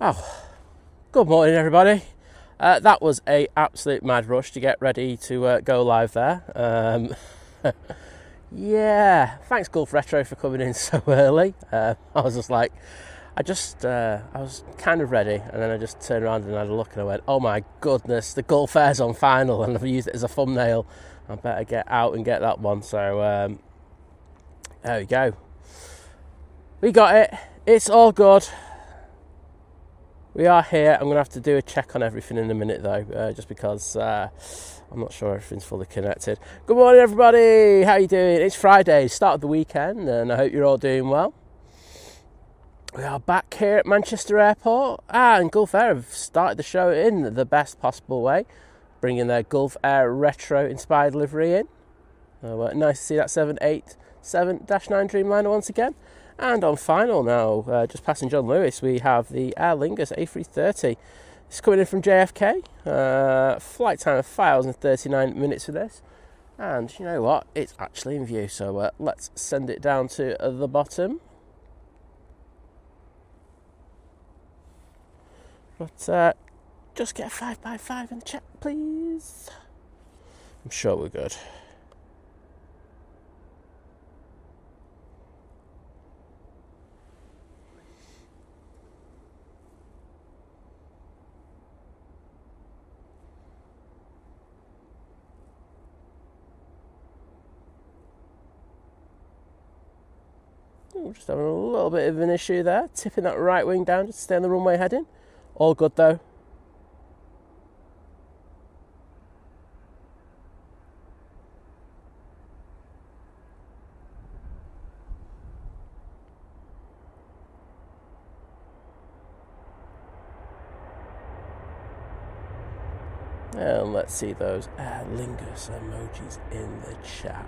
Oh, good morning, everybody. That was a absolute mad rush to get ready to go live there. Yeah, thanks Gulf Retro for coming in so early. I was just like, I was kind of ready, and then I just turned around and had a look, and I went, oh my goodness, the Gulf Air's on final, and I've used it as a thumbnail. I better get out and get that one. So there we go. We got it. It's all good. We are here. I'm going to have to do a check on everything in a minute though, just because I'm not sure everything's fully connected. Good morning, everybody. How you doing? It's Friday, start of the weekend, and I hope you're all doing well. We are back here at Manchester Airport, and Gulf Air have started the show in the best possible way, bringing their Gulf Air retro inspired livery in. Nice to see that 787-9 Dreamliner once again. And on final now, just passing John Lewis, we have the Aer Lingus A380. It's coming in from JFK. Flight time of 5 hours and 39 minutes for this. And you know what? It's actually in view. So let's send it down to the bottom. But just get a 5x5 in the chat, please. I'm sure we're good. Just having a little bit of an issue there, tipping that right wing down just to stay on the runway heading. All good though. And let's see those Aer Lingus emojis in the chat.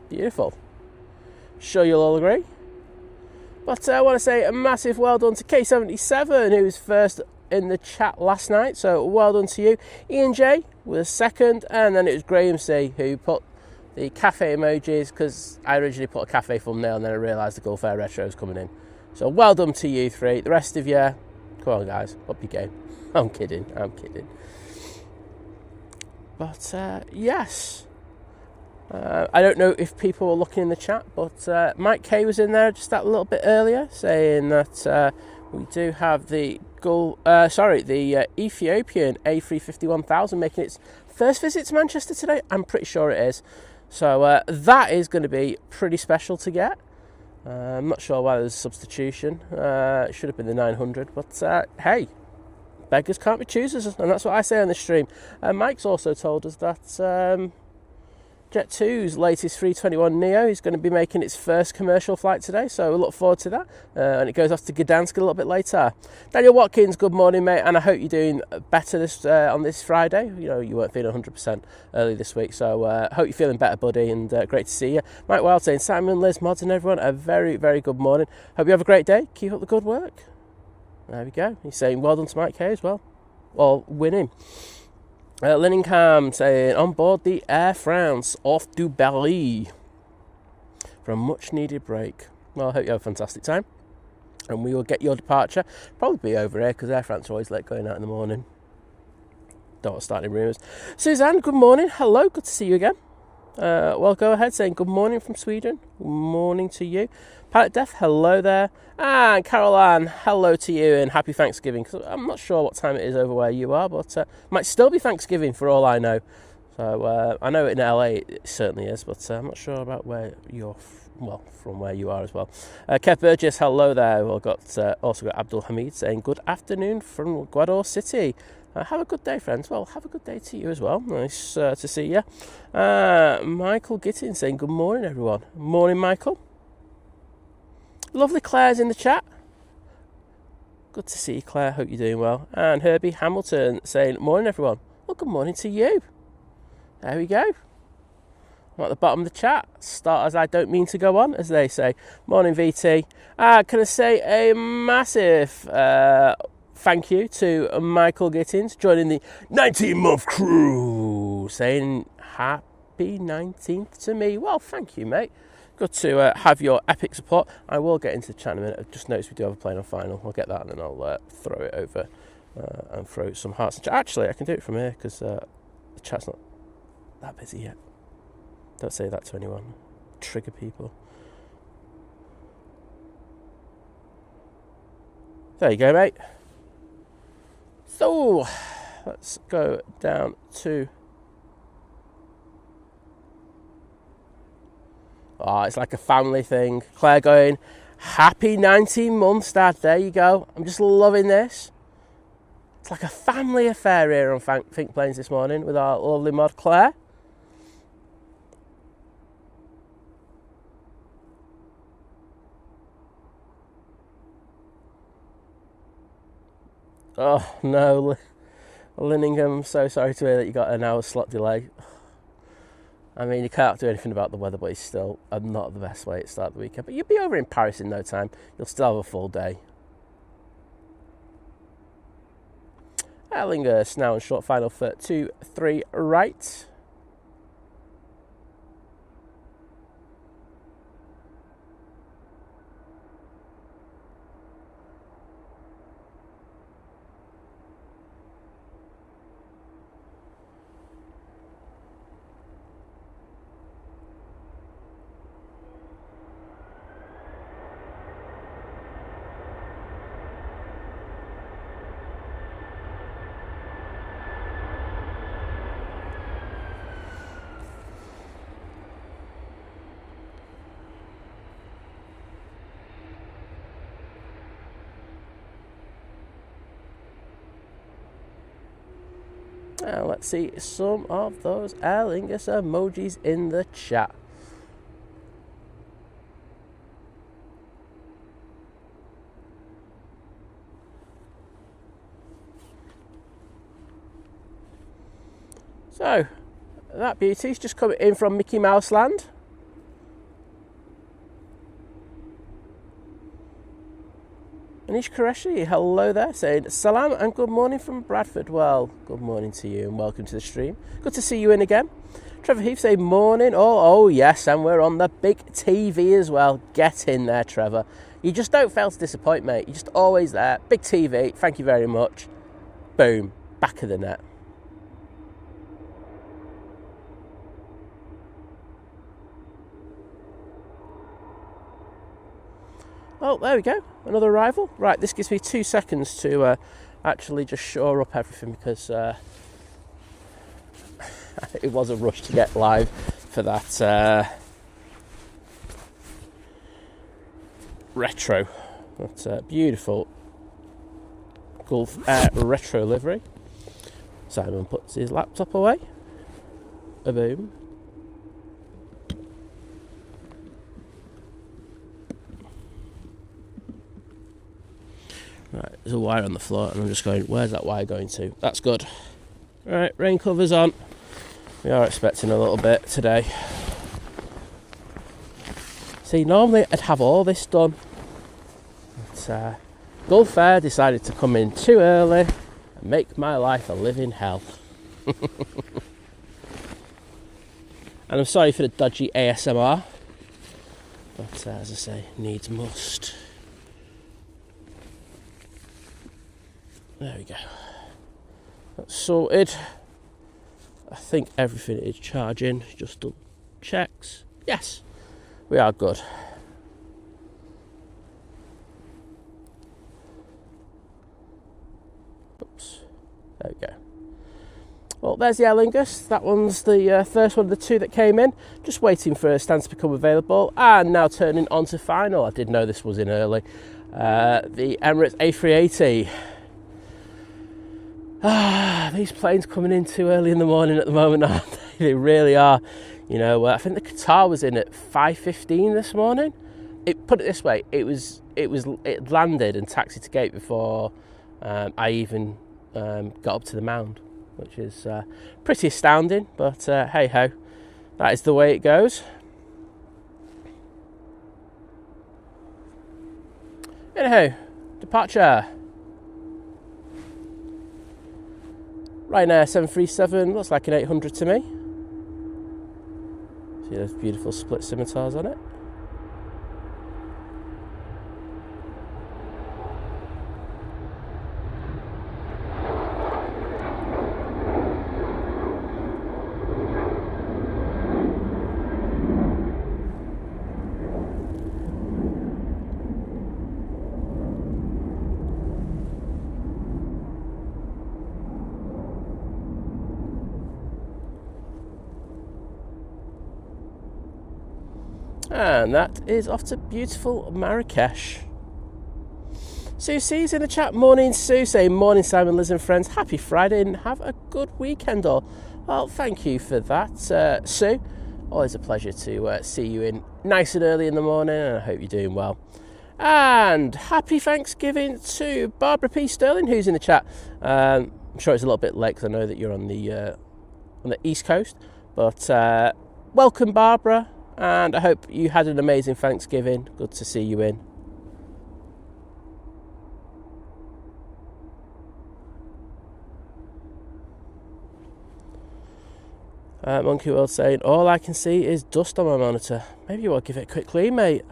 Beautiful. Sure you'll all agree. But I want to say a massive well done to K77, who was first in the chat last night. So well done to you. Ian J was second, and then it was Graham C who put the cafe emojis, because I originally put a cafe thumbnail and then I realised the Gulf Air Retro was coming in. So well done to you three. The rest of you, come on guys, up your game. I'm kidding. But yes. I don't know if people were looking in the chat, but Mike K was in there just that little bit earlier, saying that we do have the Ethiopian A350 1000 making its first visit to Manchester today. I'm pretty sure it is. So that is going to be pretty special to get. I'm not sure why there's a substitution. It should have been the 900, but hey, beggars can't be choosers, and that's what I say on this stream. Mike's also told us that Jet2's latest 321neo is going to be making its first commercial flight today, so we'll look forward to that. And it goes off to Gdansk a little bit later. Daniel Watkins, good morning, mate, and I hope you're doing better this on this Friday. You know, you weren't feeling 100% early this week, so hope you're feeling better, buddy, and great to see you. Mike Wild saying, Simon, Liz, Mods, and everyone, a very, very good morning. Hope you have a great day. Keep up the good work. There we go. He's saying well done to Mike K as well. Well, winning. Linningham saying, on board the Air France off to Paris for a much needed break. Well, I hope you have a fantastic time, and we will get your departure. Probably be over here because Air France are always late going out in the morning. Don't want to start any rumours. Suzanne, good morning. Hello, good to see you again. Well, go ahead saying good morning from Sweden. Good morning to you. Pilot Death, hello there. And Caroline, hello to you and happy Thanksgiving. Cause I'm not sure what time it is over where you are, but might still be Thanksgiving for all I know. So I know in LA it certainly is, but I'm not sure about where you're from where you are as well. Kev Burgess, hello there. We've also got Abdul Hamid saying good afternoon from Guador City. Have a good day, friends. Well, have a good day to you as well. Nice to see you. Michael Gittin saying good morning, everyone. Morning, Michael. Lovely Claire's in the chat. Good to see you, Claire. Hope you're doing well. And Herbie Hamilton saying morning, everyone. Well, good morning to you. There we go. I'm at the bottom of the chat. Start as I don't mean to go on, as they say. Morning, VT. Can I say a massive thank you to Michael Gittins joining the 19-month crew, saying happy 19th to me. Well, thank you, mate. Good to have your epic support. I will get into the chat in a minute. I've just noticed we do have a plane on final. I'll get that and then I'll throw it over and throw some hearts. Actually, I can do it from here because the chat's not that busy yet. Don't say that to anyone. Trigger people. There you go, mate. So, let's go down to... Oh, it's like a family thing. Claire going, happy 19 months, Dad. There you go. I'm just loving this. It's like a family affair here on Think Planes this morning with our lovely mod Claire. Oh no, Linningham, I'm so sorry to hear that you got an hour slot delay. I mean, you can't do anything about the weather, but it's still not the best way to start the weekend. But you'll be over in Paris in no time. You'll still have a full day. Aer Lingus now on short final for 2-3 right. Now let's see some of those Aer Lingus emojis in the chat. So, that beauty's just coming in from Mickey Mouse Land. Anish Qureshi, hello there, saying salam and good morning from Bradford. Well, good morning to you and welcome to the stream. Good to see you in again. Trevor Heath saying morning. Oh yes, and we're on the big TV as well. Get in there, Trevor. You just don't fail to disappoint, mate. You're just always there. Big TV, thank you very much. Boom, back of the net. Oh, there we go. Another arrival. Right, this gives me 2 seconds to actually just shore up everything because it was a rush to get live for that retro. That's a beautiful Gulf Air retro livery. Simon puts his laptop away. A boom. Right, there's a wire on the floor and I'm just going, where's that wire going to? That's good. Right, rain covers on. We are expecting a little bit today. See, normally I'd have all this done. But Gulf Air decided to come in too early and make my life a living hell. And I'm sorry for the dodgy ASMR. But as I say, needs must. There we go. That's sorted. I think everything is charging. Just double checks. Yes, we are good. Oops. There we go. Well, there's the Aer Lingus. That one's the first one of the two that came in. Just waiting for a stand to become available. And now turning on to final. I did know this was in early. The Emirates A380. These planes coming in too early in the morning at the moment, aren't they? They really are. You know, I think the Qatar was in at 5:15 this morning. Put it this way, it landed and taxied to gate before I even got up to the mound, which is pretty astounding. But hey ho, that is the way it goes. Anyhow, departure. Ryanair 737, looks like an 800 to me. See those beautiful split scimitars on it. And that is off to beautiful Marrakesh. Susie's in the chat. Morning, Sue. Saying morning, Simon, Liz and friends. Happy Friday and have a good weekend all. Well, thank you for that, Sue. Always a pleasure to see you in nice and early in the morning, and I hope you're doing well. And happy Thanksgiving to Barbara P. Sterling, who's in the chat. I'm sure it's a little bit late because I know that you're on the East Coast. But welcome, Barbara. And I hope you had an amazing Thanksgiving. Good to see you in. Monkey World saying, all I can see is dust on my monitor. Maybe you want to give it a quick clean, mate.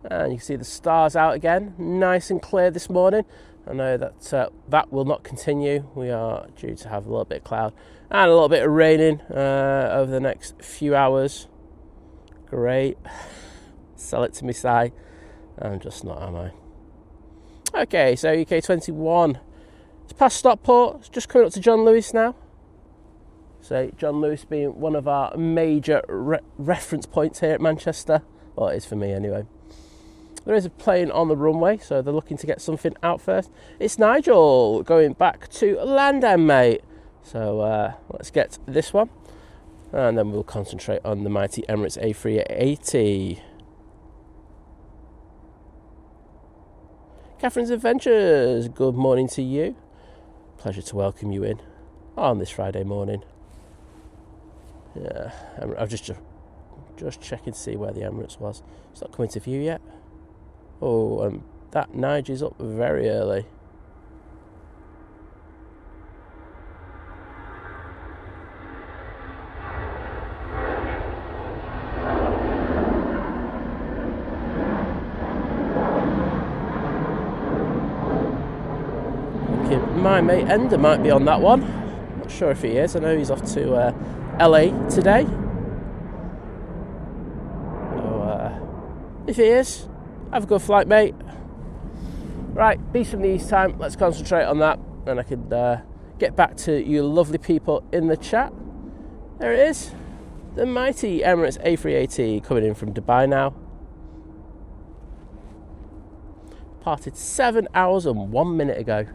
And you can see the stars out again, nice and clear this morning. I know that that will not continue. We are due to have a little bit of cloud and a little bit of raining over the next few hours. Great. Sell it to me, Si. I'm just not, am I? Okay, so UK 21. It's past Stockport. It's just coming up to John Lewis now. So John Lewis being one of our major reference points here at Manchester. Well, it is for me anyway. There is a plane on the runway, so they're looking to get something out first. It's Nigel going back to London, mate. So let's get this one, and then we'll concentrate on the mighty Emirates A380. Catherine's Adventures, good morning to you. Pleasure to welcome you in on this Friday morning. Yeah, I've just checking to see where the Emirates was. It's not coming to view yet. Oh, that Nigel's up very early. Okay, my mate Ender might be on that one. Not sure if he is. I know he's off to LA today. So, if he is, have a good flight, mate. Right, beast from the east time. Let's concentrate on that, and I can get back to you lovely people in the chat. There it is, the mighty Emirates A380 coming in from Dubai now. Parted 7 hours and 1 minute ago.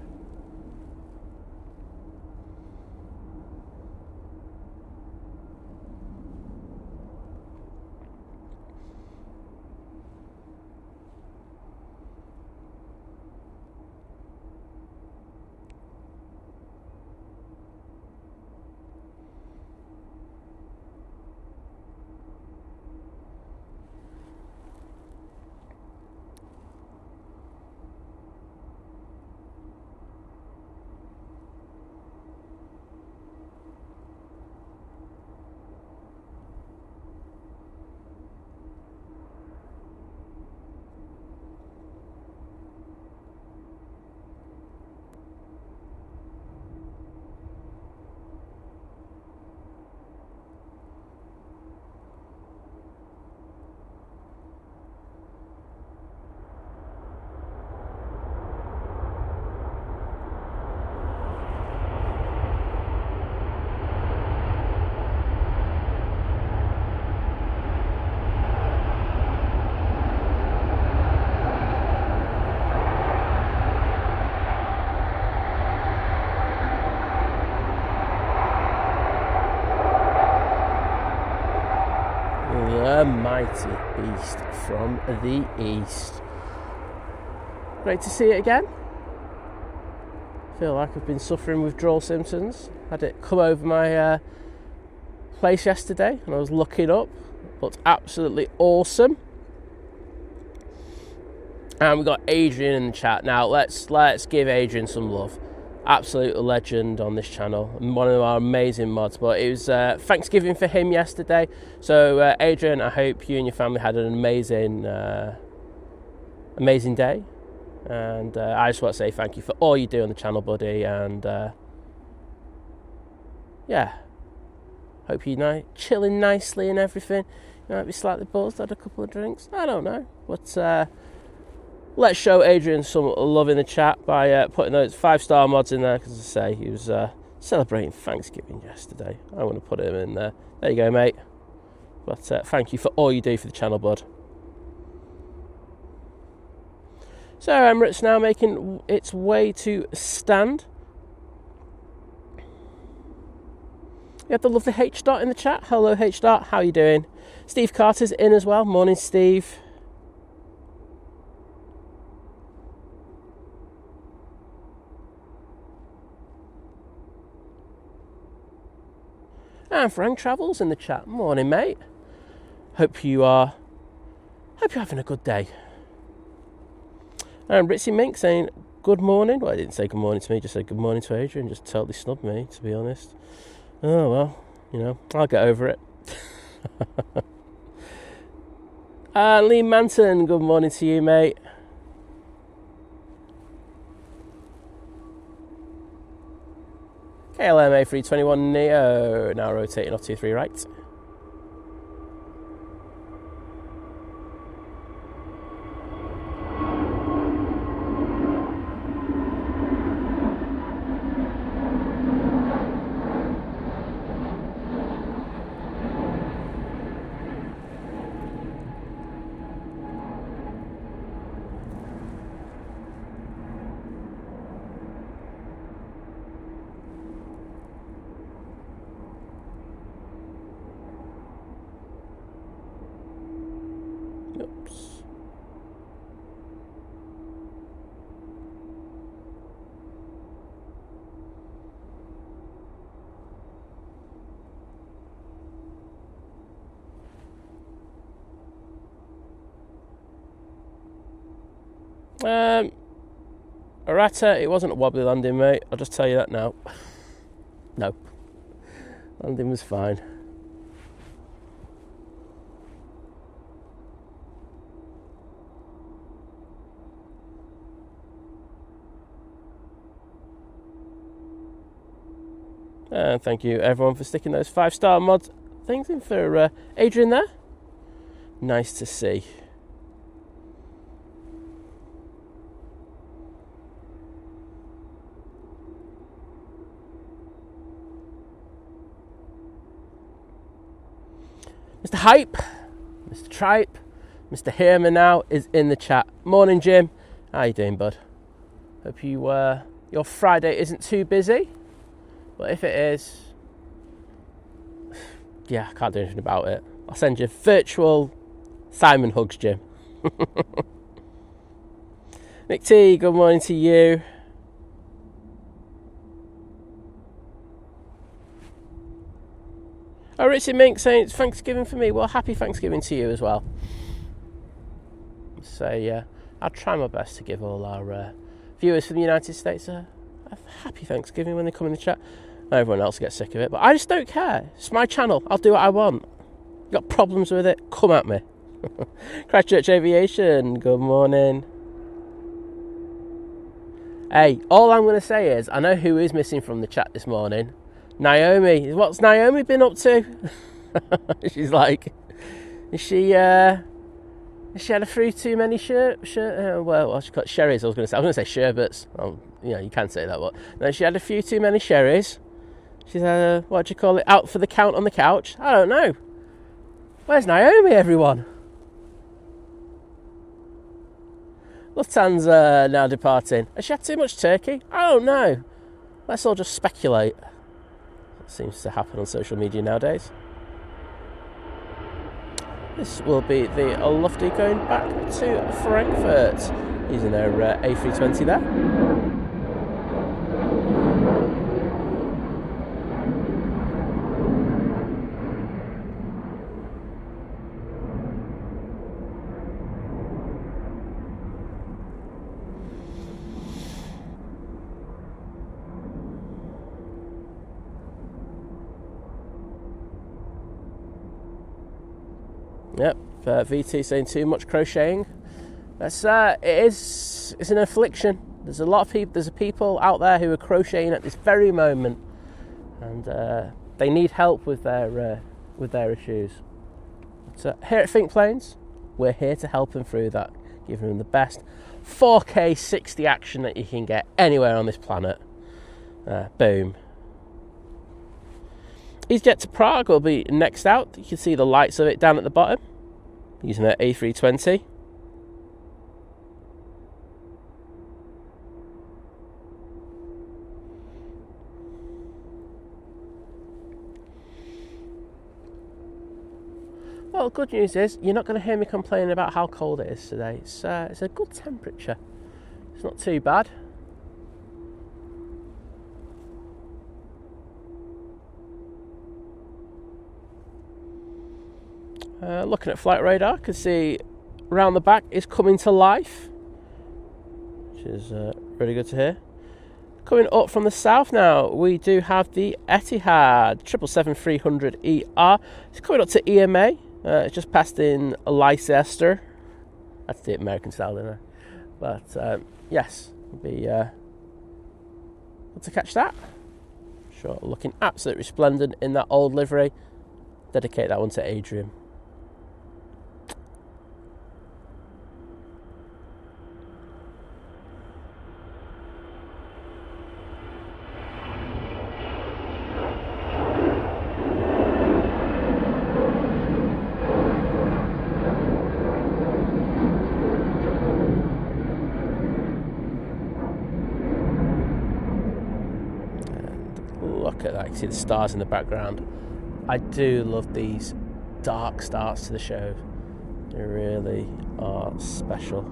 mighty beast from the east. Great to see it again. Feel like I've been suffering withdrawal symptoms. Had it come over my place yesterday and I was looking up. Looked absolutely awesome. And we got Adrian in the chat. Now let's give Adrian some love. Absolute legend on this channel and one of our amazing mods. But it was Thanksgiving for him yesterday. So Adrian, I hope you and your family had an amazing day. And I just want to say thank you for all you do on the channel, buddy. And yeah, hope you're chilling nicely and everything. You might be slightly buzzed, had a couple of drinks. I don't know, but let's show Adrian some love in the chat by putting those 5-star mods in there, because as I say, he was celebrating Thanksgiving yesterday. I want to put him in there. There you go, mate. But thank you for all you do for the channel, bud. So Emirates now making its way to stand. We have the lovely H Dot in the chat. Hello H Dot, how you doing? Steve Carter's in as well. Morning, Steve. And Frank Travels in the chat. Morning, mate. Hope you're having a good day. And Ritzy Mink saying good morning. Well, I didn't say good morning to me, just said good morning to Adrian. Just totally snubbed me, to be honest. Oh well, you know, I'll get over it. Lee Manton, good morning to you, mate. KLM A321 Neo, now rotating off 23 right. Arata, it wasn't a wobbly landing, mate. I'll just tell you that now. No. Landing was fine. And thank you everyone for sticking those 5-star mod things in for Adrian there. Nice to see. Mr. Hype, Mr. Tripe, Mr. Hear Me Now is in the chat. Morning, Jim. How you doing, bud? Hope you your Friday isn't too busy. But if it is, yeah, I can't do anything about it. I'll send you virtual Simon hugs, Jim. Nick T, good morning to you. Oh, Richie Mink saying it's Thanksgiving for me. Well, happy Thanksgiving to you as well. So, yeah, I'll try my best to give all our viewers from the United States a happy Thanksgiving when they come in the chat. Everyone else gets sick of it, but I just don't care. It's my channel. I'll do what I want. You got problems with it? Come at me. Christchurch Aviation, good morning. Hey, all I'm going to say is, I know who is missing from the chat this morning. Naomi. What's Naomi been up to? She's like, is she had a few too many what's she called? Sherries, I was going to say sherbets. Oh, you know, you can say that, but no, she had a few too many sherries. She's what do you call it? Out for the count on the couch? I don't know. Where's Naomi, everyone? Lufthansa now departing. Has she had too much turkey? I don't know. Let's all just speculate. That seems to happen on social media nowadays. This will be the Lofty going back to Frankfurt using their A320 there. Yep, VT saying too much crocheting. It's an affliction. There's a lot of people. There's people out there who are crocheting at this very moment, and they need help with their issues. But here at Think Planes, we're here to help them through that, giving them the best 4K 60 action that you can get anywhere on this planet. Boom. EasyJet to Prague will be next out. You can see the lights of it down at the bottom, using their A320. Well, good news is you're not going to hear me complaining about how cold it is today. It's a good temperature. It's not too bad. Looking at flight radar, can see around the back is coming to life, which is really good to hear. Coming up from the south now, we do have the Etihad 777-300ER. It's coming up to EMA. It's just passed in Leicester. That's the American style, isn't it? But yes, it'll be good to catch that. Sure, looking absolutely resplendent in that old livery. Dedicate that one to Adrian. Look at that, you can see the stars in the background. I do love these dark starts to the show. They really are special.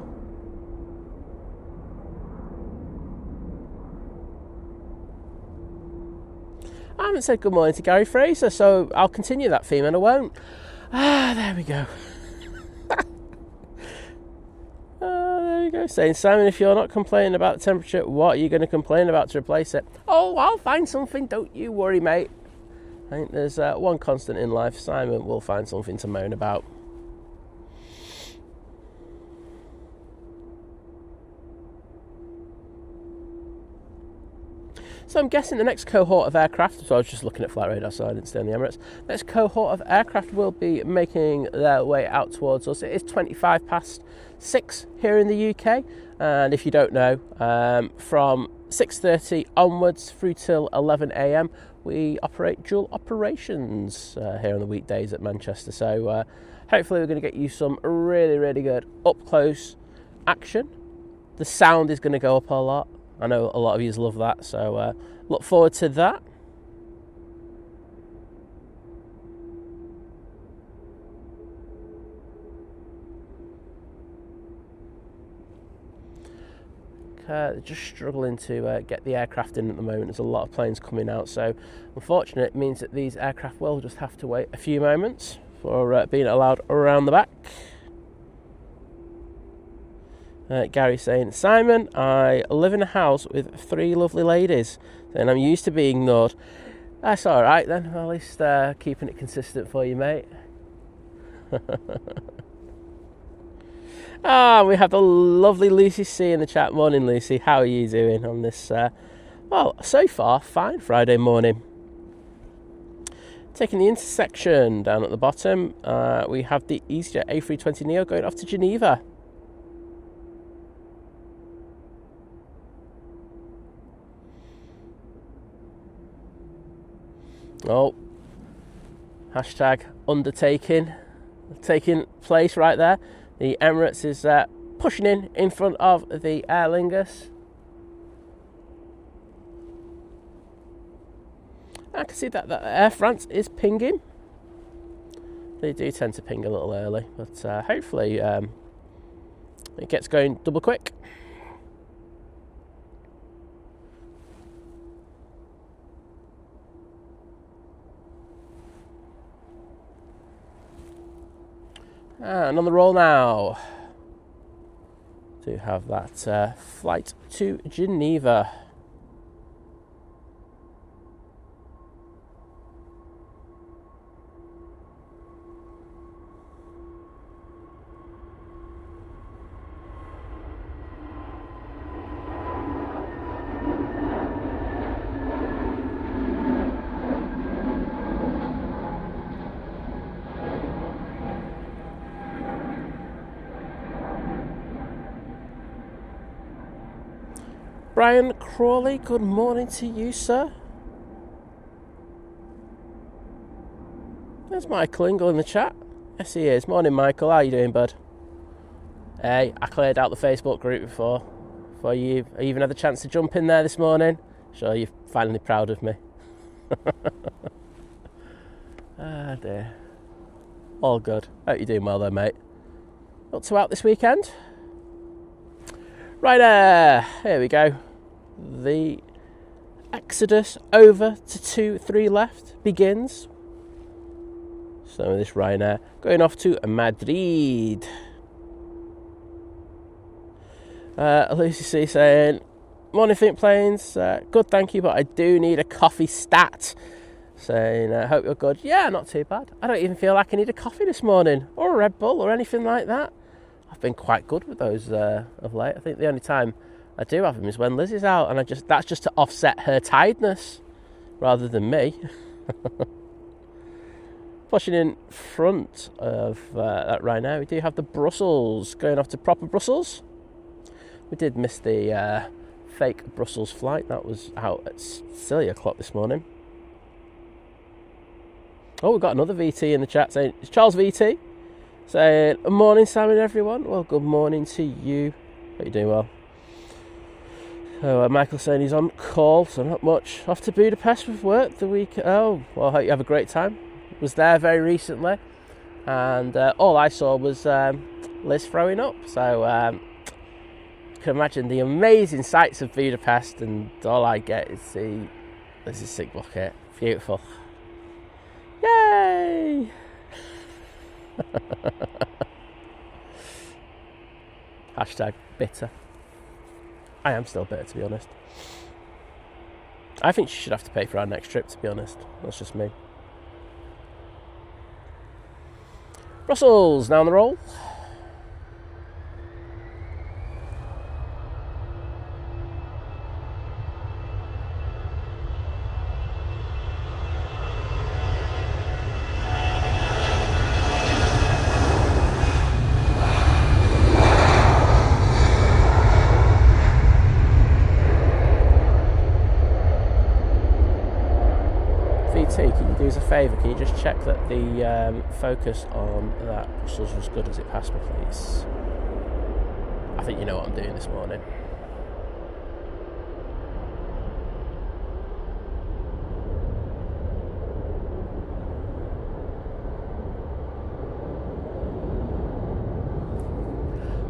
I haven't said good morning to Gary Fraser, so I'll continue that theme and I won't. There we go. There you go. Saying, Simon, if you're not complaining about the temperature, what are you going to complain about to replace it? Oh, I'll find something, don't you worry, mate. I think there's one constant in life. Simon will find something to moan about. So I'm guessing the next cohort of aircraft, so I was just looking at flight radar, so I didn't stay on the Emirates. Next cohort of aircraft will be making their way out towards us. It is 25 past 6 here in the UK, and if you don't know, from 6:30 onwards through till 11 a.m, we operate dual operations here on the weekdays at Manchester. So hopefully we're going to get you some really, really good up-close action. The sound is going to go up a lot. I know a lot of you love that, so look forward to that. Just struggling to get the aircraft in at the moment. There's a lot of planes coming out, so unfortunately it means that these aircraft will just have to wait a few moments for being allowed around the back. Gary saying, Simon, I live in a house with 3 lovely ladies and I'm used to being ignored. That's alright then, at least keeping it consistent for you, mate. We have the lovely Lucy C in the chat. Morning, Lucy. How are you doing on this, well, so far, fine Friday morning. Taking the intersection down at the bottom, we have the EasyJet A320neo going off to Geneva. Oh, hashtag undertaking taking place right there. The Emirates is pushing in front of the Aer Lingus. I can see that Air France is pinging. They do tend to ping a little early, but hopefully it gets going double quick. And on the roll now. Do have that flight to Geneva. Brian Crawley, good morning to you, sir. There's Michael Ingle in the chat. Yes, he is. Morning, Michael. How you doing, bud? Hey, I cleared out the Facebook group before you even had the chance to jump in there this morning. Sure, you're finally proud of me. Ah, dear. All good. Hope you're doing well though, mate. Up to out this weekend? Ryanair. Here we go. The exodus over to 2-3 left begins. So this Ryanair going off to Madrid. Lucy C saying, morning Think Planes, good thank you, but I do need a coffee stat. Saying, hope you're good. Yeah, not too bad. I don't even feel like I need a coffee this morning, or a Red Bull, or anything like that. I've been quite good with those of late. I think the only time I do have them is when Liz is out, and that's just to offset her tiredness, rather than me. Pushing in front of that right now, we do have the Brussels going off to proper Brussels. We did miss the fake Brussels flight. That was out at silly o'clock this morning. Oh, we've got another VT in the chat saying, it's Charles VT. Saying, good morning, Simon, everyone. Well, good morning to you. Hope you're doing well. So, Michael saying he's on call, so not much. Off to Budapest with work the week. Oh, well, I hope you have a great time. Was there very recently, and all I saw was Liz throwing up. So, you can imagine the amazing sights of Budapest, and all I get is Liz's sick bucket. Beautiful. Yay! Hashtag bitter. I am still bitter, to be honest. I think she should have to pay for our next trip, to be honest. That's just me. Brussels, now on the roll. Favour, can you just check that the focus on that Brussels was good as it passed me, please? I think you know what I'm doing this morning.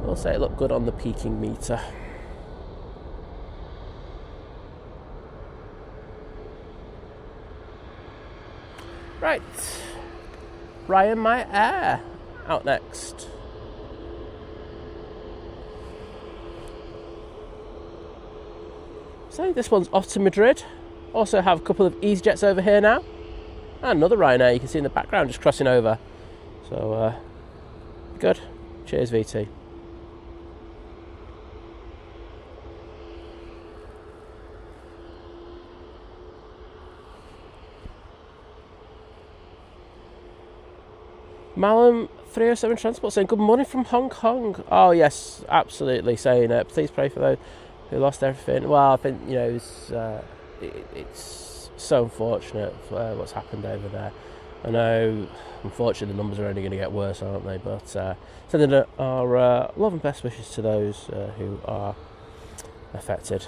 I'll say it looked good on the peaking meter. Right, Ryan My Air out next. So this one's off to Madrid. Also have a couple of EasyJets over here now. And another Ryanair you can see in the background just crossing over. So, good. Cheers, VT. Malum 307 Transport saying, good morning from Hong Kong. Oh, yes, absolutely. Saying, please pray for those who lost everything. Well, I think, you know, it's so unfortunate what's happened over there. I know, unfortunately, the numbers are only going to get worse, aren't they? But sending our love and best wishes to those who are affected.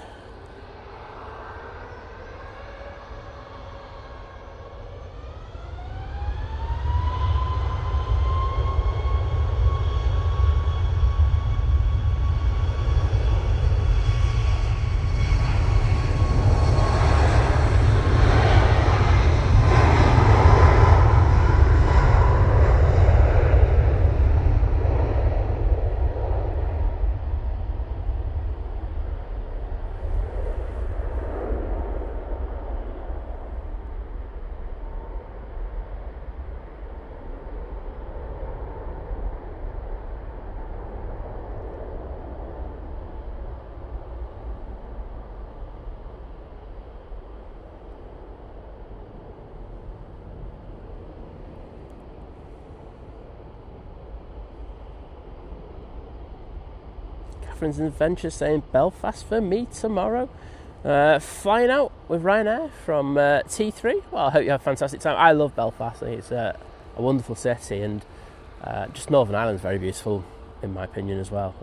Catherine's Adventures saying Belfast for me tomorrow. Flying out with Ryanair from T3. Well, I hope you have a fantastic time. I love Belfast. I think it's a wonderful city, and just Northern Ireland's very beautiful in my opinion as well.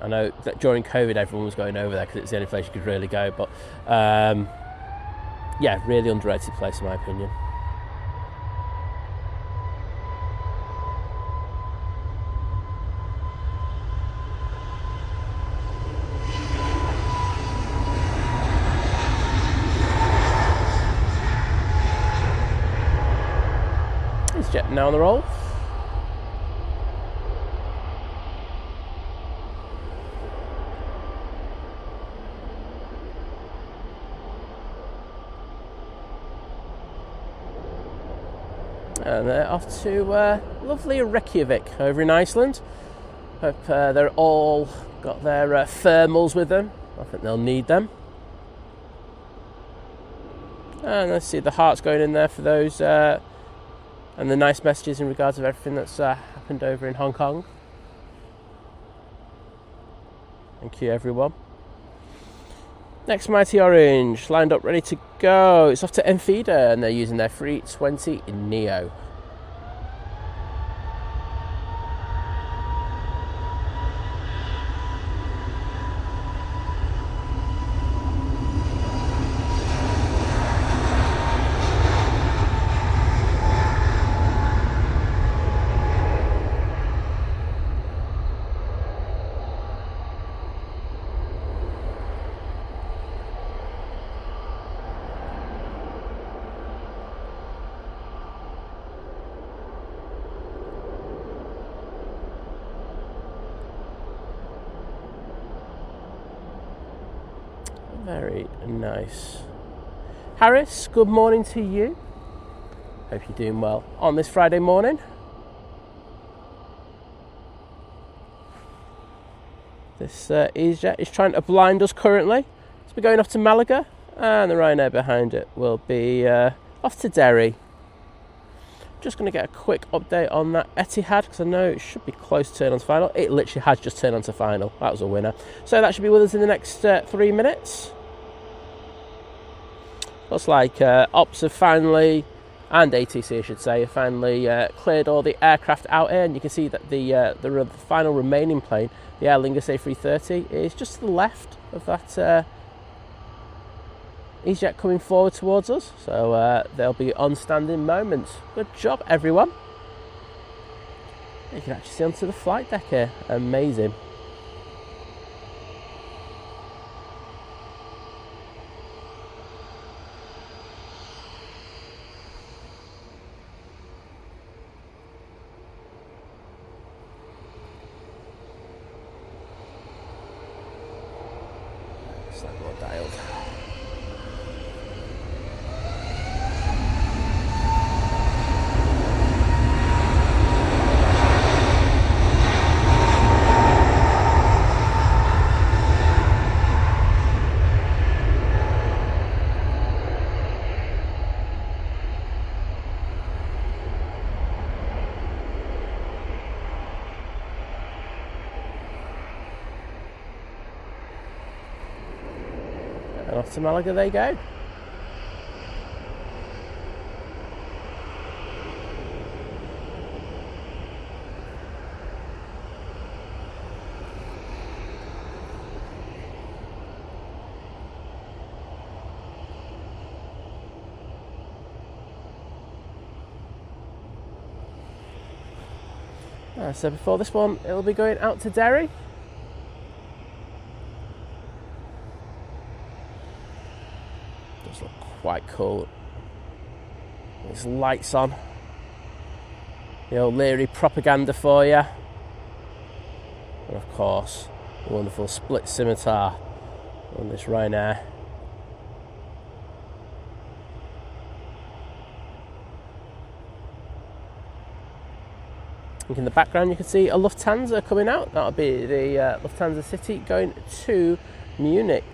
I know that during COVID everyone was going over there because it's the only place you could really go, but yeah, really underrated place in my opinion. It's jet now on the roll. And they're off to lovely Reykjavik over in Iceland. Hope they're all got their thermals with them. I think they'll need them. And let's see the hearts going in there for those, and the nice messages in regards of everything that's happened over in Hong Kong. Thank you, everyone. Next Mighty Orange, lined up, ready to go. It's off to Enfida, and they're using their 320 Neo. Very nice. Harris, good morning to you. Hope you're doing well on this Friday morning. This EasyJet is trying to blind us currently. So we're going off to Malaga, and the Ryanair behind it will be off to Derry. Just going to get a quick update on that Etihad, because I know it should be close to turn on to final. It literally has just turned on to final. That was a winner. So that should be with us in the next 3 minutes. Looks like Ops have finally, and ATC I should say, have finally cleared all the aircraft out here, and you can see that the final remaining plane, the Aer Lingus A380, is just to the left of that EasyJet coming forward towards us. So there'll be on standing moments. Good job, everyone. You can actually see onto the flight deck here. Amazing. Slightly more dialed. And off to Malaga they go. So before this one, it'll be going out to Derry. Does look quite cool. There's lights on. The old Leary propaganda for you. And of course, the wonderful split scimitar on this Ryanair. In the background you can see a Lufthansa coming out. That'll be the Lufthansa City going to Munich.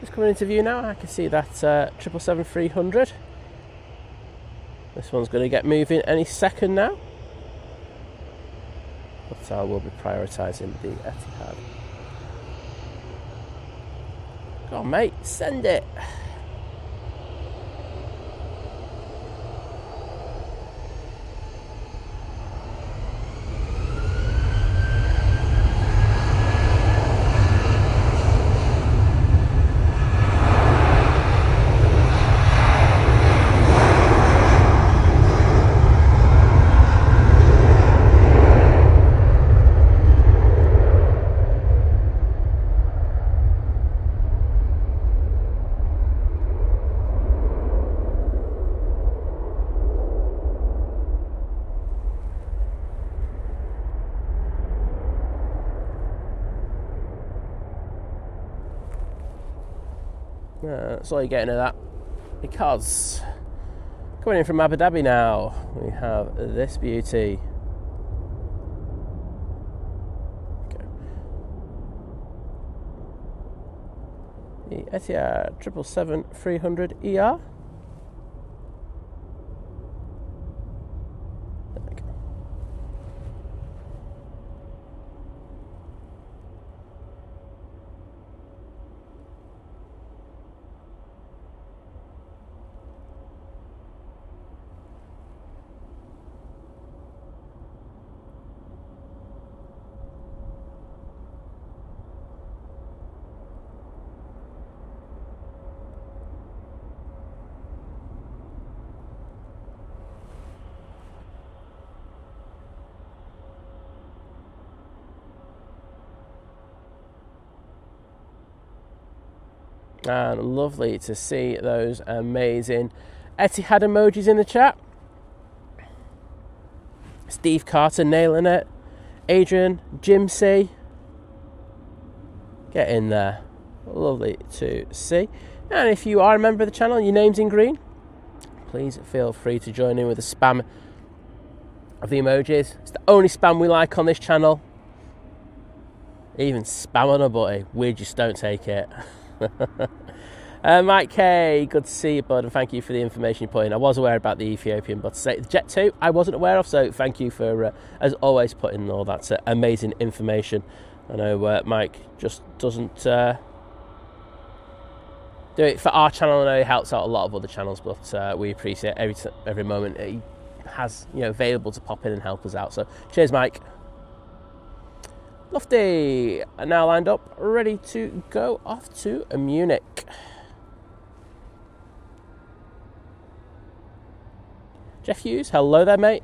Just coming into view now, I can see that 777-300. This one's going to get moving any second now. But I will be prioritising the Etihad. Go on, mate, send it. That's all you're getting at that, because coming in from Abu Dhabi now, we have this beauty. Okay. The Etihad 777-300ER. And lovely to see those amazing Etihad emojis in the chat. Steve Carter nailing it. Adrian, Jim C. Get in there. Lovely to see. And if you are a member of the channel and your name's in green, please feel free to join in with the spam of the emojis. It's the only spam we like on this channel. Even spam on a butty, we just don't take it. Mike K, good to see you, bud, and thank you for the information you put in. I was aware about the Ethiopian, but to say the Jet 2 I wasn't aware of, so thank you for as always putting all that amazing information. I know Mike just doesn't do it for our channel. I know he helps out a lot of other channels, but we appreciate every moment he has, available to pop in and help us out. So cheers, Mike. Lofty, now lined up, ready to go off to Munich. Jeff Hughes, hello there, mate.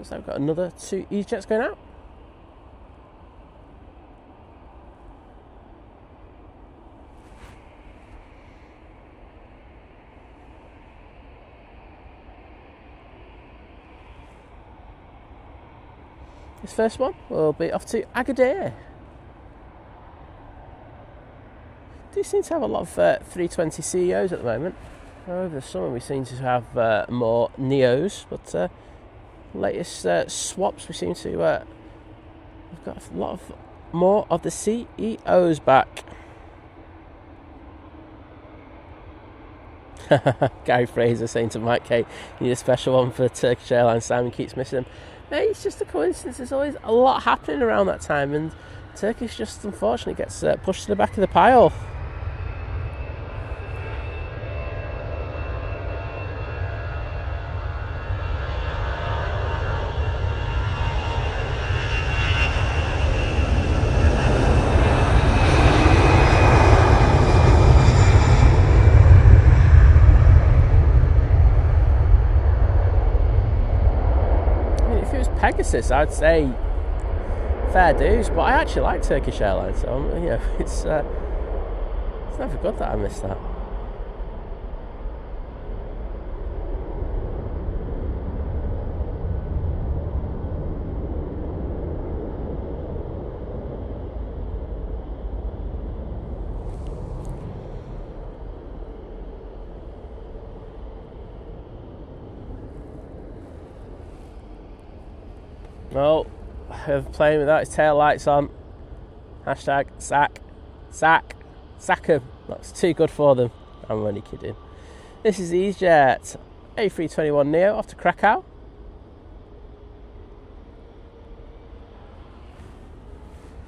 So I've got another 2 EasyJets going out. This first one will be off to Agadir. Do seem to have a lot of 320 CEOs at the moment. Over the summer we seem to have more Neos, but latest swaps we seem to we've got a lot of more of the CEOs back. Gary Fraser saying to Mike K, you need a special one for Turkish Airlines. Simon keeps missing them. Hey, it's just a coincidence. There's always a lot happening around that time, and Turkish just unfortunately gets pushed to the back of the pile. it was Pegasus, I'd say fair dues, but I actually like Turkish Airlines, so you know, it's never good that I missed that. No, playing without his tail lights on. Hashtag sack him. That's too good for them. I'm only kidding. This is EasyJet A321neo off to Krakow.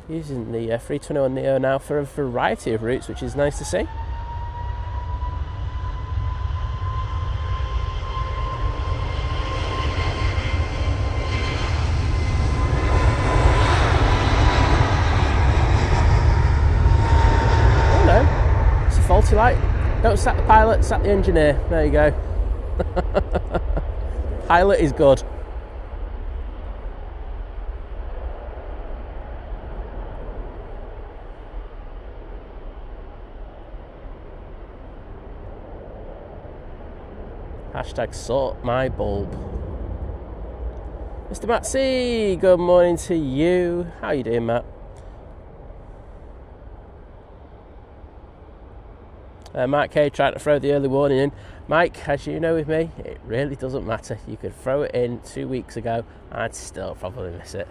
Using the 321neo now for a variety of routes, which is nice to see. Faulty light. Don't sack the pilot, sack the engineer. There you go. Pilot is good. Hashtag sort my bulb. Mr. Matt C, good morning to you. How you doing, Matt? Mike K trying to throw the early warning in. Mike, as you know with me, it really doesn't matter. You could throw it in 2 weeks ago, I'd still probably miss it.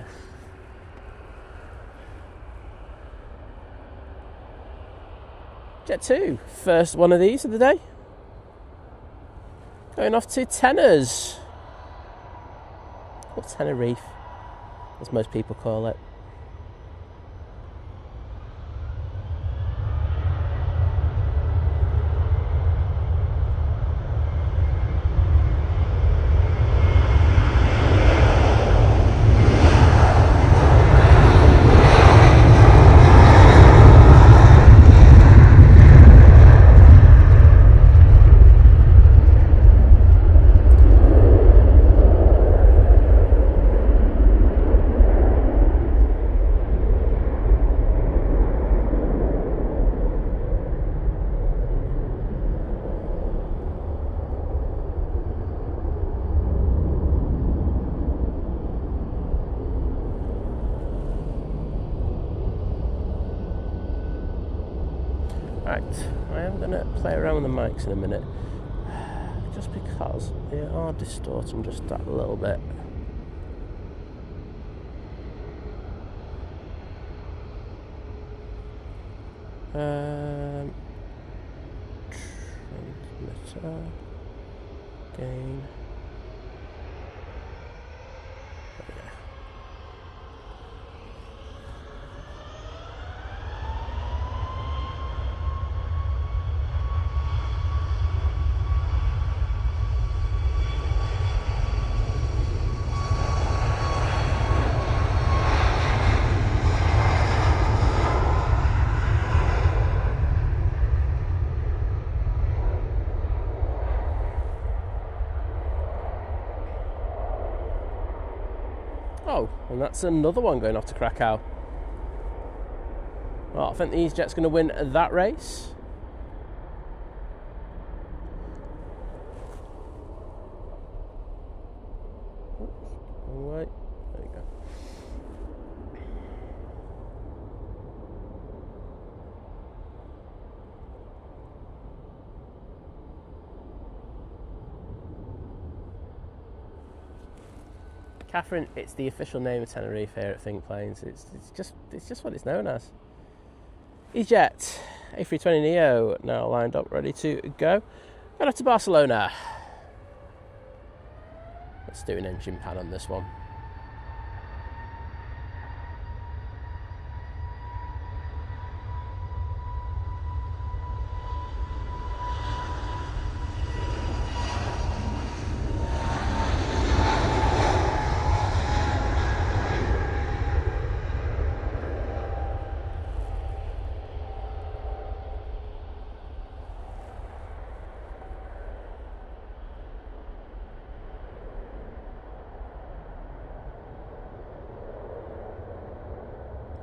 Jet 2, first one of these of the day. Going off to Tenors. Or Tenerife, as most people call it. Right, I am going to play around with the mics in a minute, just because they are distorting just that little bit. Transmitter, gain. Oh, and that's another one going off to Krakow. Well, I think the EasyJet's going to win that race. Oops, wrong way. There you go. Catherine, it's the official name of Tenerife here at Think Planes. It's just what it's known as. EasyJet A320neo now lined up, ready to go. Going off to Barcelona. Let's do an engine pan on this one.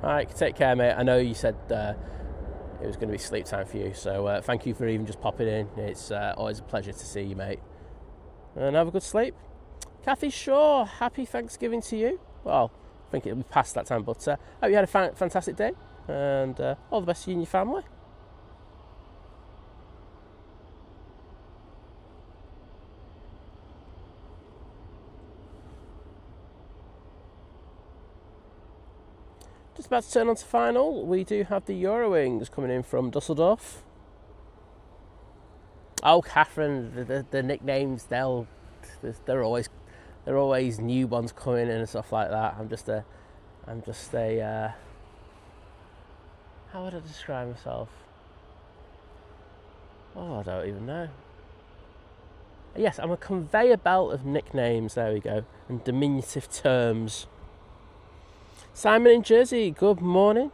Alright, take care, mate. I know you said it was going to be sleep time for you, so thank you for even just popping in. It's always a pleasure to see you, mate. And have a good sleep. Kathy Shaw, happy Thanksgiving to you. Well, I think it'll be past that time, but hope you had a fantastic day, and all the best to you and your family. Just about to turn on to final. We do have the Eurowings coming in from Dusseldorf. Oh, Catherine, the nicknames, they're always new ones coming in and stuff like that. I'm just a how would I describe myself? Oh, I don't even know. Yes, I'm a conveyor belt of nicknames, there we go, and diminutive terms. Simon in Jersey, good morning.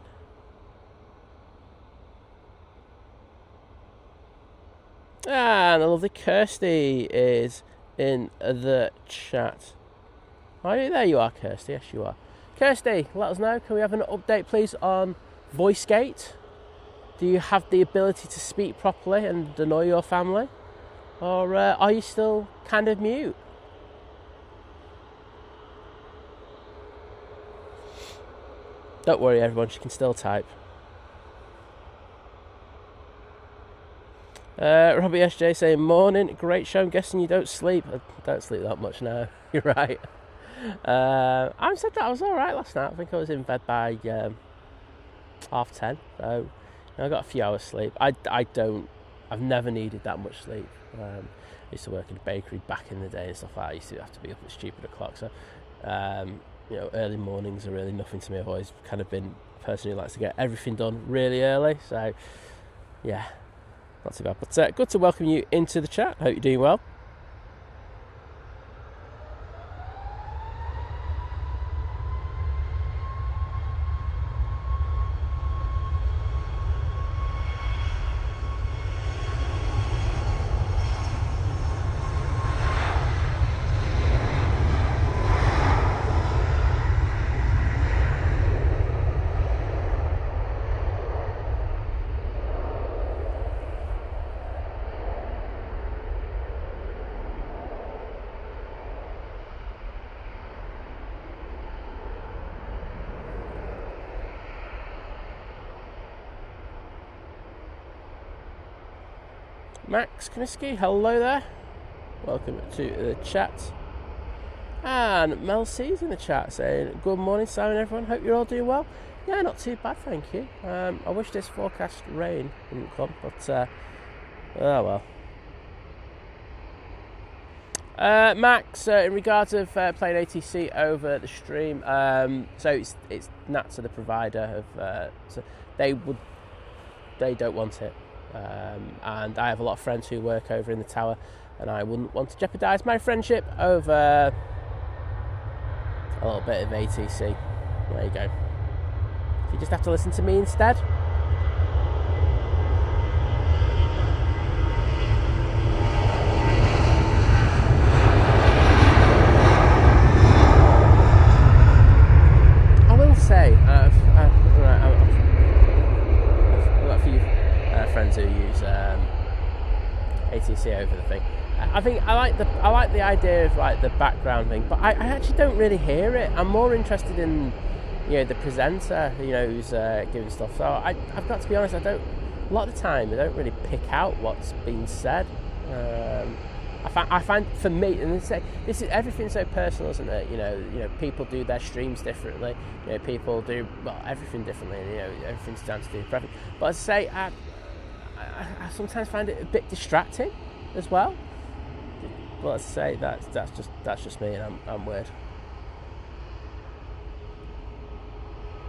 And the lovely Kirsty is in the chat. Are you there? You are, Kirsty. Yes, you are. Kirsty, let us know. Can we have an update, please, on VoiceGate? Do you have the ability to speak properly and annoy your family? Or are you still kind of mute? Don't worry, everyone. She can still type. Robbie SJ saying, morning, great show. I'm guessing you don't sleep. I don't sleep that much now. You're right. I said that I was alright last night. I think I was in bed by 10:30. So I got a few hours sleep. I've never needed that much sleep. I used to work in a bakery back in the day and stuff like that. I used to have to be up at stupid o'clock. So early mornings are really nothing to me. I've always kind of been a person who likes to get everything done really early. So yeah, not too bad. But good to welcome you into the chat. Hope you're doing well. Max Kaniski, hello there. Welcome to the chat. And Mel C's in the chat saying, good morning, Simon, everyone. Hope you're all doing well. Yeah, not too bad, thank you. I wish this forecast rain wouldn't come, but oh well. Max, in regards of playing ATC over the stream, so it's NASA, the provider of, so they don't want it. And I have a lot of friends who work over in the tower, and I wouldn't want to jeopardise my friendship over a little bit of ATC. There you go. You just have to listen to me instead. I will say, I've got a few friends who use ATC over the thing. I think I like the idea of like the background thing, but I actually don't really hear it. I'm more interested in the presenter, who's giving stuff. So I've got to be honest, a lot of the time I don't really pick out what's being said. I find for me, and this is everything's so personal, isn't it? People do their streams differently. People do everything differently. Everything's down to do with everything. But as I say, I sometimes find it a bit distracting as well. But as I say, that's just me, and I'm weird.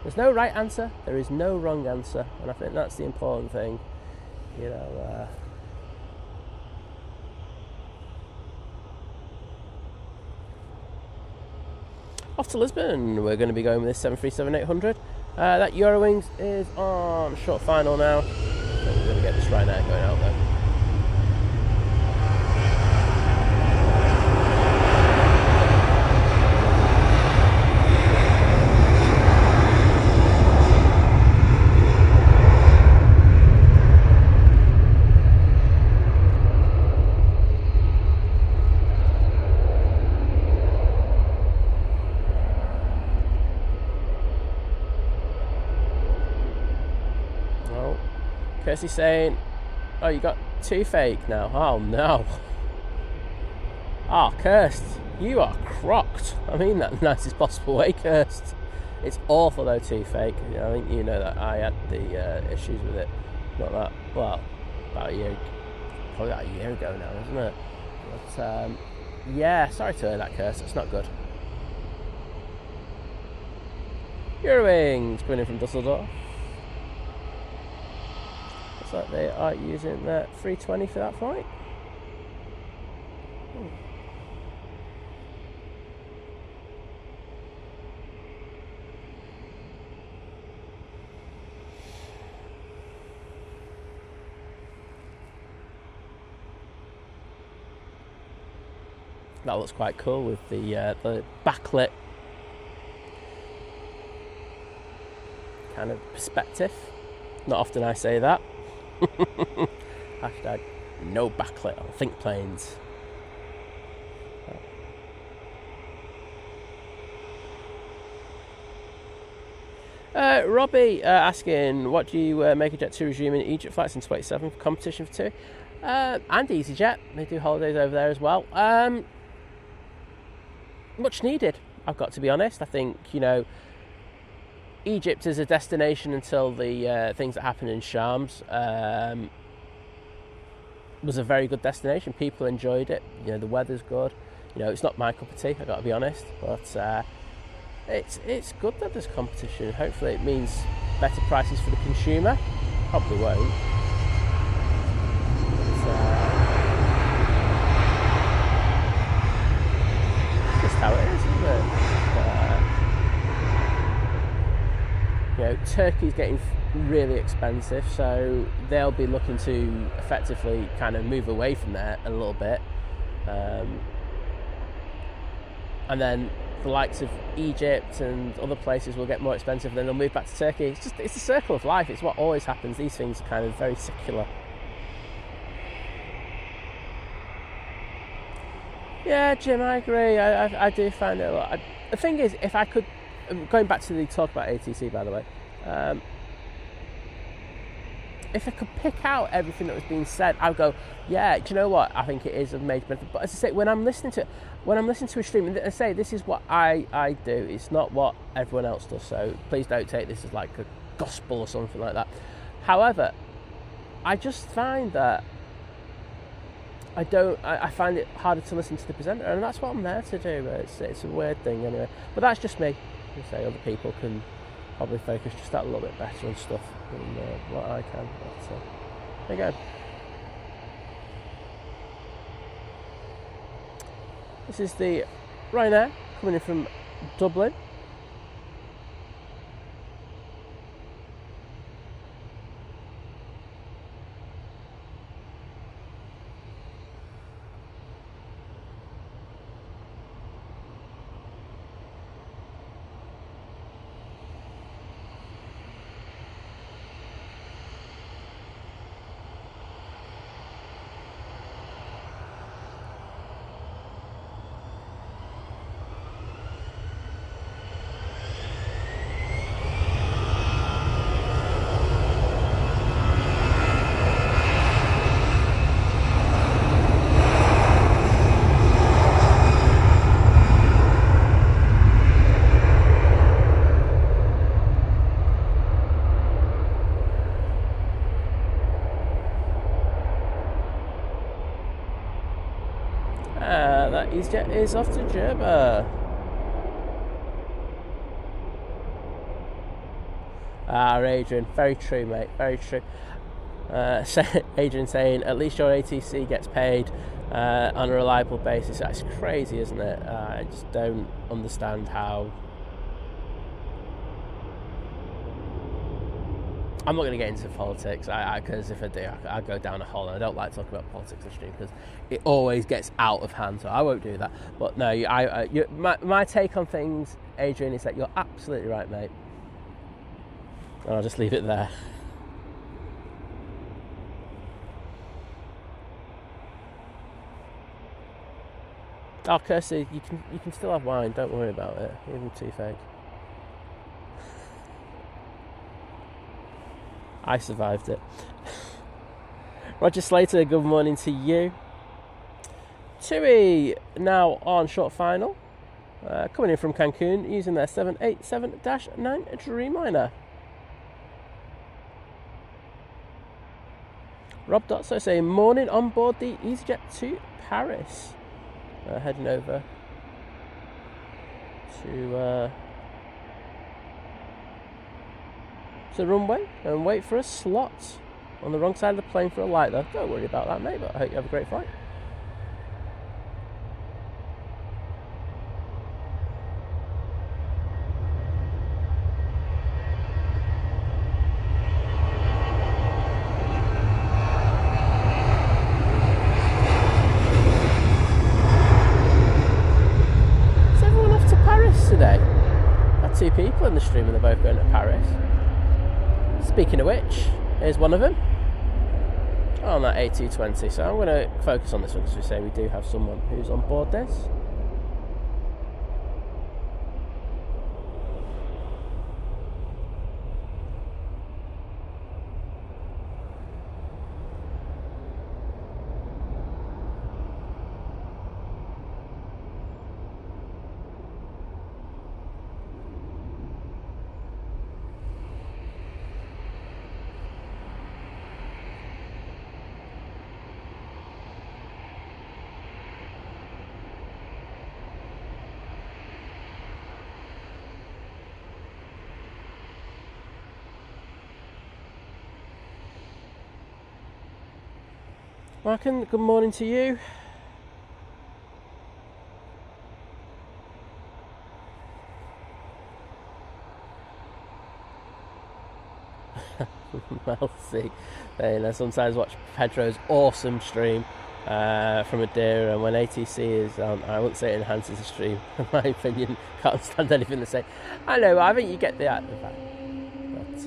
There's no right answer. There is no wrong answer, and I think that's the important thing. Off to Lisbon. We're going to be going with this 737-800. That Eurowings is on short final now. So we're going to get this Ryanair going out there. Kirsty saying, oh, you got two fake now. Oh, no. Oh, Kirst, you are crocked. I mean that in the nicest possible way, Kirst. It's awful, though, two fake. I think you know that I had the issues with it. Not that, well, about a year, probably about a year ago now, isn't it? But, yeah, sorry to hear that, Kirst. It's not good. Eurowings coming in from Dusseldorf. Looks like they are using the 320 for that flight. That looks quite cool with the backlit kind of perspective. Not often I say that. Hashtag no backlit on think planes. Robbie asking, what do you make a Jet to resume in Egypt flights in 27 for competition for 2? And EasyJet, they do holidays over there as well. Much needed, I've got to be honest. I think, you know, Egypt is a destination until the things that happened in Shams was a very good destination. People enjoyed it. You know, the weather's good. You know, it's not my cup of tea, I've got to be honest. But it's good that there's competition. Hopefully it means better prices for the consumer. Probably won't. Just how it is, isn't it? You know, Turkey's getting really expensive, so they'll be looking to effectively kind of move away from there a little bit, and then the likes of Egypt and other places will get more expensive, then they'll move back to Turkey. It's a circle of life. It's what always happens. These things are kind of very secular. Yeah, Jim, I agree. I do find it a lot. The thing is, if I could, going back to the talk about ATC, by the way, if I could pick out everything that was being said, I'd go, yeah, do you know what? I think it is of major benefit. But as I say, when I'm listening to a stream, and I say this is what I do, it's not what everyone else does. So please don't take this as like a gospel or something like that. However, I just find that I find it harder to listen to the presenter, and that's what I'm there to do. It's a weird thing anyway, but that's just me. I say other people can probably focus just that a little bit better on stuff than what I can. But there you go. This is the Ryanair coming in from Dublin. That EasyJet is off to Jeddah. Adrian, very true, mate, very true. Adrian saying, at least your ATC gets paid on a reliable basis. That's crazy, isn't it? I just don't understand how. I'm not going to get into politics, because if I do, I go down a hole, and I don't like talking about politics on stream because it always gets out of hand, so I won't do that. But no, my take on things, Adrian, is that you're absolutely right, mate. And I'll just leave it there. Oh, Kirsty, you can still have wine, don't worry about it, even too fake. I survived it. Roger Slater, good morning to you. Tui now on short final, coming in from Cancun using their 787-9 Dreamliner. Rob Dotso saying morning on board the EasyJet to Paris, heading over to the runway and wait for a slot on the wrong side of the plane for a light though. Don't worry about that, mate, but I hope you have a great flight. Is everyone off to Paris today? Got 2 people in the stream and they're both going to Paris. Speaking of which, here's one of them on that A220. So I'm going to focus on this one because we say we do have someone who's on board this. Markin, good morning to you. I'll see. And I sometimes watch Pedro's awesome stream from Madeira, and when ATC is on, I wouldn't say it enhances the stream. In my opinion, can't stand anything to say. I know, I think you get the fact. But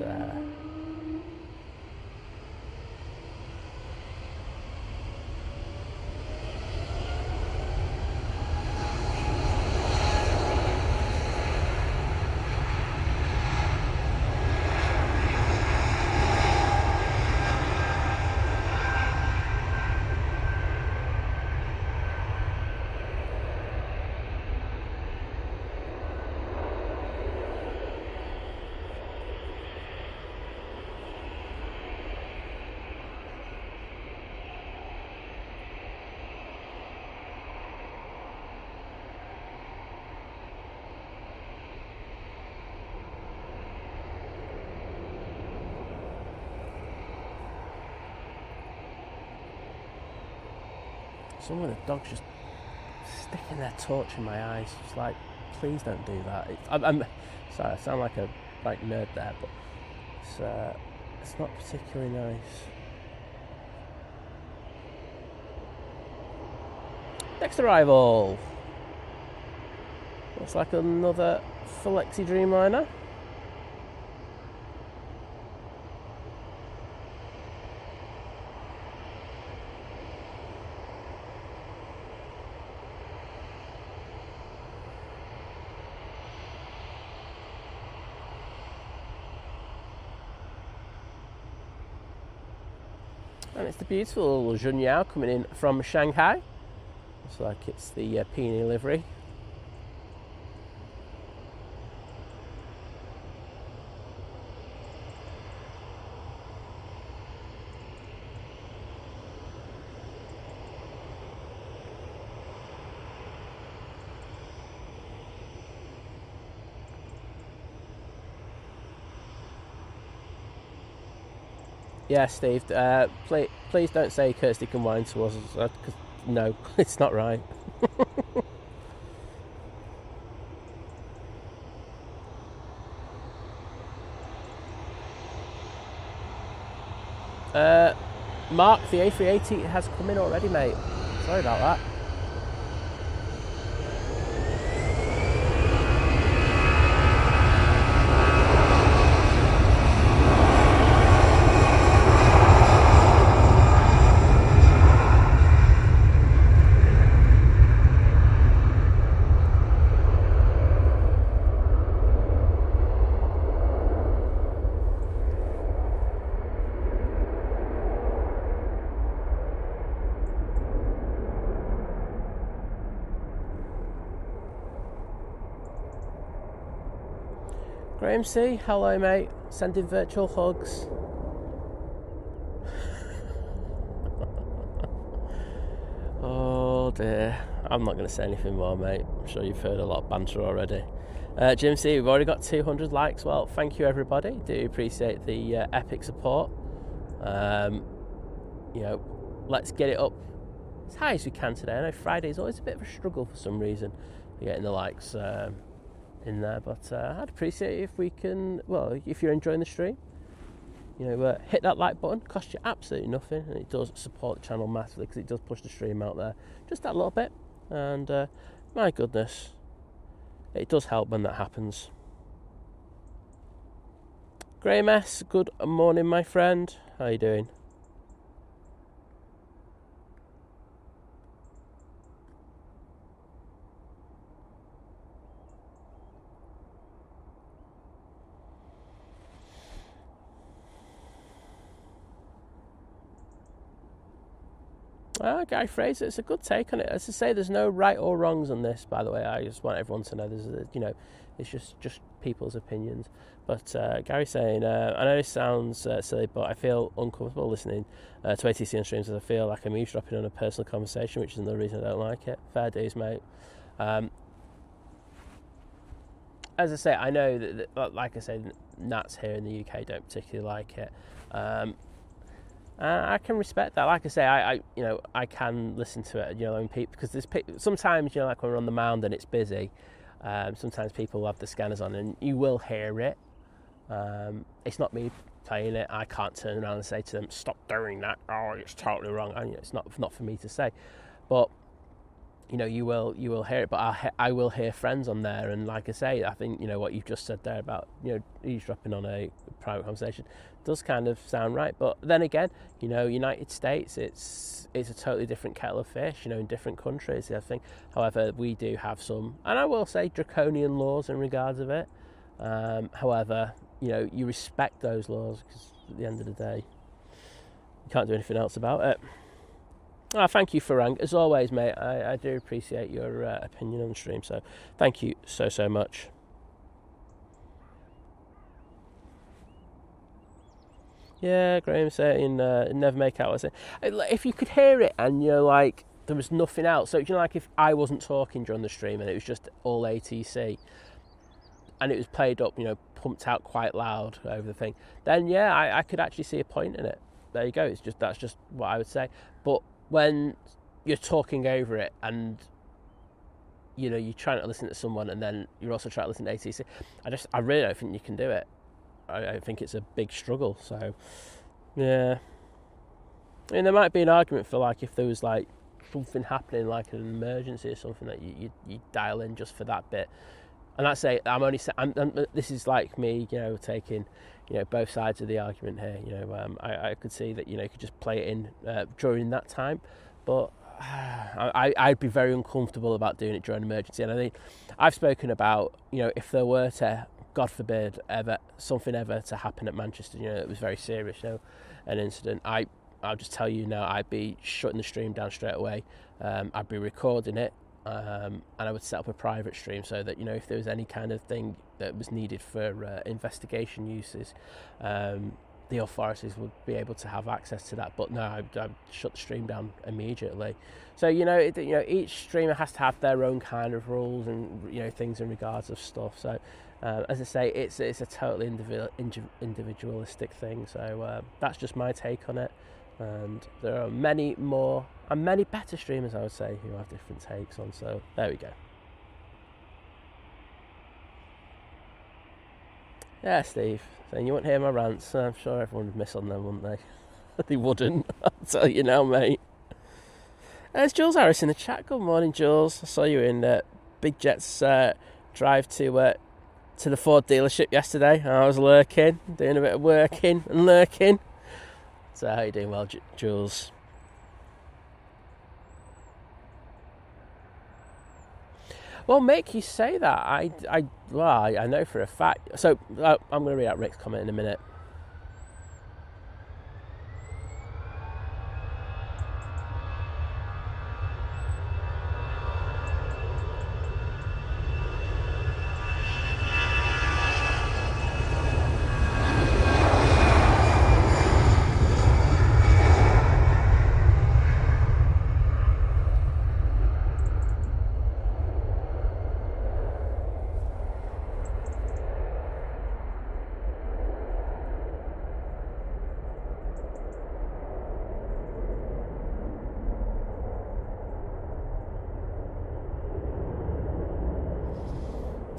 some of the dogs just sticking their torch in my eyes. Just like, please don't do that. I'm sorry, I sound like a nerd there, but it's not particularly nice. Next arrival. Looks like another Flexi Dreamliner. And it's the beautiful Junyao coming in from Shanghai. Looks like it's the Peony livery. Yeah, Steve, please don't say Kirsty can whine to us, because no, it's not right. Mark, the A380 has come in already, mate. Sorry about that. Graham C, hello mate, sending virtual hugs. Oh dear, I'm not going to say anything more, mate. I'm sure you've heard a lot of banter already. GMT, we've already got 200 likes. Well, thank you everybody. Do appreciate the epic support. You know, let's get it up as high as we can today. I know Friday is always a bit of a struggle for some reason, getting the likes in there, but I'd appreciate it if we can, well, if you're enjoying the stream, you know, hit that like button. Costs you absolutely nothing, and it does support the channel massively because it does push the stream out there just that little bit, and my goodness, it does help when that happens. Graham S, good morning my friend, how you doing? Guy Fraser, it's a good take on it. As I say, there's no right or wrongs on this, by the way. I just want everyone to know you know, it's just people's opinions. But Gary's saying, I know this sounds silly, but I feel uncomfortable listening to ATC on streams as I feel like I'm eavesdropping on a personal conversation, which is another reason I don't like it. Fair dues, mate. As I say, I know that, like I said, Nats here in the UK don't particularly like it. I can respect that. Like I say, I you know, I can listen to it, you know, when people, because there's sometimes, you know, like when we're on the mound and it's busy, sometimes people have the scanners on and you will hear it. It's not me playing it. I can't turn around and say to them, stop doing that. Oh, it's totally wrong. And it's not for me to say, but you know, you will hear it. But I will hear friends on there, and like I say, I think, you know, what you've just said there about, you know, eavesdropping on a private conversation does kind of sound right. But then again, you know, United States, it's a totally different kettle of fish, you know, in different countries, I think. However, we do have some, and I will say, draconian laws in regards of it. However, you know, you respect those laws because at the end of the day, you can't do anything else about it. Thank you, Farang. As always, mate, I do appreciate your opinion on the stream, so thank you so much. Yeah, Graham saying never make out. If you could hear it and you're like, there was nothing else, so you know, like if I wasn't talking during the stream and it was just all ATC and it was played up, you know, pumped out quite loud over the thing, then yeah, I could actually see a point in it. There you go. That's just what I would say. But when you're talking over it and, you know, you're trying to listen to someone and then you're also trying to listen to ATC, I really don't think you can do it. I think it's a big struggle. So yeah, I mean, there might be an argument for, like, if there was like something happening, like an emergency or something, that you dial in just for that bit. And I say, this is like me, you know, taking, you know, both sides of the argument here. You know, I could see that, you know, you could just play it in during that time, but I'd be very uncomfortable about doing it during an emergency. And I think I've spoken about, you know, if there were to, God forbid, something to happen at Manchester, you know, it was very serious, you know, an incident, I'll just tell you now, I'd be shutting the stream down straight away. I'd be recording it. And I would set up a private stream so that, you know, if there was any kind of thing that was needed for investigation uses, the authorities would be able to have access to that. But no, I'd shut the stream down immediately. So, you know, each streamer has to have their own kind of rules and, you know, things in regards of stuff. So, as I say, it's a totally individualistic thing. So that's just my take on it. And there are many more and many better streamers, I would say, who have different takes on. So there we go. Yeah, Steve, saying you wouldn't hear my rants. I'm sure everyone would miss on them, wouldn't they? They wouldn't. I'll tell you now, mate. There's Jules Harris in the chat. Good morning, Jules. I saw you in Big Jet's drive to the Ford dealership yesterday. I was lurking, doing a bit of working and lurking. So how you doing? Well, Jules. Well, Mick, you say that. I know for a fact. So I'm going to read out Rick's comment in a minute.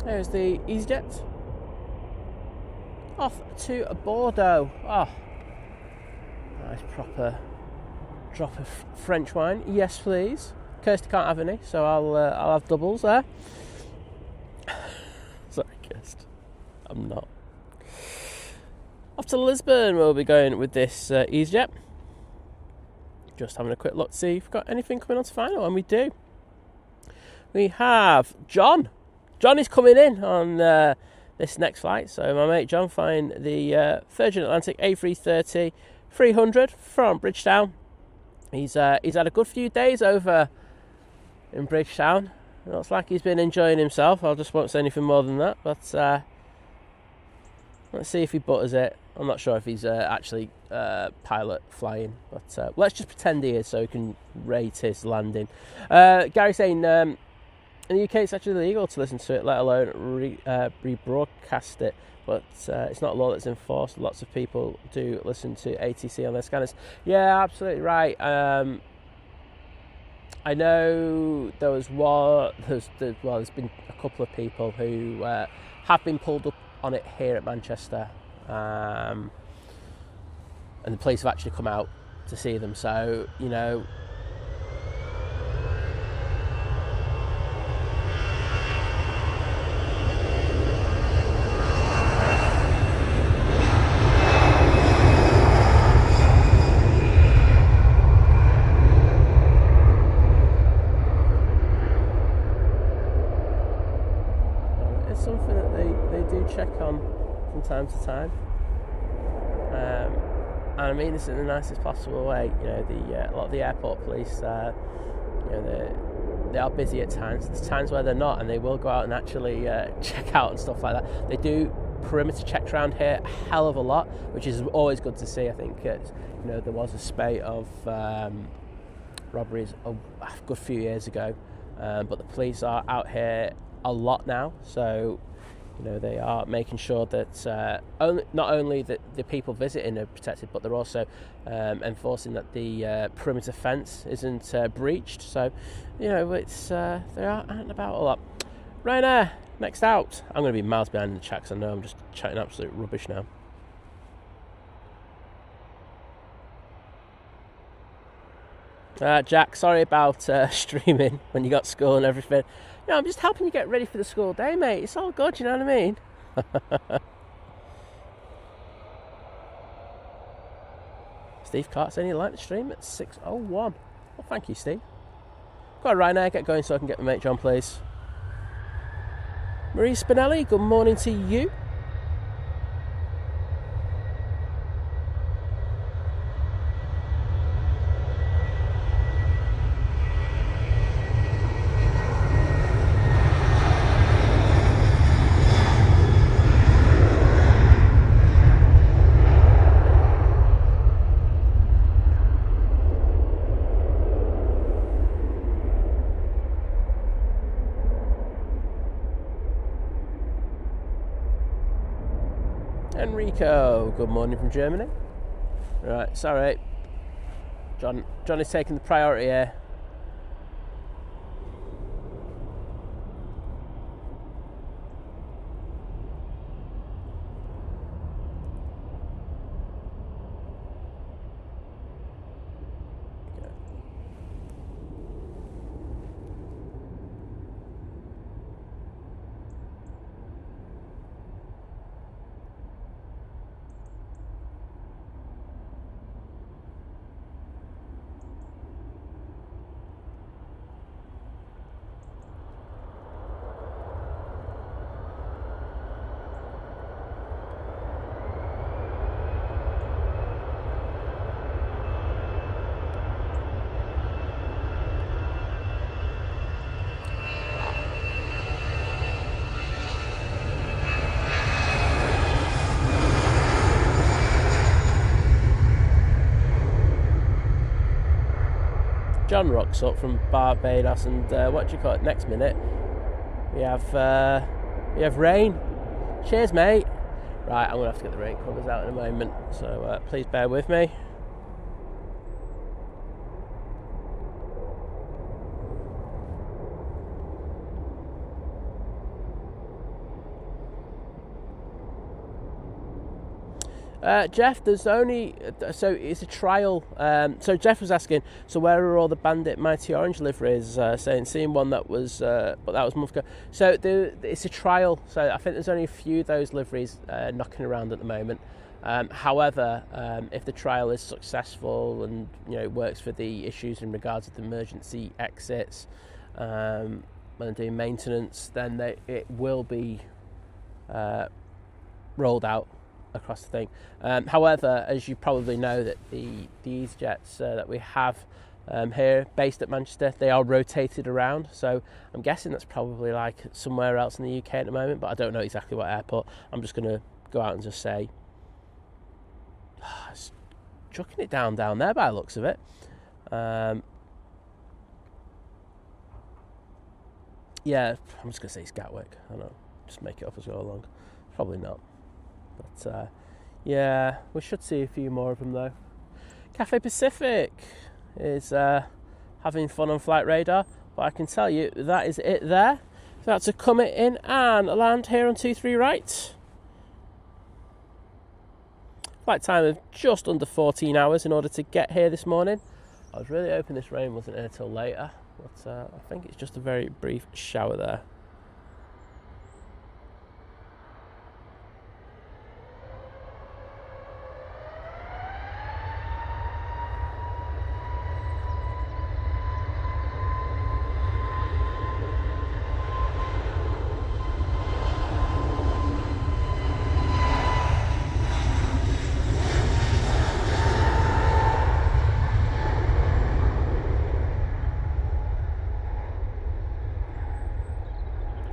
There's the EasyJet. Off to Bordeaux. Oh, nice proper drop of French wine. Yes, please. Kirsty can't have any, so I'll have doubles there. Sorry, Kirsty. I'm not. Off to Lisbon, we'll be going with this EasyJet. Just having a quick look to see if we've got anything coming on to final, and we do. We have John. John is coming in on this next flight. So my mate John flying the Virgin Atlantic A330 300 from Bridgetown. He's had a good few days over in Bridgetown. It looks like he's been enjoying himself. I just won't say anything more than that. But let's see if he butters it. I'm not sure if he's actually pilot flying, but let's just pretend he is so he can rate his landing. Gary saying in the UK it's actually illegal to listen to it, let alone rebroadcast it, but it's not a law that's enforced. Lots of people do listen to ATC on their scanners. Yeah, absolutely right. I know there's been a couple of people who have been pulled up on it here at Manchester. And the police have actually come out to see them, so you know, it's something that they do check on from time to time, and I mean this in the nicest possible way. You know, a lot of the airport police, you know, they are busy at times. There's times where they're not, and they will go out and actually check out and stuff like that. They do perimeter checks around here a hell of a lot, which is always good to see. I think you know, there was a spate of robberies a good few years ago, but the police are out here a lot now, so you know, they are making sure that not only that the people visiting are protected, but they're also enforcing that the perimeter fence isn't breached. So, you know, it's they are out and about a lot. Ryanair, next out. I'm going to be miles behind in the chat because I know I'm just chatting absolute rubbish now. Jack, sorry about streaming when you got school and everything. No, I'm just helping you get ready for the school day, mate. It's all good, you know what I mean? Steve Carter saying he liked the stream at 6:01. Well, thank you, Steve. Go on, Ryanair, get going so I can get my mate John, please. Marie Spinelli, good morning to you. Enrico, good morning from Germany. Right, sorry. John is taking the priority here. John rocks up from Barbados, and what do you call it? Next minute, we have rain. Cheers, mate. Right, I'm gonna have to get the rain covers out in a moment, so please bear with me. Jeff, there's only so it's a trial. So Jeff was asking, so where are all the Bandit Mighty Orange liveries? Seeing one that was, but that was a month ago. So it's a trial. So I think there's only a few of those liveries knocking around at the moment. However, if the trial is successful and it works for the issues in regards to the emergency exits, when they're doing maintenance, then it will be rolled out across the thing. However, as you probably know, that the EasyJets that we have here, based at Manchester, they are rotated around. So I'm guessing that's probably like somewhere else in the UK at the moment, but I don't know exactly what airport. I'm just going to go out and just say, it's chucking it down there by the looks of it. Yeah, I'm just going to say it's Gatwick. I don't know, just make it up as we go along. Probably not. But yeah, we should see a few more of them though. Cathay Pacific is having fun on Flight Radar, but I can tell you that is it there. So that's to come in and land here on 23 right. Flight time of just under 14 hours in order to get here this morning. I was really hoping this rain wasn't here till later, but I think it's just a very brief shower there.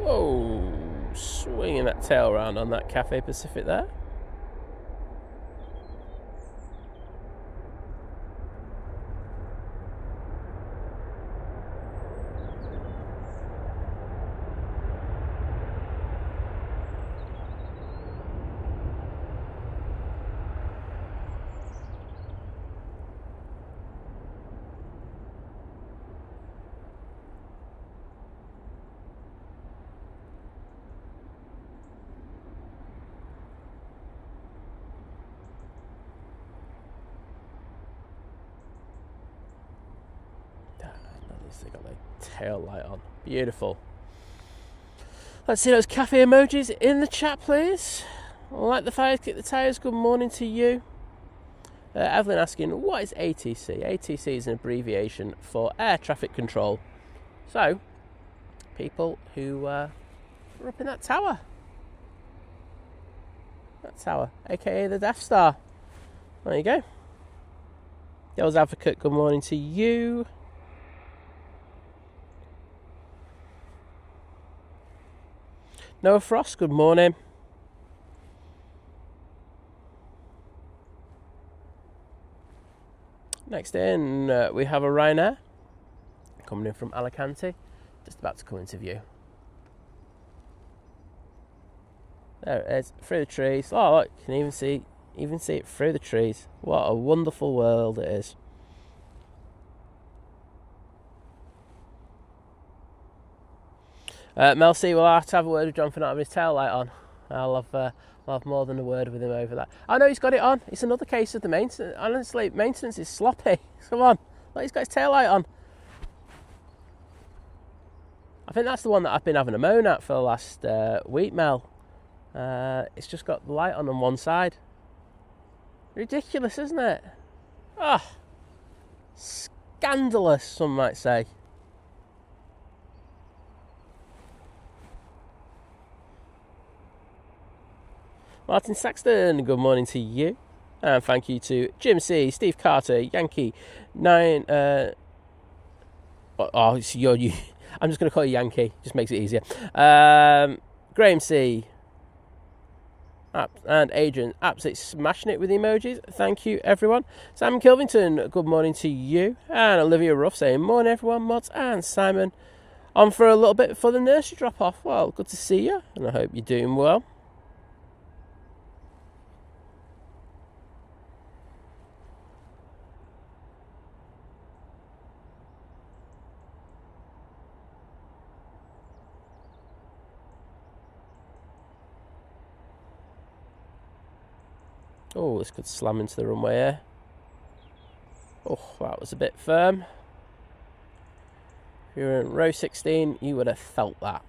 Whoa, swinging that tail around on that Cathay Pacific there. They got their tail light on. Beautiful. Let's see those cafe emojis in the chat, please. Like the fires, kick the tyres. Good morning to you. Evelyn asking, what is ATC? ATC is an abbreviation for air traffic control. So, people who are up in that tower. That tower, aka the Death Star. There you go. Devil's Advocate, good morning to you. Noah Frost, good morning. Next in, we have a Ryanair coming in from Alicante, just about to come into view. There it is, through the trees. Oh, look, you can even see it through the trees. What a wonderful world it is. Mel C, will I have to have a word with John for not having his tail light on? I'll have more than a word with him over that. I know he's got it on. It's another case of the maintenance. Honestly, maintenance is sloppy. Come on, look, he's got his tail light on. I think that's the one that I've been having a moan at for the last week, Mel. It's just got the light on one side. Ridiculous, isn't it? Ah, scandalous, some might say. Martin Saxton, good morning to you. And thank you to Jim C, Steve Carter, Yankee 9. I'm just going to call you Yankee, just makes it easier. Graham C. And Adrian, absolutely smashing it with the emojis. Thank you, everyone. Simon Kilvington, good morning to you. And Olivia Ruff saying, morning, everyone. Mods and Simon on for a little bit before the nursery drop off. Well, good to see you, and I hope you're doing well. Oh, this could slam into the runway here. Oh, that was a bit firm. If you were in row 16, you would have felt that.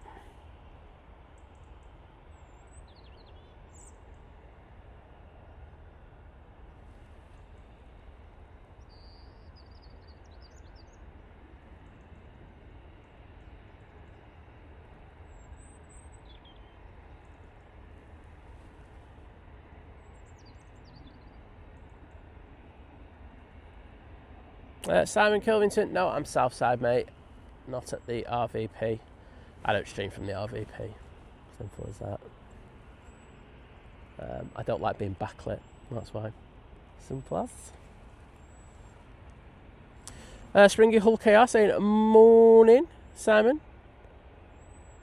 Simon Kilvington, no, I'm Southside, mate. Not at the RVP. I don't stream from the RVP. Simple as that. I don't like being backlit. That's why. Simple as. Springy Hull KR saying, morning, Simon.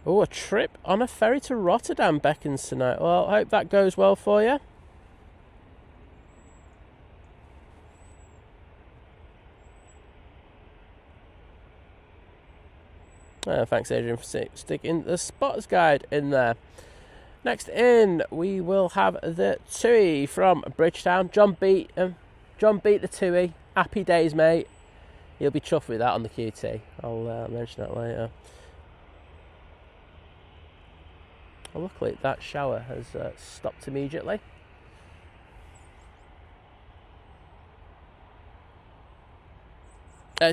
Oh, a trip on a ferry to Rotterdam beckons tonight. Well, I hope that goes well for you. Thanks, Adrian, for sticking the spotters guide in there. Next in, we will have the Tui from Bridgetown. John beat the Tui. Happy days, mate. He'll be chuffed with that on the QT. I'll mention that later. Well, luckily, that shower has stopped immediately.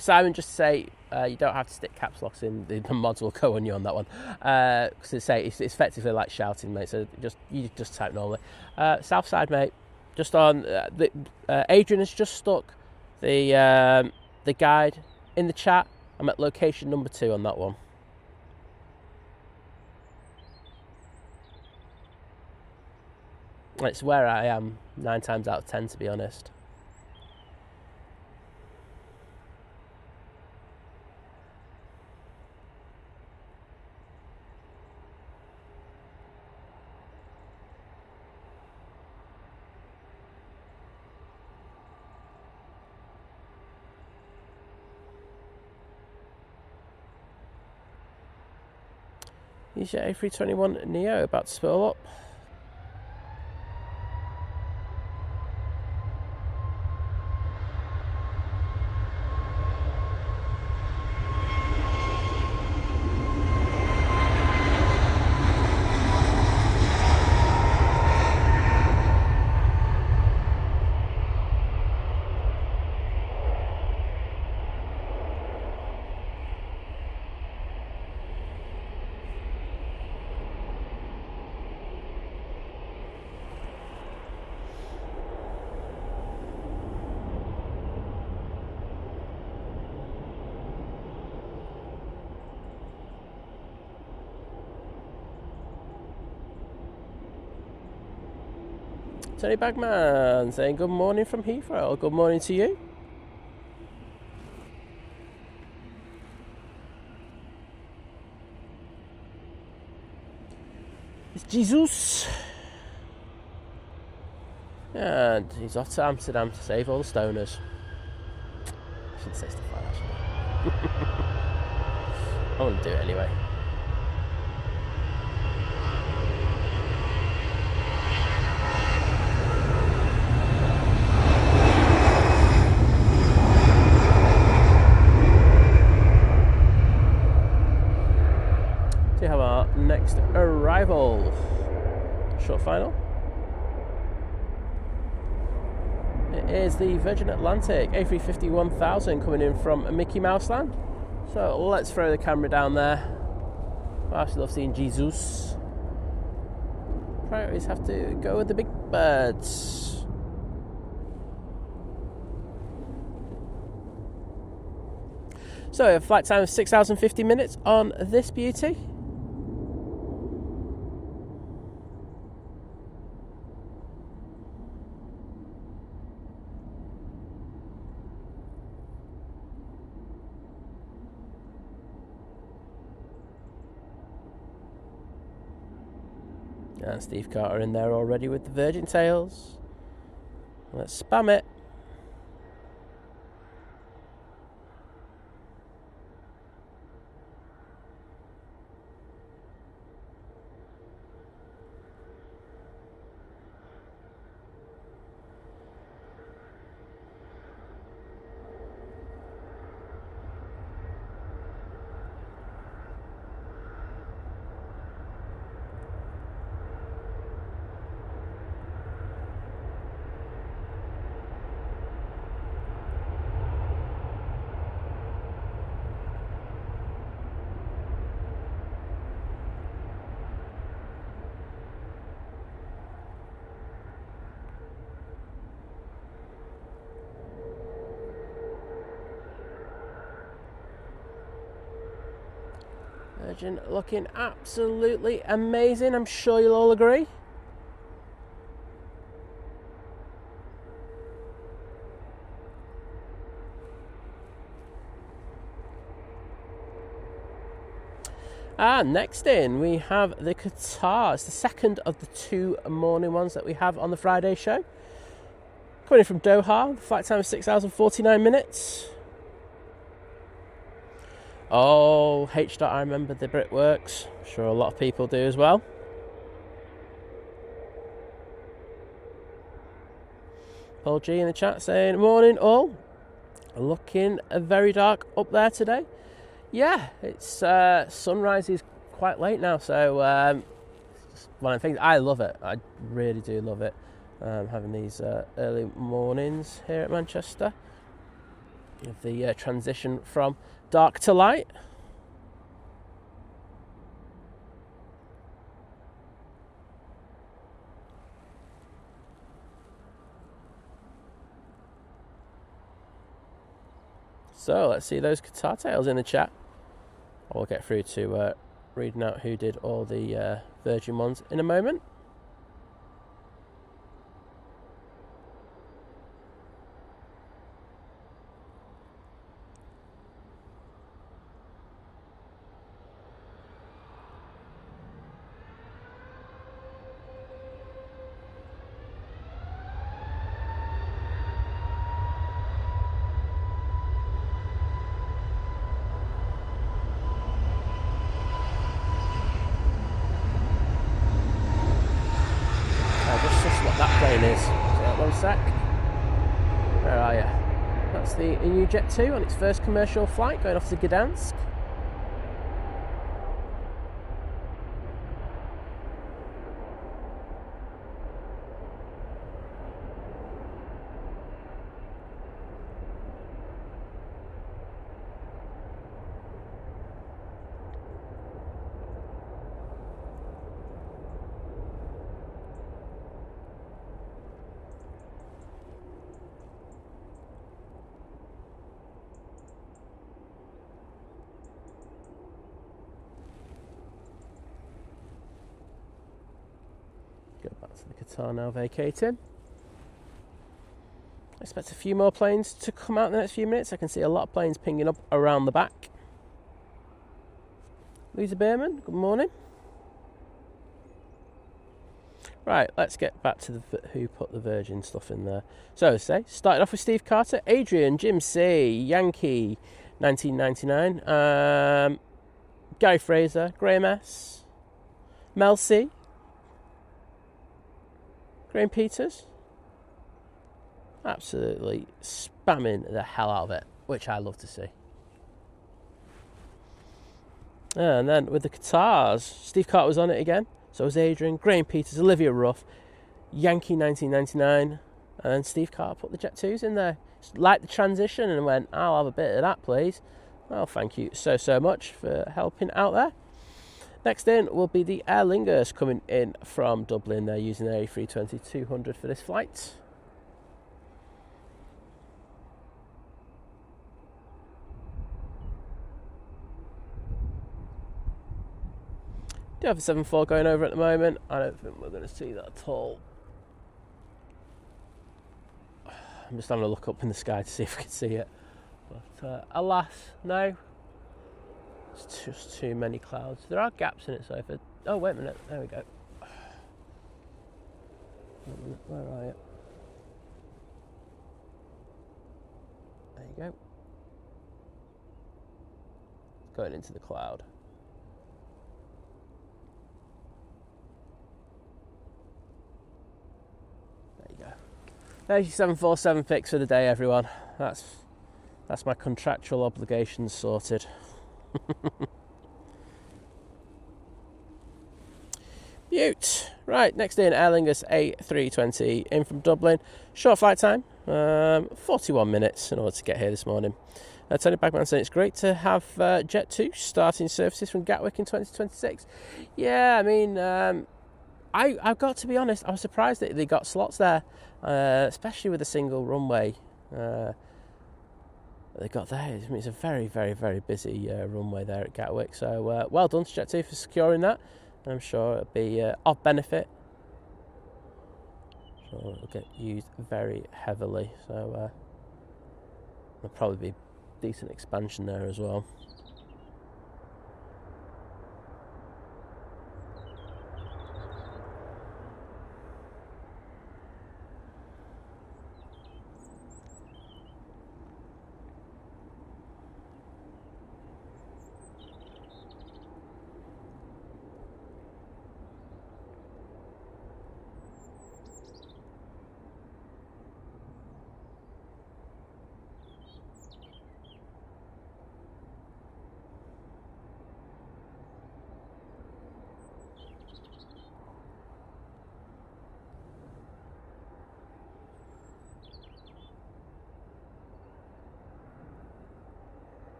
Simon, just to say, you don't have to stick caps locks in. The mods will go on you on that one. Because it's effectively like shouting, mate. So you just type normally. Southside, mate. Just on Adrian has just stuck the guide in the chat. I'm at location number 2 on that one. It's where I am 9 times out of 10, to be honest. Is your A321 Neo about to spill up? Tony Bagman saying good morning from Heathrow. Good morning to you. It's Jesus. And he's off to Amsterdam to save all the stoners. I shouldn't say stuff like that, actually. I want to do it anyway. We have our next arrival. Short final. It is the Virgin Atlantic A350 1000 coming in from Mickey Mouse Land. So let's throw the camera down there. I actually love seeing Jesus. Priorities have to go with the big birds. So a flight time of 6 hours and 50 minutes on this beauty. And Steve Carter in there already with the Virgin tails. Let's spam it. Virgin looking absolutely amazing. I'm sure you'll all agree. And next in, we have the Qatar. It's the second of the 2 morning ones that we have on the Friday show. Coming in from Doha, the flight time is 6 hours and 49 minutes. Oh, I remember the brickworks. I'm sure a lot of people do as well. Paul G in the chat saying, morning all. Looking very dark up there today. Yeah, it's sunrise is quite late now, so it's one of the things. I love it. I really do love it. Having these early mornings here at Manchester. With the transition from dark to light. So let's see those Qatar tales in the chat. I'll get through to reading out who did all the Virgin ones in a moment. One sec. Where are you? That's the EU Jet 2 on its first commercial flight going off to Gdansk. Go back to the Qatar now, vacating. I expect a few more planes to come out in the next few minutes. I can see a lot of planes pinging up around the back. Lisa Behrman, good morning. Right, let's get back to who put the Virgin stuff in there. So, started off with Steve Carter, Adrian, Jim C, Yankee, 1999, Gary Fraser, Graham S, Mel C, Graham Peters, absolutely spamming the hell out of it, which I love to see. And then with the Qatars, Steve Carter was on it again, so was Adrian, Graham Peters, Olivia Ruff, Yankee 1999, and then Steve Carter put the Jet 2s in there. Liked the transition and went, I'll have a bit of that, please. Well, thank you so much for helping out there. Next in will be the Aer Lingus coming in from Dublin. They're using the A320-200 for this flight. Do have a 747 going over at the moment. I don't think we're going to see that at all. I'm just having a look up in the sky to see if we can see it. But alas, no. It's just too many clouds. There are gaps in it, so if it... Oh, wait a minute. There we go. Where are you? There you go. Going into the cloud. There you go. There's your 747 picks for the day, everyone. That's my contractual obligations sorted. Beaut. Right, next in, Aer Lingus A320 in from Dublin. Short flight time, 41 minutes in order to get here this morning. Tony Bagman saying it's great to have Jet 2 starting services from Gatwick in 2026. Yeah, I mean, I've got to be honest, I was surprised that they got slots there, especially with a single runway. they got there. I mean, it's a very, very, very busy runway there at Gatwick. So well done to Jet2 for securing that. I'm sure it'll be of benefit. So it'll get used very heavily. So there'll probably be decent expansion there as well.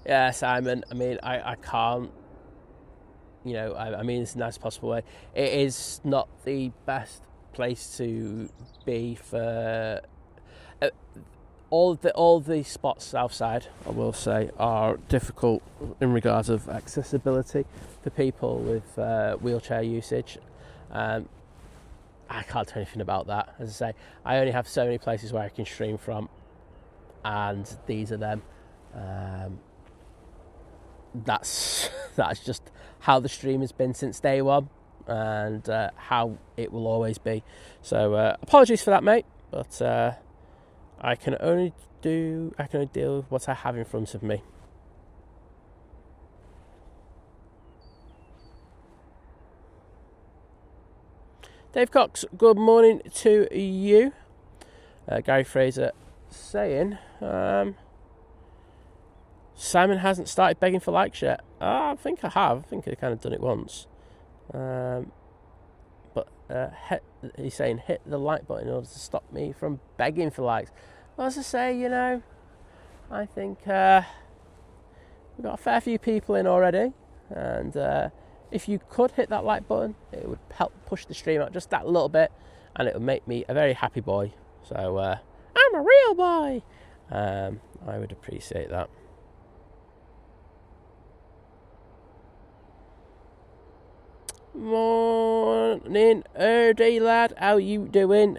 Yeah, Simon, I mean, I can't, you know, I mean, it's the nicest possible way. It is not the best place to be for all the spots outside, I will say, are difficult in regards of accessibility for people with wheelchair usage. I can't do anything about that. As I say, I only have so many places where I can stream from, and these are them. That's just how the stream has been since day one, and how it will always be. So apologies for that, mate, but I can only deal with what I have in front of me. Dave Cox, good morning to you. Gary Fraser saying, Simon hasn't started begging for likes yet. I think I have. I think I've kind of done it once. But he's saying hit the like button in order to stop me from begging for likes. Well, as I say, you know, I think we've got a fair few people in already. And if you could hit that like button, it would help push the stream out just that little bit. And it would make me a very happy boy. So I'm a real boy. I would appreciate that. Morning, Erdy lad, how you doing?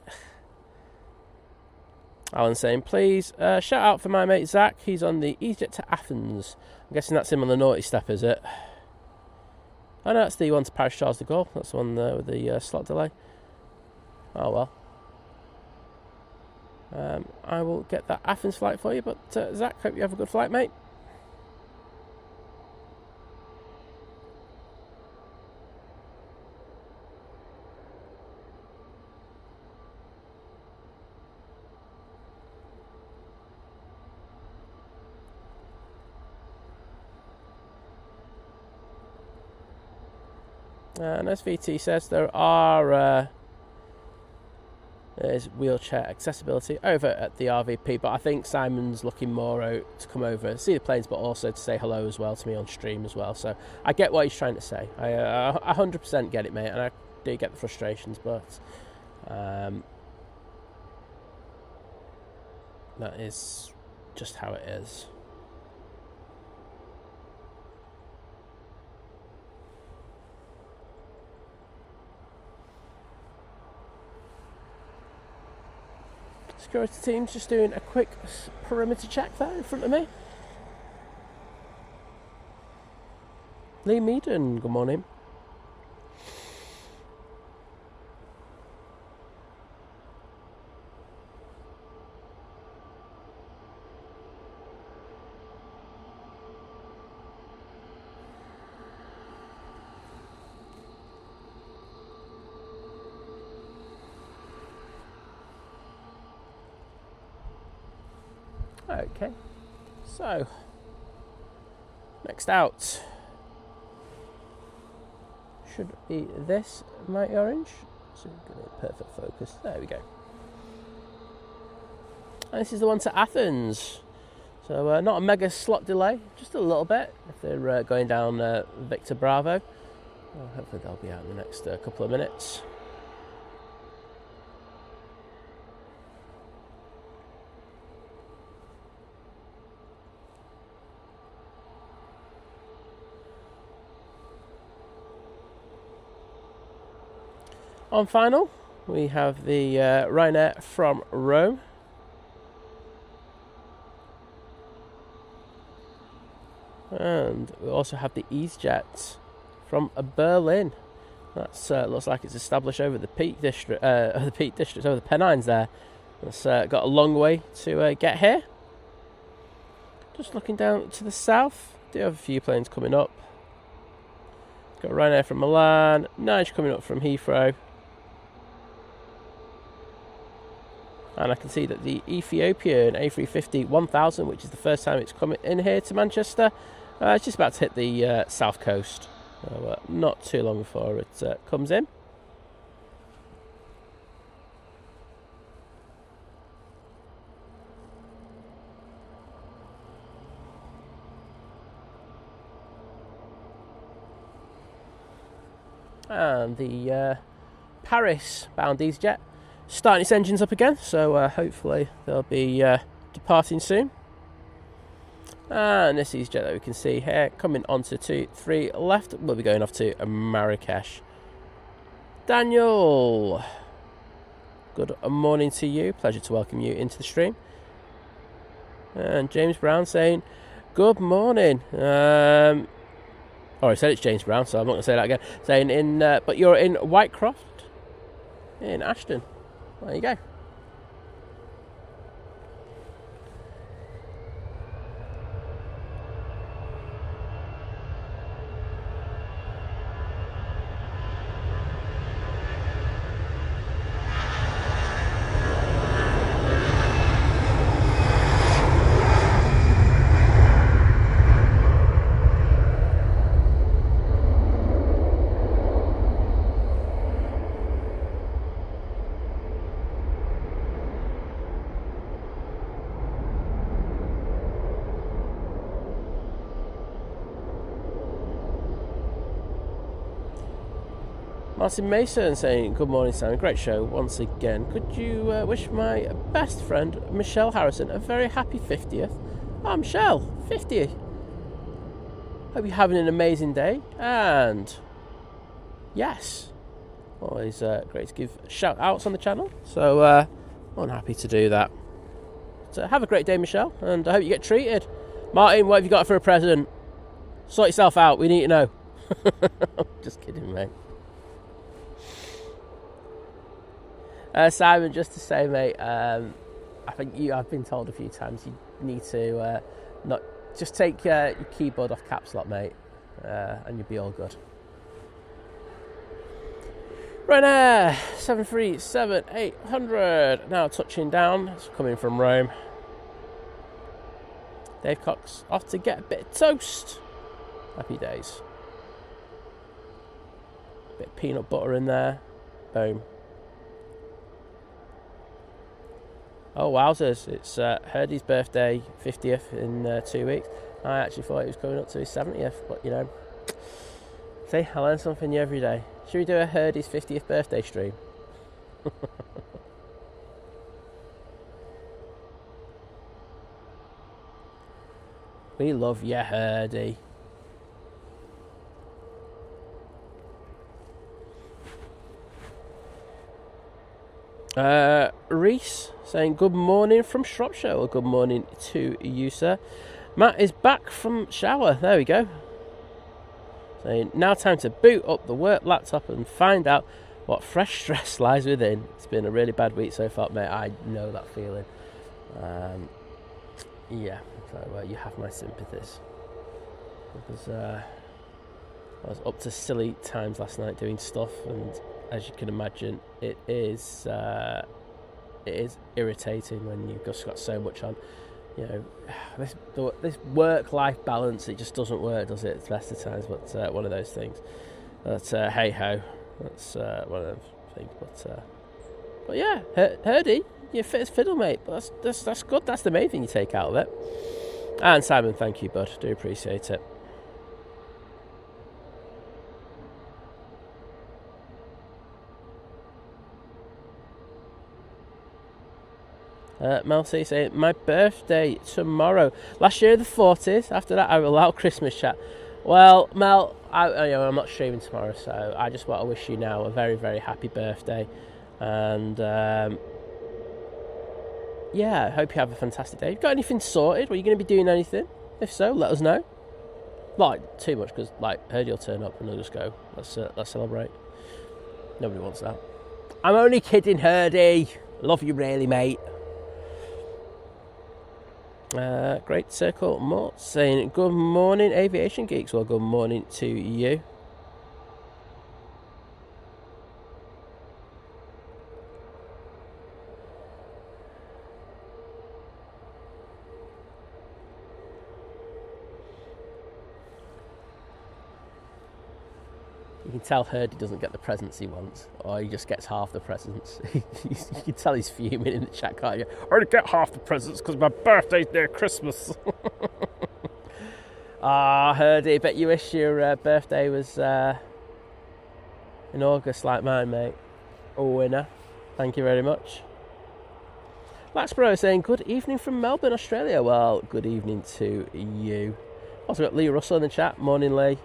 Alan saying, please shout out for my mate Zach. He's on the EasyJet to Athens. I'm guessing that's him on the naughty step, is it? Oh no, that's the one to Paris Charles de Gaulle. That's the one with the slot delay. Oh well. I will get that Athens flight for you, but Zach, hope you have a good flight, mate. And SVT says there's wheelchair accessibility over at the RVP, but I think Simon's looking more out to come over, see the planes, but also to say hello as well to me on stream as well. So I get what he's trying to say. I 100% get it, mate, and I do get the frustrations, but that is just how it is. Security team's just doing a quick perimeter check there in front of me. Lee Meaden, good morning. Okay, so next out should be this mighty orange. So get a perfect focus. There we go. And this is the one to Athens. So not a mega slot delay, just a little bit. If they're going down Victor Bravo, hopefully they'll be out in the next couple of minutes. On final, we have the Ryanair from Rome. And we also have the EasyJet from Berlin. That looks like it's established over the Peak District, over the Pennines there. It's got a long way to get here. Just looking down to the south, do have a few planes coming up. Got Ryanair from Milan, Nige coming up from Heathrow. And I can see that the Ethiopian A350 1000, which is the first time it's coming in here to Manchester, it's just about to hit the south coast. Not too long before it comes in. And the Paris-bound EasyJet starting its engines up again, so hopefully they'll be departing soon. And this EasyJet that we can see here, coming onto 2-3 left, we'll be going off to Marrakesh. Daniel, good morning to you. Pleasure to welcome you into the stream. And James Brown saying, good morning. Oh, I said it's James Brown, so I'm not going to say that again. Saying, but you're in Whitecroft, in Ashton. There you go. Martin Mason saying, good morning Simon, great show once again. Could you wish my best friend Michelle Harrison a very happy 50th? Oh, Michelle, 50. Hope you're having an amazing day. And yes, always great to give shout outs on the channel, so I'm happy to do that. So have a great day, Michelle, and I hope you get treated. Martin, what have you got for a present? Sort yourself out, we need to know. Just kidding, mate. Simon, just to say, mate, I think I've been told a few times you need to not just take your keyboard off caps lock, mate, and you'll be all good. Ryanair 737-800 now touching down. It's coming from Rome. Dave Cox off to get a bit of toast. Happy days. Bit of peanut butter in there. Boom. Oh, wowzers, it's Herdy's birthday, 50th in 2 weeks. I actually thought he was coming up to his 70th, but you know, see, I learn something new every day. Should we do a Herdy's 50th birthday stream? We love you, Herdy. Reese saying good morning from Shropshire, or good morning to you, sir. Matt is back from shower. There we go. Saying now time to boot up the work laptop and find out what fresh stress lies within. It's been a really bad week so far, mate. I know that feeling. Yeah, so you have my sympathies. Because I was up to silly times last night doing stuff, and as you can imagine, it is irritating when you've just got so much on. You know, this work-life balance, it just doesn't work, does it? It's best of times, but one of those things. But hey ho, that's one of those things. But yeah, Herdy, you're fit as fiddle, mate. But that's good. That's the main thing you take out of it. And Simon, thank you, bud. Do appreciate it. Mel C saying, my birthday tomorrow. Last year the 40s. After that I will allow Christmas chat. Well, Mel, I'm not streaming tomorrow, so I just want to wish you now a very, very happy birthday. And, yeah, I hope you have a fantastic day. You got anything sorted? Are you going to be doing anything? If so, let us know. Not like, too much, because like Herdy will turn up and they'll just go, let's celebrate. Nobody wants that. I'm only kidding, Herdy. Love you really, mate. Great Circle Mort saying good morning, aviation geeks. Well, good morning to you. You can tell Herdy doesn't get the presents he wants, or he just gets half the presents. You can tell he's fuming in the chat, can't you? I already get half the presents because my birthday's near Christmas. Herdy, I bet you wish your birthday was in August like mine, mate. A winner. Thank you very much. Laxbro saying good evening from Melbourne, Australia. Well, good evening to you. Also got Lee Russell in the chat. Morning, Lee.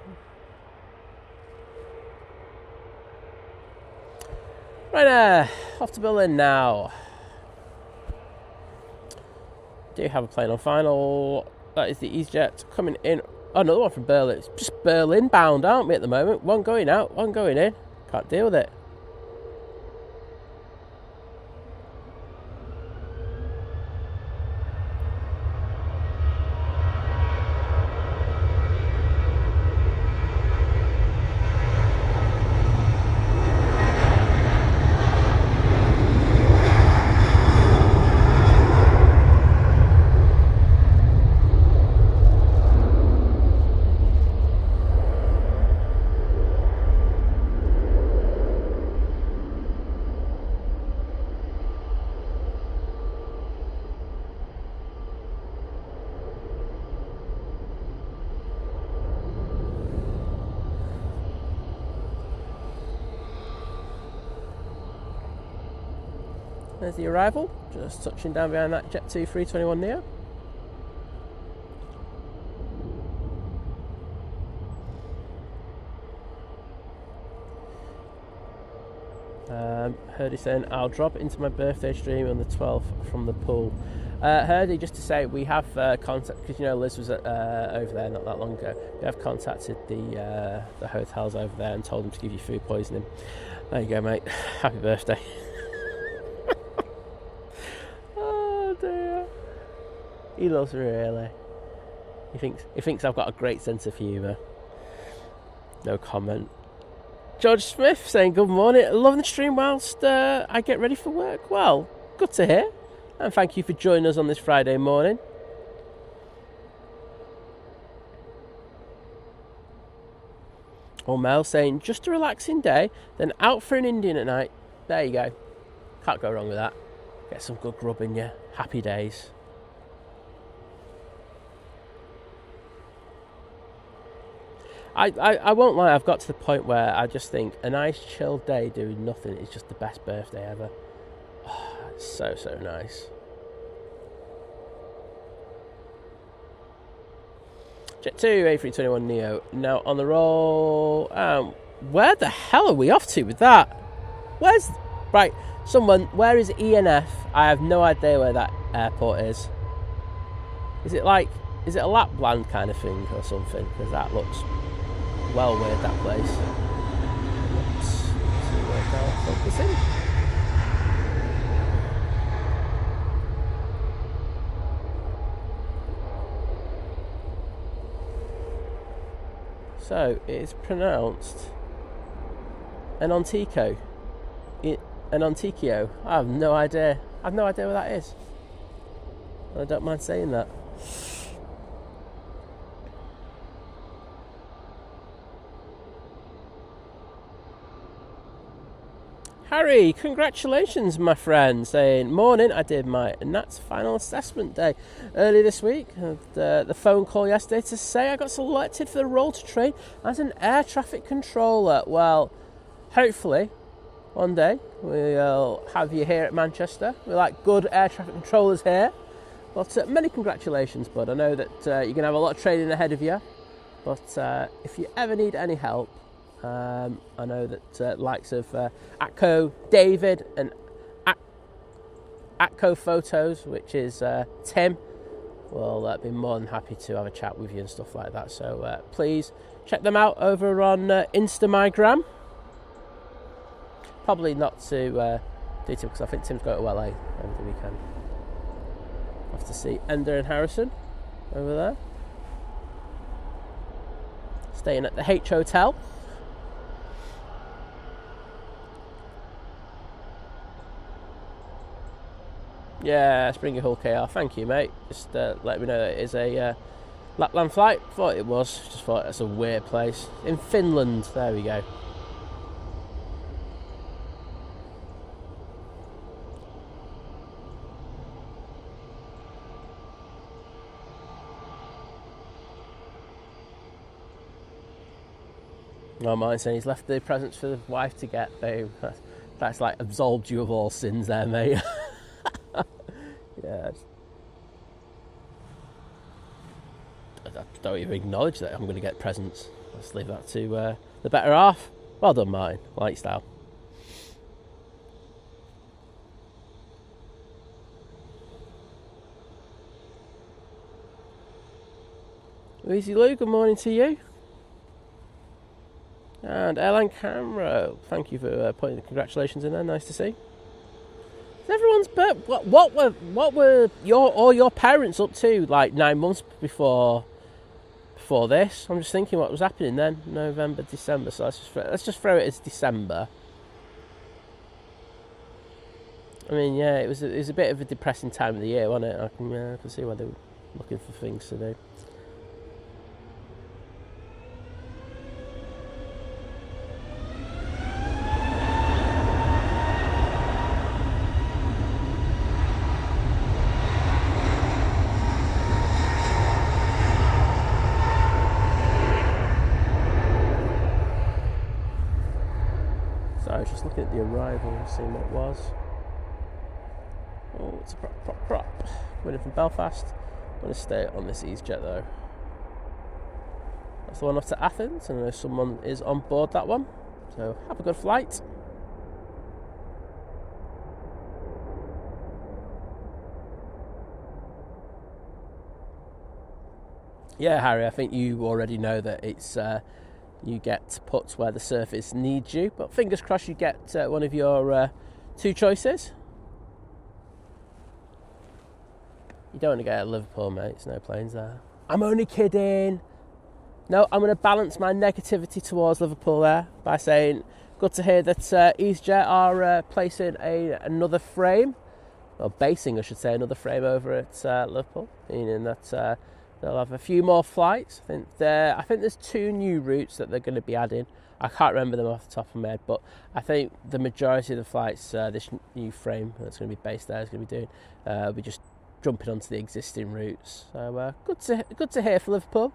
Right, off to Berlin now. Do have a plane on final. That is the EasyJet coming in. Oh, another one from Berlin. It's just Berlin bound, aren't we, at the moment? One going out, one going in. Can't deal with it. There's the arrival, just touching down behind that Jet 2 321neo. Herdy saying, I'll drop into my birthday stream on the 12th from the pool. Herdy, just to say, we have contact, because you know Liz was over there not that long ago. We have contacted the hotels over there and told them to give you food poisoning. There you go, mate. Happy birthday. He loves me, really. He thinks I've got a great sense of humour. No comment. George Smith saying good morning. Loving the stream whilst I get ready for work. Well, good to hear. And thank you for joining us on this Friday morning. Or Mel saying just a relaxing day, then out for an Indian at night. There you go. Can't go wrong with that. Get some good grub in you. Happy days. I won't lie, I've got to the point where I just think a nice chilled day doing nothing is just the best birthday ever. Oh, it's so nice. Jet 2 A321neo now on the roll. Where the hell are we off to with that? Right, someone, where is ENF? I have no idea where that airport is. Is it a Lapland kind of thing or something? Because that looks well weird, that place. Let's see where I'll focus in. So it is pronounced Anontico. Anonticio. I have no idea. I have no idea where that is. I don't mind saying that. Harry, congratulations, my friend. Saying, morning, I did my NATS final assessment day early this week. The phone call yesterday to say I got selected for the role to train as an air traffic controller. Well, hopefully, one day we'll have you here at Manchester. We like good air traffic controllers here. But many congratulations, bud. I know that you're going to have a lot of training ahead of you. But if you ever need any help, I know that likes of Atco David and Atco Photos, which is Tim, will be more than happy to have a chat with you and stuff like that. So please check them out over on Instagram. Probably not to do Tim, because I think Tim's going to LA over the weekend. Have to see Ender and Harrison over there, staying at the H Hotel. Yeah, Springer Hull KR, thank you, mate. Just let me know that it is a Lapland flight. Thought it was, just thought that's a weird place. In Finland, there we go. No, mine saying he's left the presents for the wife to get, babe. That's like absolved you of all sins there, mate. Yeah. I don't even acknowledge that I'm going to get presents. Let's leave that to the better half. Well done, mine. Light style. Easy Lou, good morning to you. And Airline Camera, thank you for putting the congratulations in there. Nice to see. Everyone's what were your parents up to like 9 months before this? I'm just thinking what was happening then. November, December. So let's just throw it as December. I mean, yeah, it was a bit of a depressing time of the year, wasn't it? I can see why they were looking for things to do. Looking at the arrival and seeing what it was. Oh, it's a prop. Winning from Belfast. I'm going to stay on this EasyJet though. That's the one off to Athens, and I know someone is on board that one. So have a good flight. Yeah, Harry, I think you already know that it's you get put where the surface needs you, but fingers crossed you get one of your two choices. You don't want to get at Liverpool, mate. There's no planes there. I'm only kidding. No, I'm going to balance my negativity towards Liverpool there by saying, good to hear that EasyJet are placing another frame, or basing, I should say, another frame over at Liverpool, meaning that they'll have a few more flights. I think there's 2 new routes that they're going to be adding. I can't remember them off the top of my head, but I think the majority of the flights this new frame that's going to be based there is going to be doing will be just jumping onto the existing routes. So good to hear for Liverpool.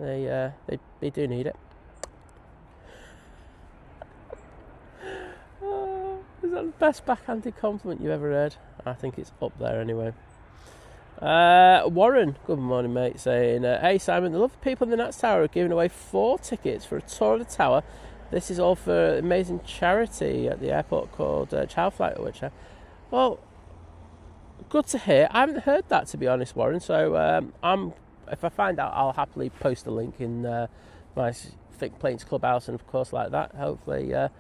They do need it. Is that the best backhanded compliment you've ever heard? I think it's up there anyway. Warren, good morning, mate, saying, hey Simon, the lovely people in the Nats Tower are giving away 4 tickets for a tour of the tower. This is all for an amazing charity at the airport called Child Flight or whichever. Well, good to hear. I haven't heard that, to be honest, Warren, so if I find out, I'll happily post a link in my Thick Planes Clubhouse, and of course like that, hopefully get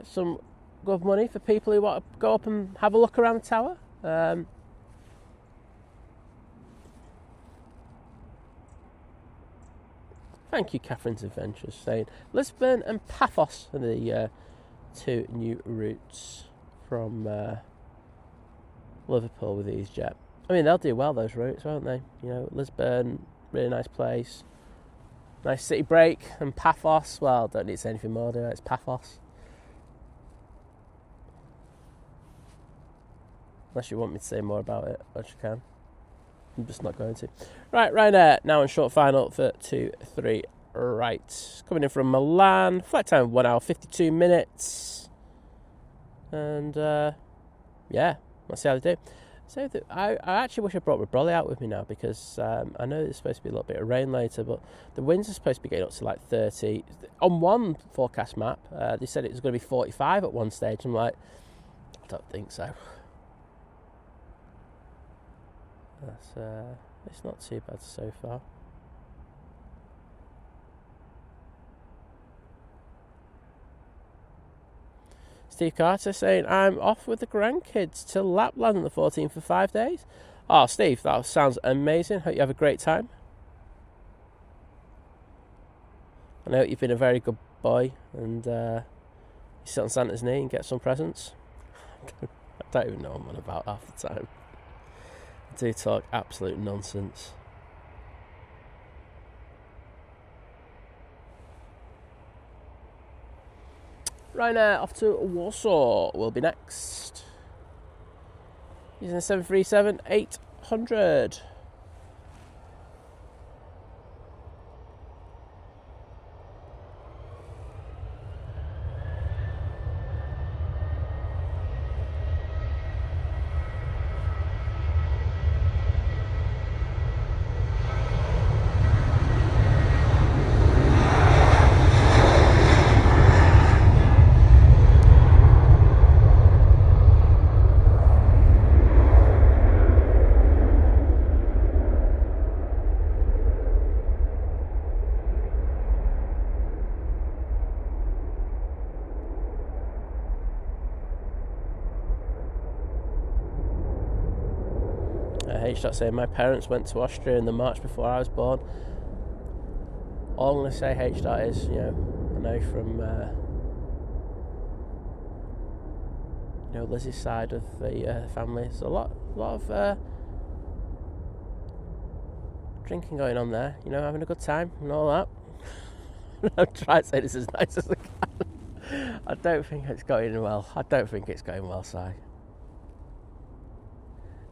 some good money for people who want to go up and have a look around the tower. Thank you, Catherine's Adventures, saying Lisbon and Paphos are the 2 new routes from Liverpool with EasyJet. I mean, they'll do well, those routes, won't they? You know, Lisbon, really nice place, nice city break, and Paphos, well, don't need to say anything more, do I? It's Paphos. Unless you want me to say more about it, which you can. I'm just not going to. Right, Ryanair, now on short final for 2-3 right. Coming in from Milan, flight time 1 hour 52 minutes. And, yeah, let's see how they do. So I actually wish I brought my brolly out with me now, because I know there's supposed to be a little bit of rain later, but the winds are supposed to be getting up to like 30. On one forecast map, they said it was going to be 45 at one stage. I'm like, I don't think so. It's not too bad so far. Steve Carter saying, I'm off with the grandkids to Lapland on the 14th for 5 days. Oh, Steve, that sounds amazing. Hope you have a great time. I know you've been a very good boy, and you sit on Santa's knee and get some presents. I don't even know what I'm on about half the time. I do talk absolute nonsense. Ryanair off to Warsaw will be next. Using a 737-800. H. saying, my parents went to Austria in the March before I was born. All I'm going to say, H. is, I know from Lizzie's side of the family, there's a lot of drinking going on there. Having a good time and all that. I'll try to say this as nice as I can. I don't think it's going well. Si.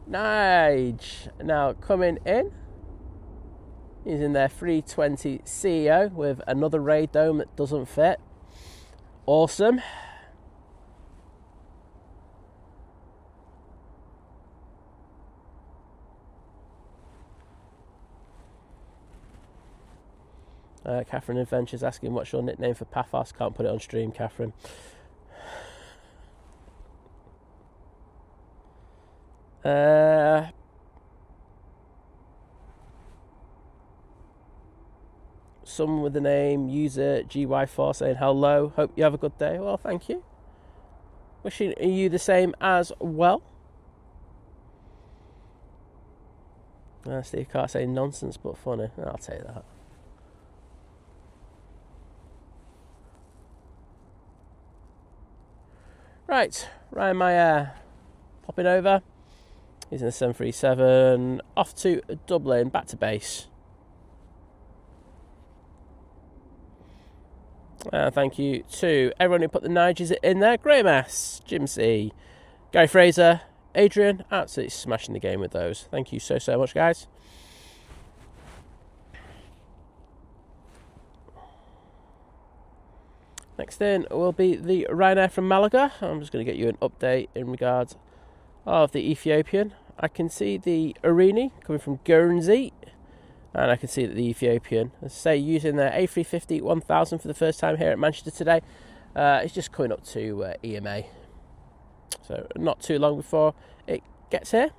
Nige now coming in. He's in their 320 CEO with another raid dome that doesn't fit. Awesome. Catherine Adventures asking, what's your nickname for Paphos? Can't put it on stream, Catherine. Someone with the name user GY4 saying hello, hope you have a good day. Well, thank you. Wishing you the same as well. Steve Carr saying nonsense but funny. I'll take that. Right, Ryan Meyer popping over. He's in the 737, off to Dublin, back to base. Thank you to everyone who put the Nigers in there. Graham S, Jim C, Gary Fraser, Adrian, absolutely smashing the game with those. Thank you so much, guys. Next in will be the Ryanair from Malaga. I'm just going to get you an update in regards of the Ethiopian. I can see the Arini coming from Guernsey, and I can see that the Ethiopian, as I say, using their A350 1000 for the first time here at Manchester today. It's just coming up to EMA, so not too long before it gets here.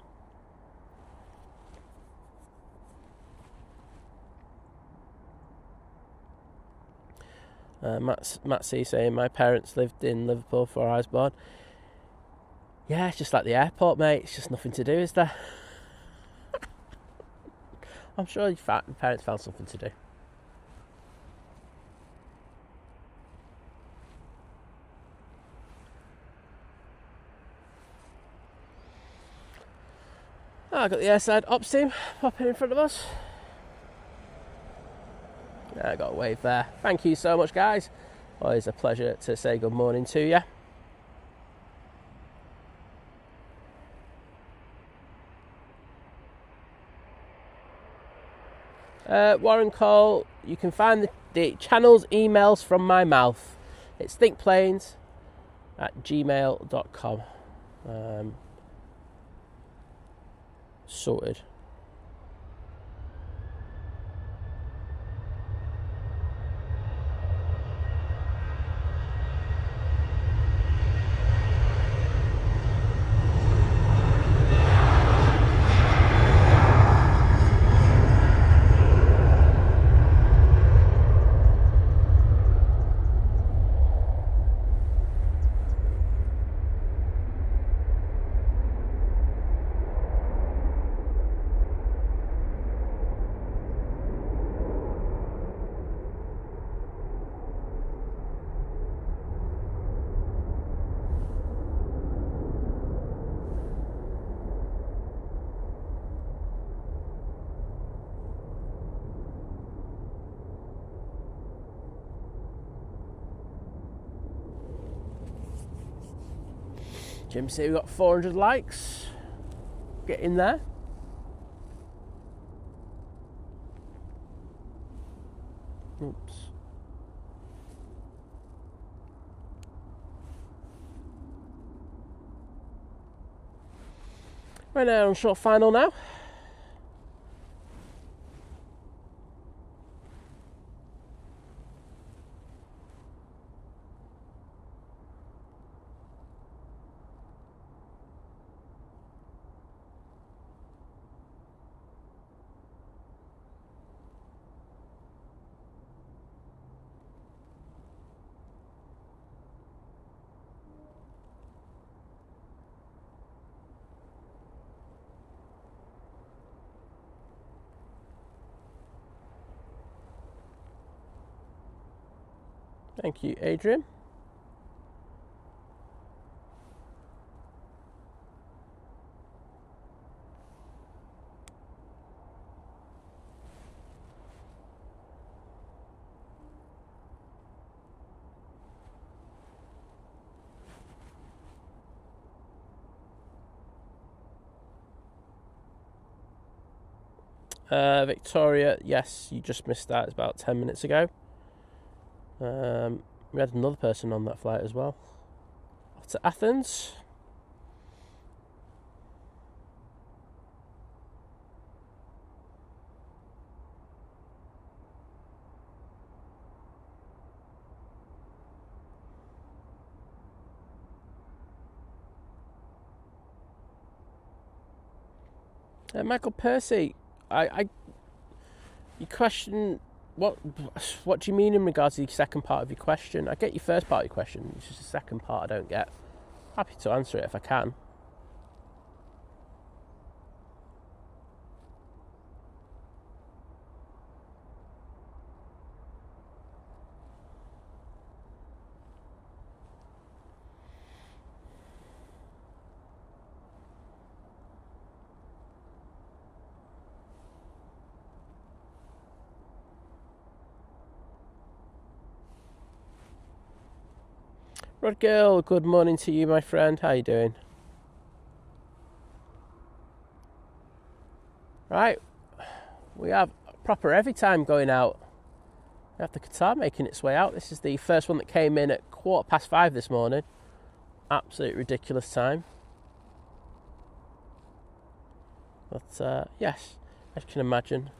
Matt C saying, my parents lived in Liverpool before I was born. Yeah, it's just like the airport, mate. It's just nothing to do, is there? I'm sure your parents found something to do. I've got the airside ops team popping in front of us. I got a wave there. Thank you so much, guys. Always a pleasure to say good morning to you. Warren Cole, you can find the channel's emails from my mouth. It's thinkplanes@gmail.com. sorted. Jim said we got 400 likes. Get in there. Oops. Right now on short final now. Thank you, Adrian. Victoria, yes, you just missed that. It's about 10 minutes ago. We had another person on that flight as well. Off to Athens. Michael Percy, you question what do you mean in regards to the second part of your question? I get your first part of your question, it's just the second part I don't get. Happy to answer it if I can. Rod Girl, good morning to you, my friend. How you doing? Right, we have proper every time going out. We have the Qatar making its way out. This is the first one that came in at 5:15 this morning. Absolute ridiculous time. But yes, as you can imagine,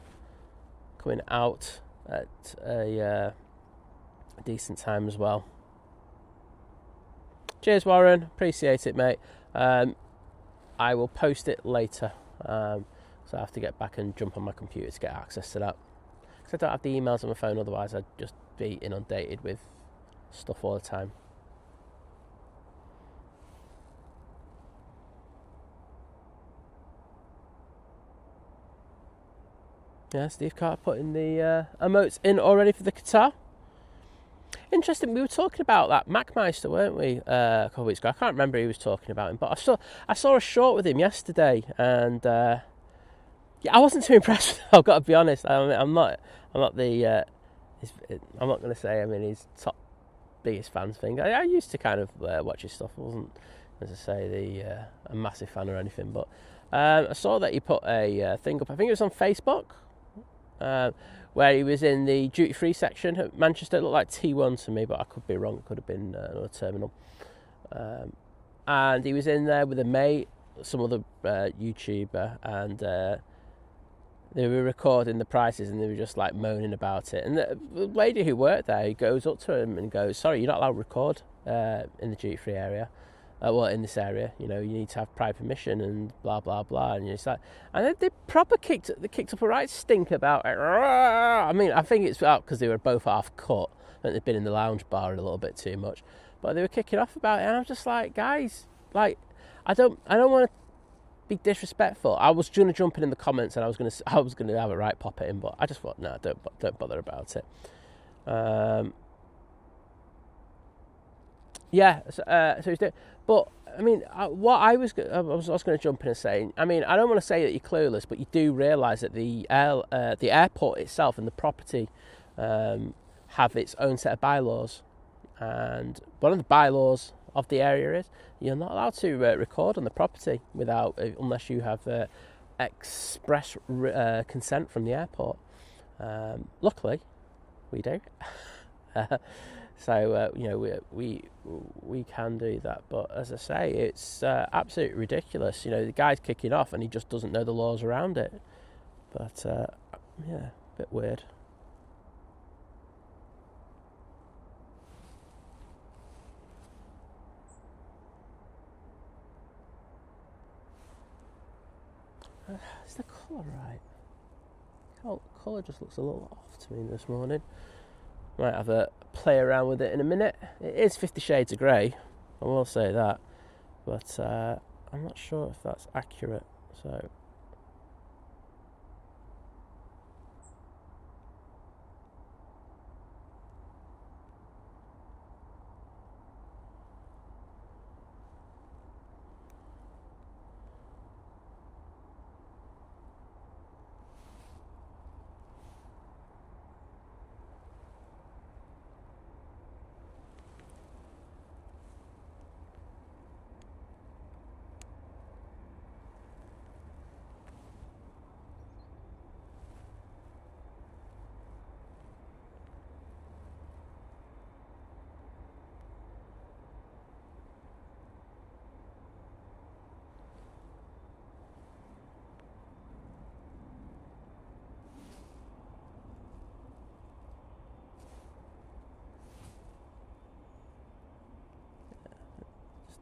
coming out at a decent time as well. Cheers, Warren. Appreciate it, mate. I will post it later. So I have to get back and jump on my computer to get access to that. Because I don't have the emails on my phone, otherwise I'd just be inundated with stuff all the time. Yeah, Steve Carter putting the emotes in already for the Qatar. Interesting, we were talking about that MacMeister, weren't we, a couple of weeks ago? I can't remember who he was talking about him, but I saw a short with him yesterday, and yeah, I wasn't too impressed with him, I've got to be honest. I'm not going to say I'm in his top biggest fans thing. I used to kind of watch his stuff. I wasn't, as I say, a massive fan or anything, but I saw that he put a thing up, I think it was on Facebook, where he was in the duty-free section at Manchester. It looked like T1 to me, but I could be wrong. It could have been another terminal. And he was in there with a mate, some other YouTuber, and they were recording the prices, and they were just like moaning about it. And the lady who worked there, who goes up to him and goes, "Sorry, you're not allowed to record in the duty-free area. Well, in this area, you know, you need to have prior permission and blah blah blah." And it's like, and they proper kicked up a right stink about it. I mean, I think it's out because they were both half cut and they'd been in the lounge bar a little bit too much. But they were kicking off about it, and I'm just like, guys, like, I don't want to be disrespectful. I was going to jump in the comments, and I was going to have a right pop it in, but I just thought, no, don't bother about it. Yeah, so he's doing. But I mean, what I was going to jump in and say. I mean, I don't want to say that you're clueless, but you do realise that the airport itself and the property have its own set of bylaws, and one of the bylaws of the area is you're not allowed to record on the property unless you have express consent from the airport. Luckily, we do. So you know, we can do that, but as I say, it's absolutely ridiculous. You know, the guy's kicking off and he just doesn't know the laws around it. But yeah, a bit weird. Is the colour right? Colour just looks a little off to me this morning. Might have a play around with it in a minute. It is 50 Shades of Grey, I will say that, but I'm not sure if that's accurate. So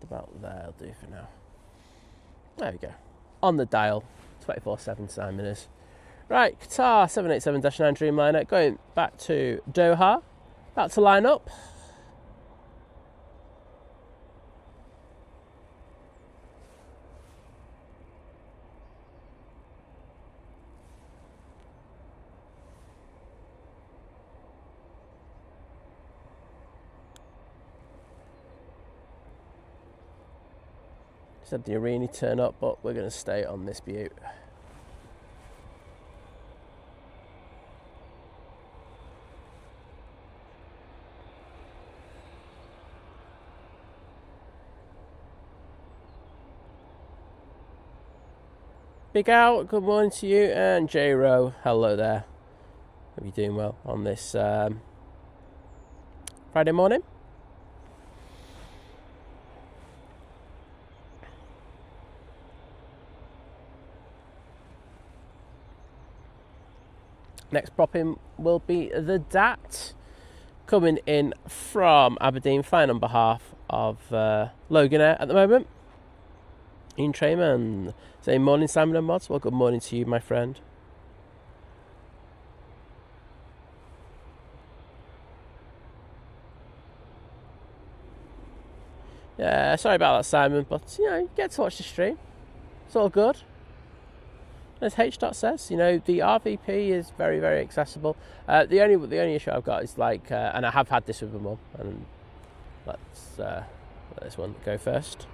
about there, I'll do for now. There we go. On the dial, 24/7 Simon is. Right, Qatar 787-9 Dreamliner going back to Doha. About to line up. Said the arena turn up, but we're going to stay on this butte. Big Al, good morning to you, and J Rowe, hello there. Hope you're doing well on this Friday morning. Next prop in will be the DAT, coming in from Aberdeen, flying on behalf of Logan Air at the moment. Ian Trayman, saying morning Simon and Mods. Well, good morning to you, my friend. Yeah, sorry about that, Simon, but you know, you get to watch the stream. It's all good. As H. says, you know, the RVP is very, very accessible. The only issue I've got is like, and I have had this with my mum, and let's let this one go first.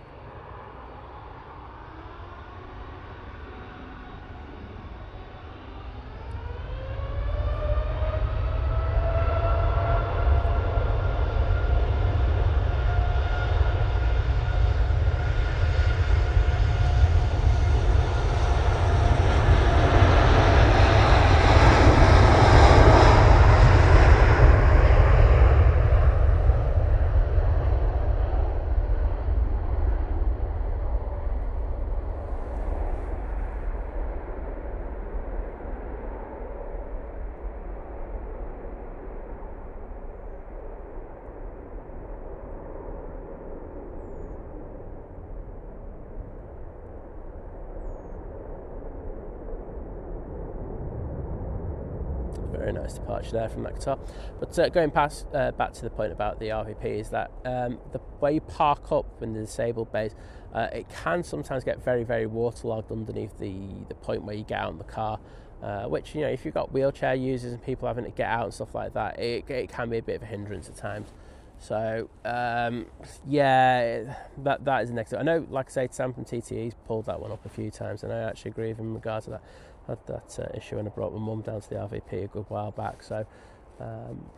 very nice departure there from that Qatar. But going past back to the point about the RVP is that the way you park up in the disabled bays, it can sometimes get very, very waterlogged underneath the point where you get out in the car, which, you know, if you've got wheelchair users and people having to get out and stuff like that, it can be a bit of a hindrance at times. So yeah, that is a negative. I know, like I say, Sam from TTE's pulled that one up a few times, and I actually agree with him in regards to that. I had that issue when I brought my mum down to the RVP a good while back, so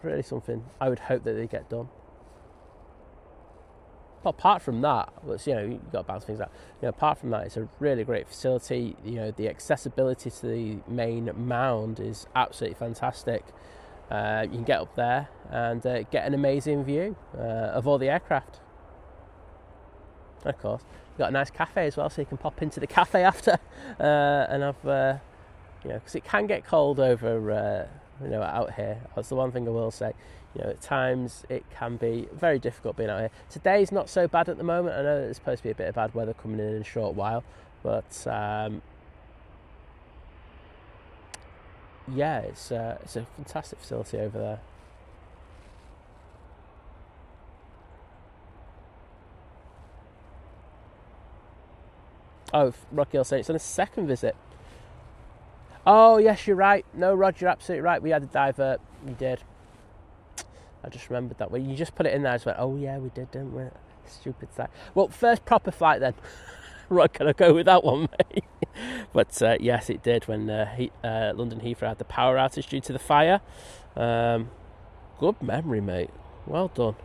really something I would hope that they get done. But apart from that, well, you know, you've got to balance things out. You know, apart from that, it's a really great facility. You know, the accessibility to the main mound is absolutely fantastic. You can get up there and get an amazing view of all the aircraft. And of course, you've got a nice cafe as well, so you can pop into the cafe after and have, you know, because it can get cold over, you know, out here. That's the one thing I will say. You know, at times it can be very difficult being out here. Today's not so bad at the moment. I know there's supposed to be a bit of bad weather coming in a short while, but yeah, it's a fantastic facility over there. Oh, Rocky Hill saying it's on a second visit. Oh, yes, you're right. No, Rod, you're absolutely right. We had a divert. We did. I just remembered that. Well, you just put it in there. I just went, oh, yeah, we did, didn't we? Stupid side. Well, first proper flight then. Rod, can I go with that one, mate? But yes, it did when London Heathrow had the power outage due to the fire. Good memory, mate. Well done.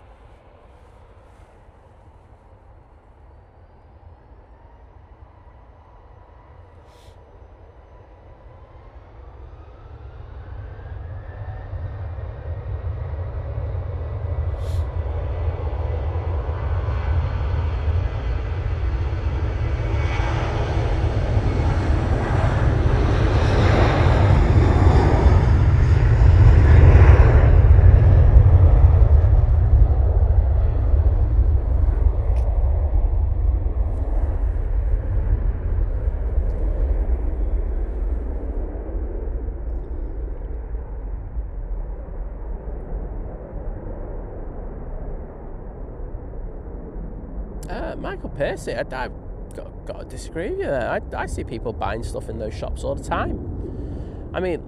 Michael Percy, I've got to disagree with you there. I see people buying stuff in those shops all the time. I mean,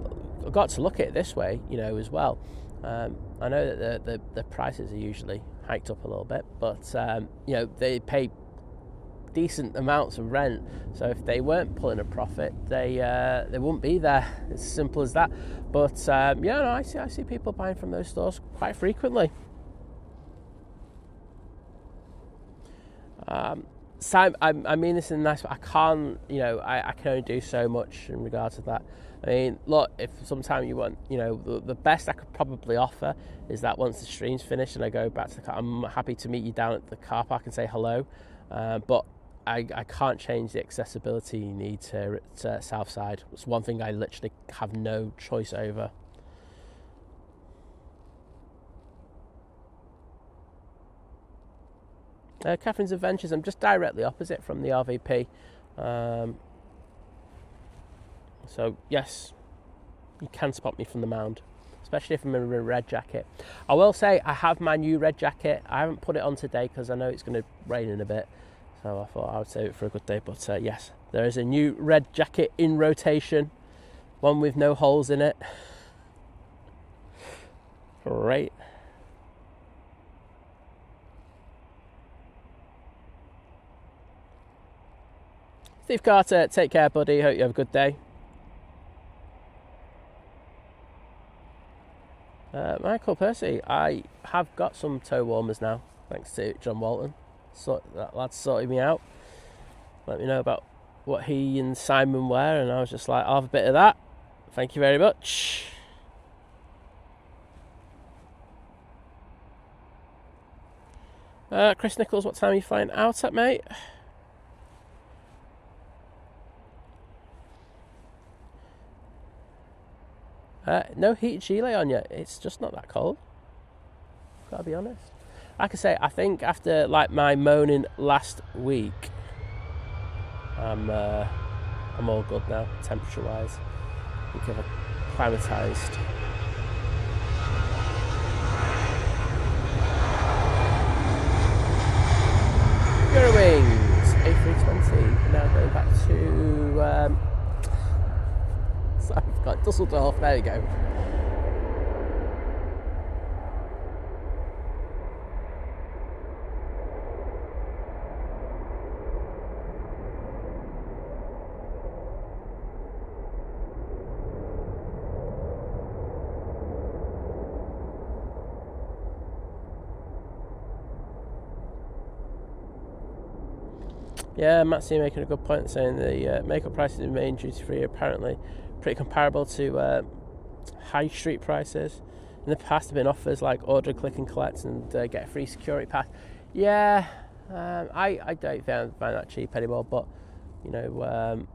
I've got to look at it this way, you know, as well. I know that the prices are usually hiked up a little bit, but you know, they pay decent amounts of rent. So if they weren't pulling a profit, they wouldn't be there. It's as simple as that. But yeah, no, I see people buying from those stores quite frequently. Sam, I mean this in a nice way. I can't, you know, I can only do so much in regards to that. I mean, look, if sometime you want, you know, the best I could probably offer is that once the stream's finished and I go back to the car, I'm happy to meet you down at the car park and say hello. But I can't change the accessibility you need to Southside. It's one thing I literally have no choice over. Catherine's Adventures, I'm just directly opposite from the RVP. So, yes, you can spot me from the mound, especially if I'm in a red jacket. I will say I have my new red jacket. I haven't put it on today because I know it's going to rain in a bit. So I thought I would save it for a good day. But yes, there is a new red jacket in rotation. One with no holes in it. Great. Steve Carter, take care, buddy. Hope you have a good day. Michael Percy, I have got some toe warmers now, thanks to John Walton. That lad sorted me out. Let me know about what he and Simon wear, and I was just like, I'll have a bit of that. Thank you very much. Chris Nichols, what time are you flying out at, mate? No heat gilet on yet. It's just not that cold. Gotta be honest. Like I say, I think after like my moaning last week, I'm all good now, temperature-wise. I think I've acclimatised. Wings A320. Now going back to so I've got Dusseldorf. There you go. Yeah, Matt's making a good point, saying the makeup prices in main duty free are apparently pretty comparable to high street prices. In the past, there have been offers like order, click and collect, and get a free security pass. Yeah, I don't find that cheap anymore, but you know,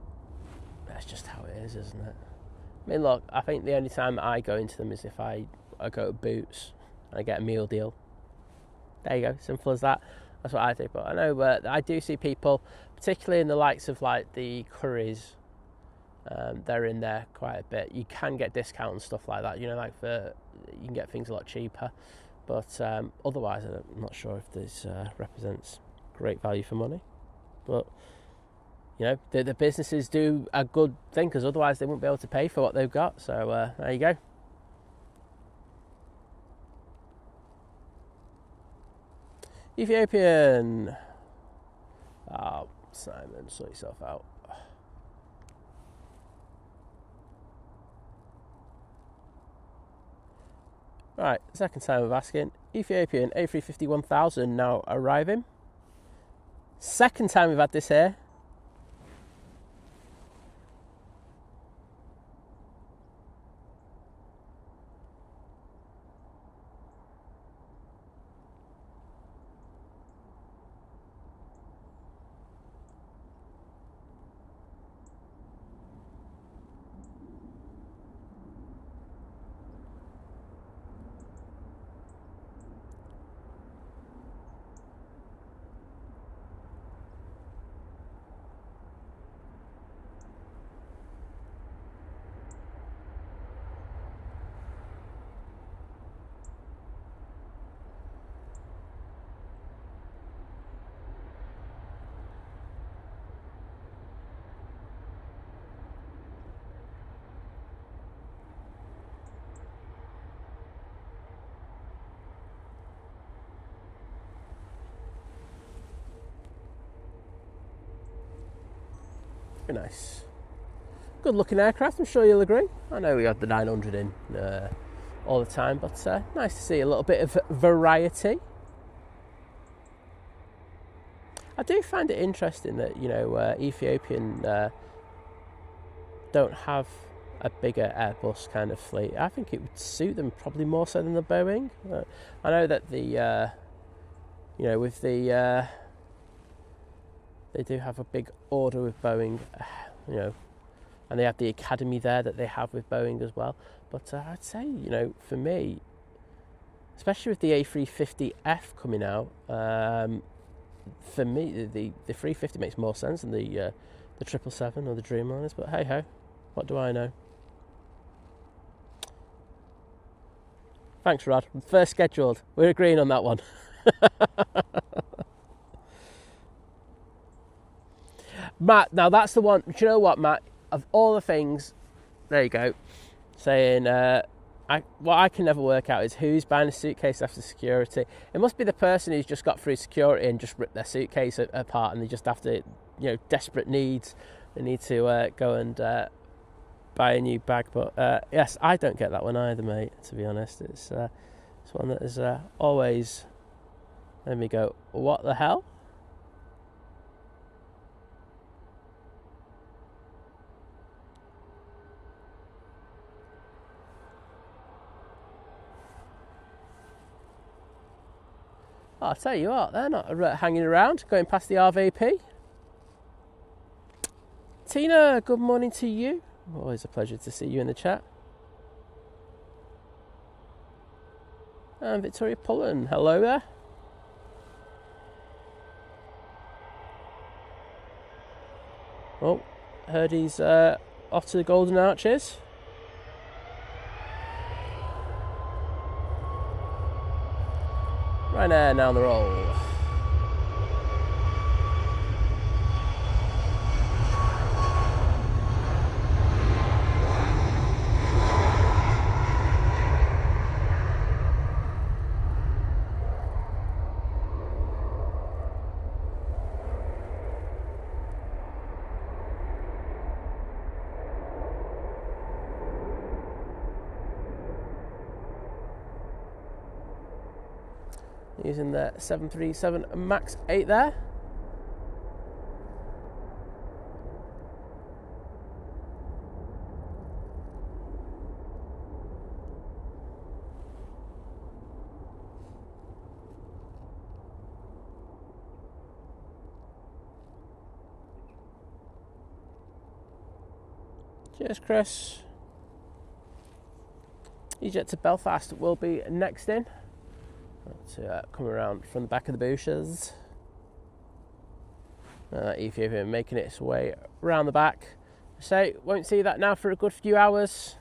that's just how it is, isn't it? I mean, look, I think the only time I go into them is if I go to Boots and I get a meal deal. There you go, simple as that. That's what I do. But I know I do see people, particularly in the likes of like the curries, they're in there quite a bit. You can get discount and stuff like that, you know, like you can get things a lot cheaper. But otherwise, I'm not sure if this represents great value for money. But you know, the businesses do a good thing, because otherwise they wouldn't be able to pay for what they've got. So there you go. Ethiopian. Oh, Simon, sort yourself out. Right, second time of asking. Ethiopian A350 1000 now arriving. Second time we've had this here. Very nice. Good looking aircraft, I'm sure you'll agree. I know we had the 900 in all the time, but nice to see a little bit of variety. I do find it interesting that, you know, Ethiopian don't have a bigger Airbus kind of fleet. I think it would suit them probably more so than the Boeing. I know that the, you know, with the, they do have a big order with Boeing, you know, and they have the academy there that they have with Boeing as well. But I'd say, you know, for me, especially with the A350F coming out, for me, the 350 makes more sense than the 777 or the Dreamliners. But hey ho, what do I know? Thanks, Rod. First scheduled. We're agreeing on that one. Matt, now that's the one. Do you know what, Matt? Of all the things, there you go. Saying, what I can never work out is who's buying a suitcase after security. It must be the person who's just got through security and just ripped their suitcase apart, and they just have to, you know, desperate needs. They need to go and buy a new bag. But yes, I don't get that one either, mate. To be honest, it's one that is always. Let me go. What the hell? Oh, I'll tell you what, they're not hanging around, going past the RVP. Tina, good morning to you. Always a pleasure to see you in the chat. And Victoria Pullen, hello there. Oh, heard he's off to the Golden Arches. Ryanair now on the roll. using the 737 MAX 8 there. Cheers, Chris. EasyJet to Belfast will be next in. To come around from the back of the bushes. Ethiopia making its way around the back. So won't see that now for a good few hours.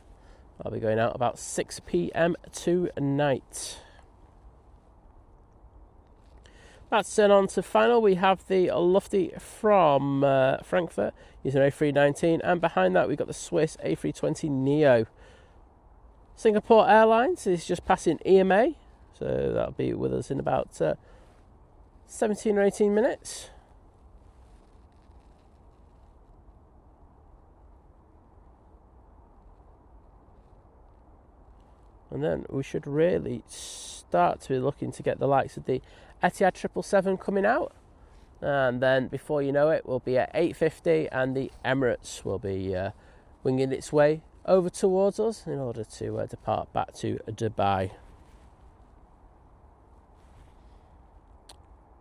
I'll be going out about 6 p.m. tonight. Let's turn on to final. We have the Lufty from Frankfurt using A319, and behind that we've got the Swiss A320 Neo. Singapore Airlines is just passing EMA, so that'll be with us in about 17 or 18 minutes. And then we should really start to be looking to get the likes of the Etihad 777 coming out. And then before you know it, we'll be at 850 and the Emirates will be winging its way over towards us in order to depart back to Dubai.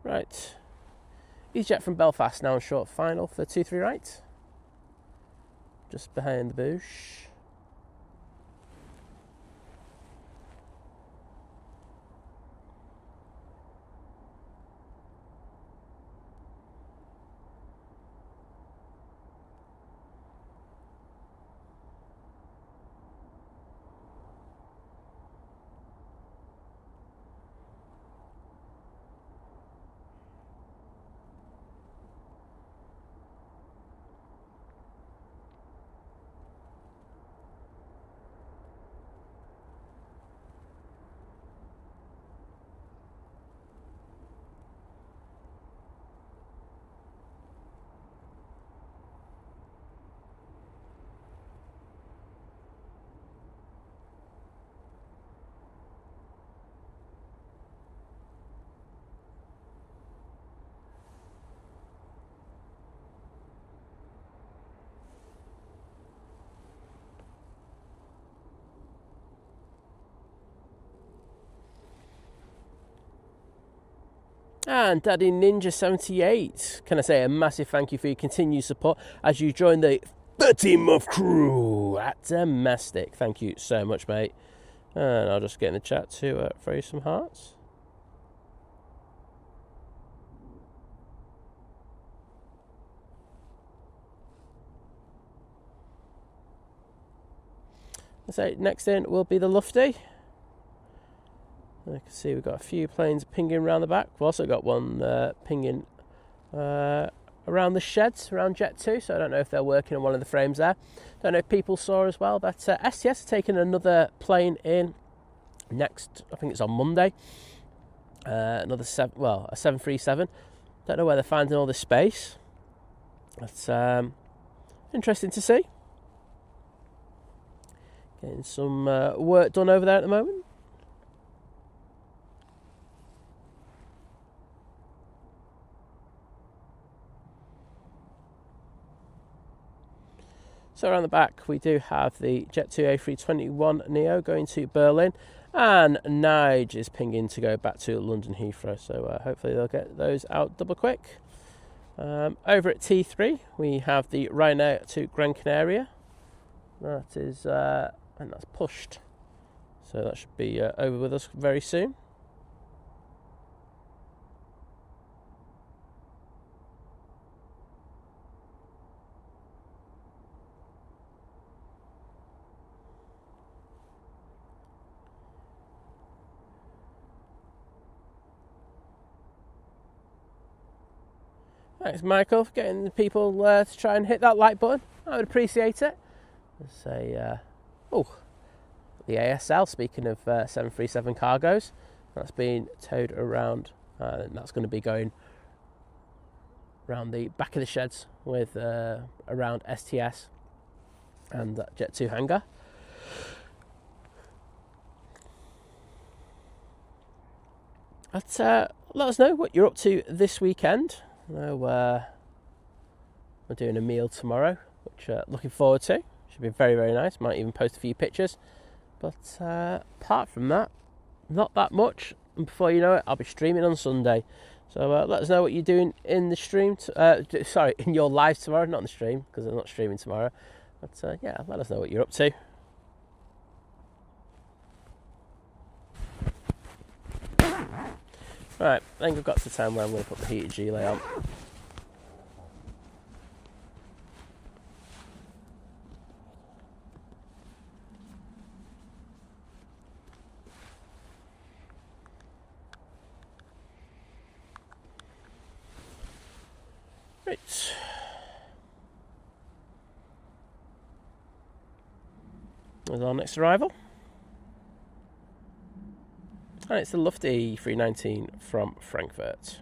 Right. EasyJet from Belfast now on short final for 23 right. Just behind the bush. And Daddy Ninja 78, can I say a massive thank you for your continued support as you join the 30-month crew at Domestic. Thank you so much, mate. And I'll just get in the chat to throw you some hearts. So next in will be the Lufty. I can see we've got a few planes pinging around the back. We've also got one pinging around the sheds, around Jet 2, so I don't know if they're working on one of the frames there. Don't know if people saw as well that STS are taking another plane in next, I think it's on Monday. A 737. Don't know where they're finding all this space. That's interesting to see. Getting some work done over there at the moment. So around the back we do have the Jet 2 A321 Neo going to Berlin, and Nige is pinging to go back to London Heathrow, so hopefully they'll get those out double quick. Over at T3 we have the Ryanair to Gran Canaria. That is, and that's pushed, so that should be over with us very soon. Thanks, Michael, for getting the people to try and hit that like button. I would appreciate it. Say, the ASL, speaking of 737 cargoes, that's being towed around, and that's going to be going around the back of the sheds with around STS and that Jet 2 hangar. But let us know what you're up to this weekend. I know we're doing a meal tomorrow, which looking forward to. Should be very, very nice. Might even post a few pictures. But apart from that, not that much. And before you know it, I'll be streaming on Sunday. So let us know what you're doing in the stream. In your live tomorrow, not in the stream, because I'm not streaming tomorrow. But yeah, let us know what you're up to. Right, I think I've got to the time where I'm going to put the heated gilet on. Right. There's our next arrival. And it's the Lufthansa A319 from Frankfurt.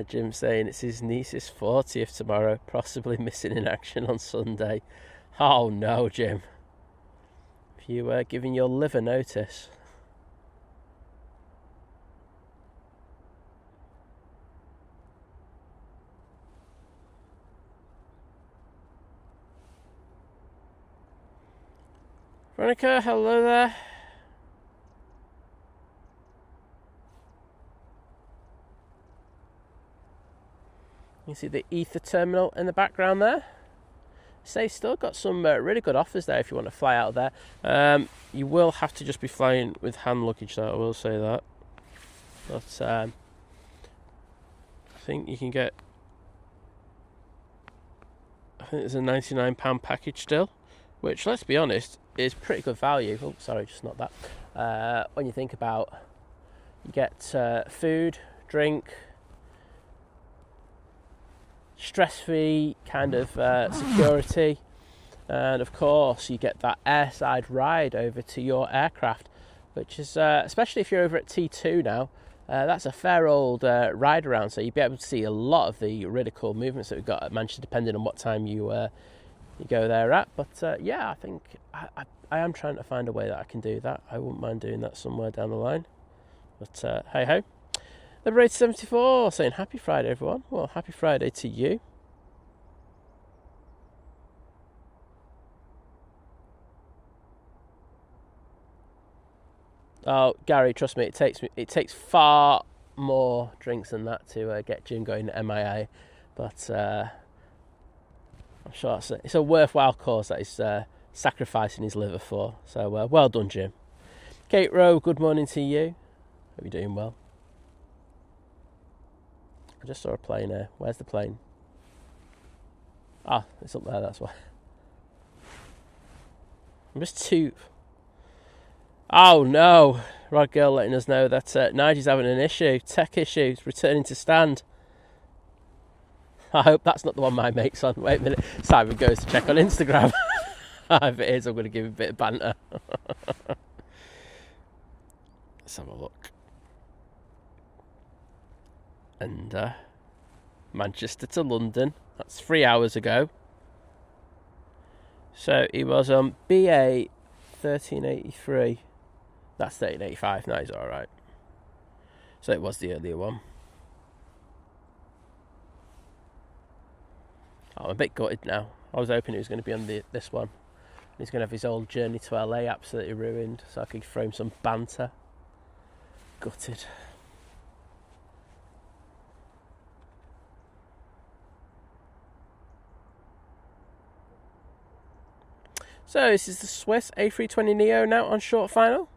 Jim saying it's his niece's 40th tomorrow, possibly missing in action on Sunday. Oh no, Jim. Have you given your liver notice? Veronica, hello there. You see the Ether terminal in the background there. Say, still got some really good offers there if you want to fly out there. You will have to just be flying with hand luggage, though, I will say that. But I think you can get, I think there's a £99 package still, which, let's be honest, is pretty good value. Oh, sorry, just not that. When you think about, you get food, drink, stress-free kind of security, and of course you get that airside ride over to your aircraft, which is especially if you're over at T2 now, that's a fair old ride around, so you'll be able to see a lot of the really cool movements that we've got at Manchester, depending on what time you go there at. But yeah, I think I am trying to find a way that I can do that. I wouldn't mind doing that somewhere down the line, but hey ho. Liberator 74 saying happy Friday, everyone. Well, happy Friday to you. Oh, Gary, trust me, it takes far more drinks than that to get Jim going to MIA, but I'm sure it's a worthwhile cause that he's sacrificing his liver for. So well done, Jim. Kate Rowe, good morning to you. Hope you're doing well. I just saw a plane here. Where's the plane? Ah, it's up there, that's why. I'm just too... Oh no! Rod Girl letting us know that Nigel's having an issue. Tech issues, returning to stand. I hope that's not the one my mate's on. Wait a minute. Simon goes to check on Instagram. If it is, I'm going to give him a bit of banter. Let's have a look. And Manchester to London, that's 3 hours ago. So he was on BA 1383. That's 1385, no, he's alright. So it was the earlier one. I'm a bit gutted now. I was hoping he was going to be on this one. He's going to have his old journey to LA absolutely ruined, so I could throw him some banter. Gutted. So this is the Swiss A320neo now on short final.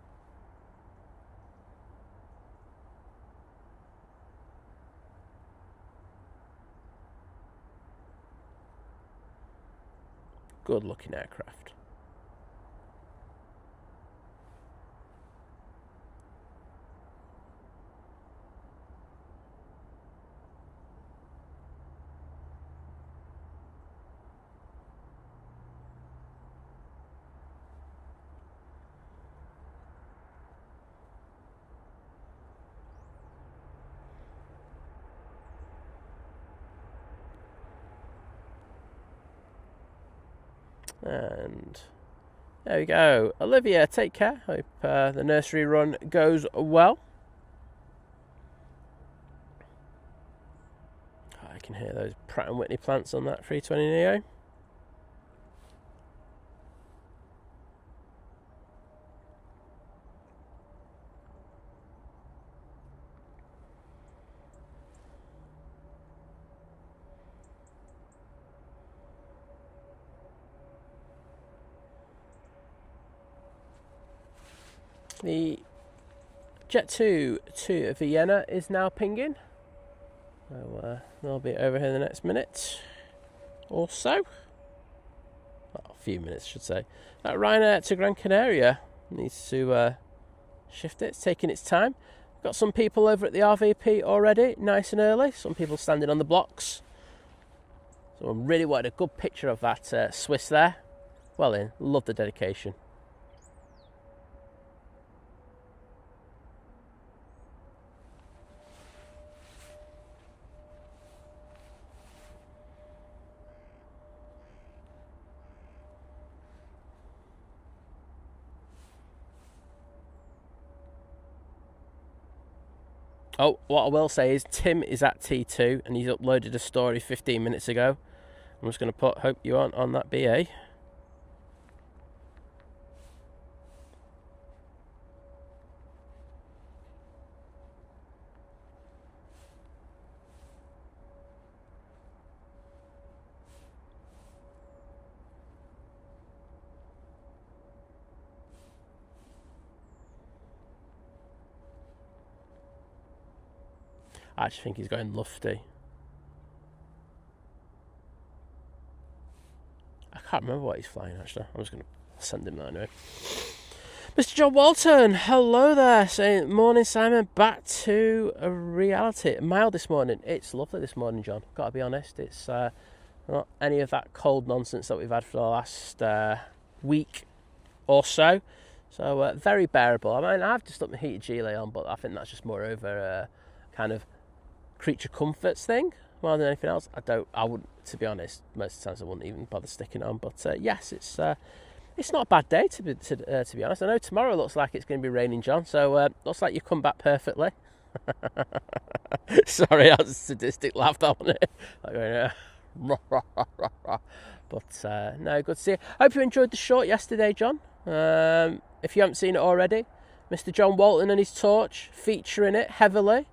Good looking aircraft. And there we go. Olivia, take care. Hope the nursery run goes well. Oh, I can hear those Pratt & Whitney plants on that 320neo. The Jet 2 to Vienna is now pinging. So they'll be over here in the next minute or so. Well, a few minutes, I should say. That Ryanair to Gran Canaria needs to shift it. It's taking its time. Got some people over at the RVP already, nice and early. Some people standing on the blocks. So I really wanted a good picture of that Swiss there. Well in, love the dedication. Oh, what I will say is Tim is at T2 and he's uploaded a story 15 minutes ago. I'm just going to put, hope you aren't on that BA. I actually think he's going lofty. I can't remember what he's flying actually. I'm just going to send him that anyway. Mr. John Walton, hello there. Saying, morning Simon, back to reality. Mild this morning. It's lovely this morning, John. Got to be honest. It's not any of that cold nonsense that we've had for the last week or so. So very bearable. I mean, I've just put my heated gilet on, but I think that's just more over a kind of creature comforts thing more than anything else. I wouldn't, to be honest, most of the times I wouldn't even bother sticking it on, but yes, it's not a bad day to be honest. I know tomorrow looks like it's going to be raining, John, so looks like you've come back perfectly. Sorry, that was a sadistic laugh, that one. But no, good to see you. Hope you enjoyed the short yesterday, John. If you haven't seen it already, Mr. John Walton and his torch featuring it heavily.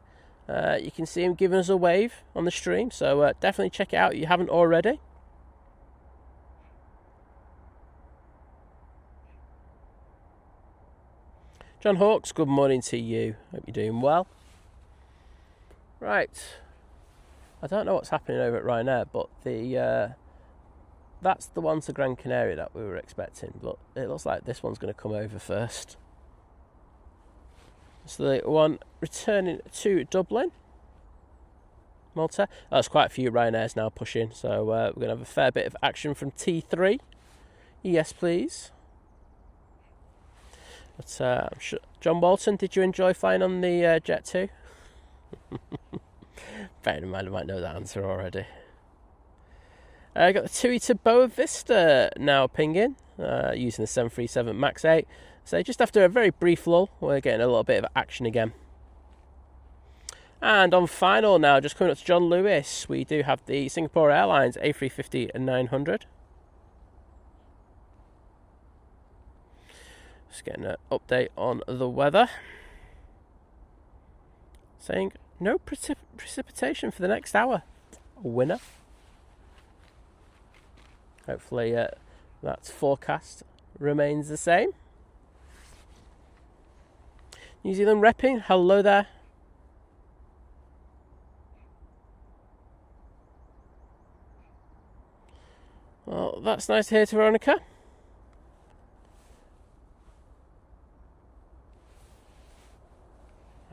You can see him giving us a wave on the stream, so definitely check it out if you haven't already. John Hawkes, good morning to you. Hope you're doing well. Right, I don't know what's happening over at Ryanair, but that's the one to Gran Canaria that we were expecting, but it looks like this one's going to come over first. So the one returning to Dublin, Malta. There's quite a few Ryanairs now pushing, so we're going to have a fair bit of action from T3. Yes, please. But I'm sure, John Walton, did you enjoy flying on the Jet 2? Bearing in mind I might know that answer already. I got the Tui to Boa Vista now pinging, using the 737 MAX 8. So just after a very brief lull, we're getting a little bit of action again. And on final now, just coming up to John Lewis, we do have the Singapore Airlines A350 and 900. Just getting an update on the weather. Saying no precipitation for the next hour. A winner. Hopefully that forecast remains the same. New Zealand repping, hello there. Well, that's nice to hear, to Veronica.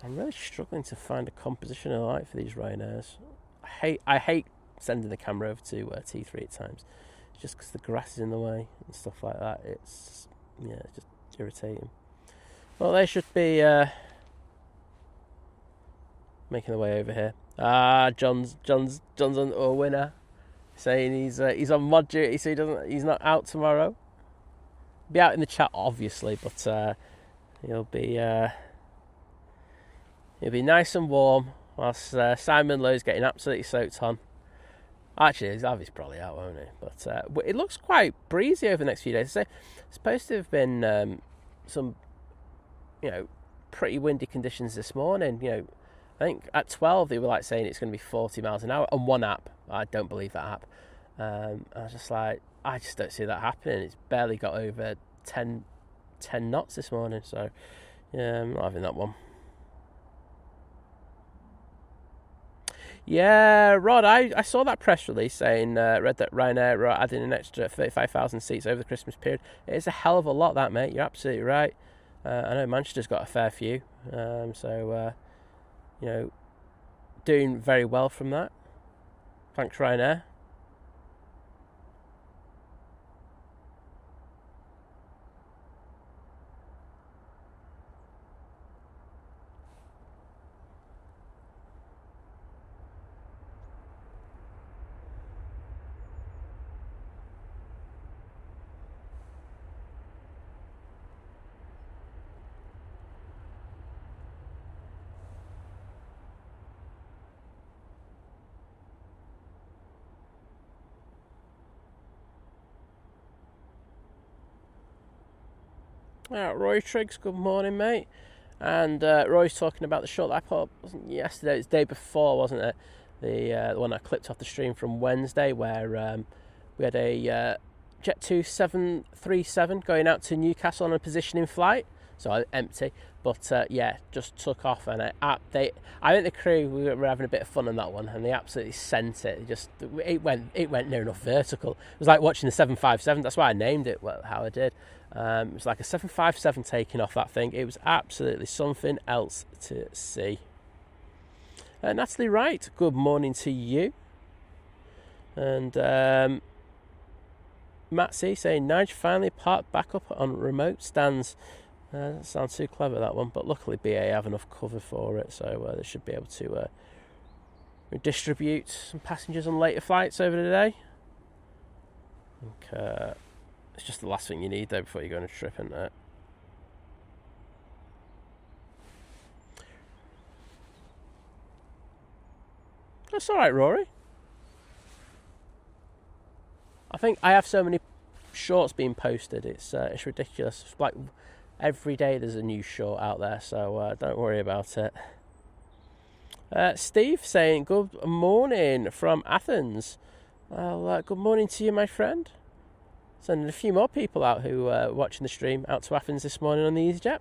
I'm really struggling to find a composition I like for these Ryanairs. I hate sending the camera over to T3 at times. It's just because the grass is in the way and stuff like that. It's just irritating. Well, they should be making their way over here. John's on a winner, saying he's on mod duty, so he's not out tomorrow. Be out in the chat, obviously, but he'll be nice and warm whilst Simon Lowe's getting absolutely soaked on. Actually, he's probably out, won't he? But it looks quite breezy over the next few days. So it's supposed to have been some, pretty windy conditions this morning. I think at 12 they were saying it's going to be 40 miles an hour on one app. I don't believe that app. I was just like, I just don't see that happening. It's barely got over 10 knots this morning. So yeah, I'm not having that one. Yeah, Rod, I saw that press release saying, read that Ryanair are adding an extra 35,000 seats over the Christmas period. It is a hell of a lot, that, mate. You're absolutely right. I know Manchester's got a fair few, doing very well from that. Thanks, Ryanair. Roy Triggs, good morning, mate. And Roy's talking about the shot that I put up, wasn't yesterday, it was the day before, wasn't it? The one I clipped off the stream from Wednesday, where we had a Jet 2 737 going out to Newcastle on a positioning flight, so empty. But just took off, and I think the crew were having a bit of fun on that one, and they absolutely sent it. It went near enough vertical. It was like watching the 757. That's why I named it how I did. It was like a 757 taking off that thing. It was absolutely something else to see. Natalie Wright, good morning to you. And Matt C saying, Nige finally parked back up on remote stands. Doesn't sound too clever, that one, but luckily BA have enough cover for it, so they should be able to redistribute some passengers on later flights over the day. It's just the last thing you need, though, before you go on a trip, isn't it? That's all right, Rory. I think I have so many shorts being posted, it's ridiculous. It's like every day there's a new short out there, so don't worry about it. Steve saying, good morning from Athens. Well, good morning to you, my friend. Sending a few more people out who are watching the stream out to Athens this morning on the EasyJet.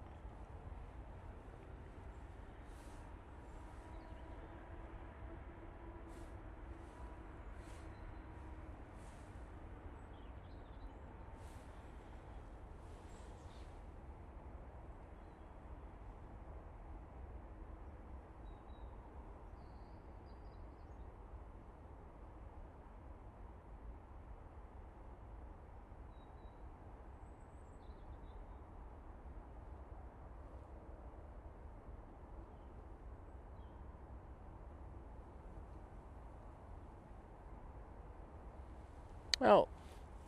Well,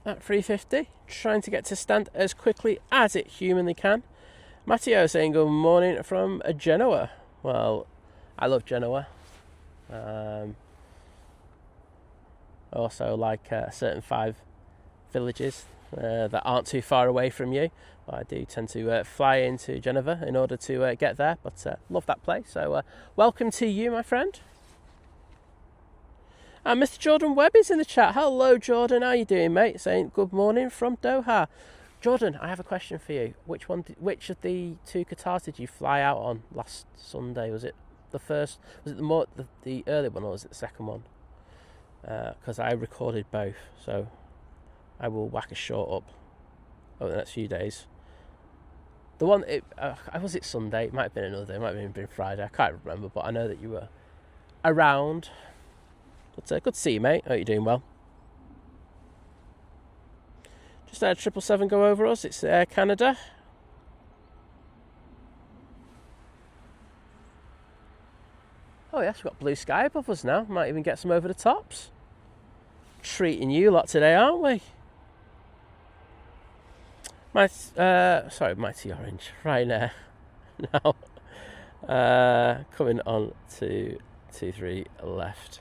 at 350, trying to get to stand as quickly as it humanly can. Matteo saying good morning from Genoa. Well, I love Genoa. Also like certain 5 villages that aren't too far away from you. I do tend to fly into Genova in order to get there, but love that place. So welcome to you, my friend. And Mr. Jordan Webb is in the chat. Hello, Jordan. How you doing, mate? Saying good morning from Doha. Jordan, I have a question for you. Which of the 2 Qatars did you fly out on last Sunday? Was it the first? Was it the early one, or was it the second one? Because I recorded both. So I will whack a short up over the next few days. The one, was it Sunday? It might have been another day. It might have been Friday. I can't remember, but I know that you were around. But good to see you, mate. Hope you're doing well. Just had 777 go over us. It's Air Canada. Oh yes, we've got blue sky above us now. Might even get some over the tops. Treating you lot today, aren't we? Mighty Orange. Ryanair. Now coming on to 23 left.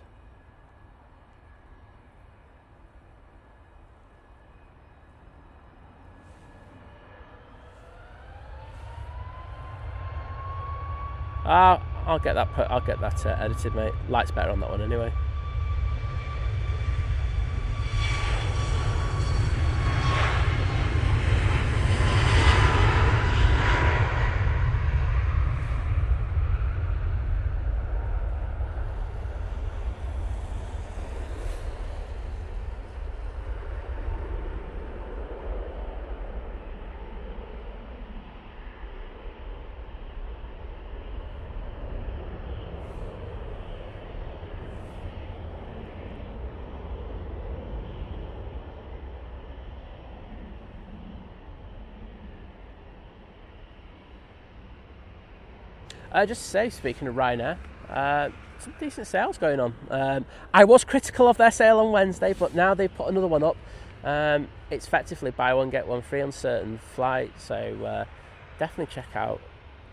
I'll get that edited, mate. Light's better on that one anyway. Just to say, speaking of Ryanair, some decent sales going on. I was critical of their sale on Wednesday, but now they've put another one up. It's effectively buy one, get one free on certain flights, so definitely check out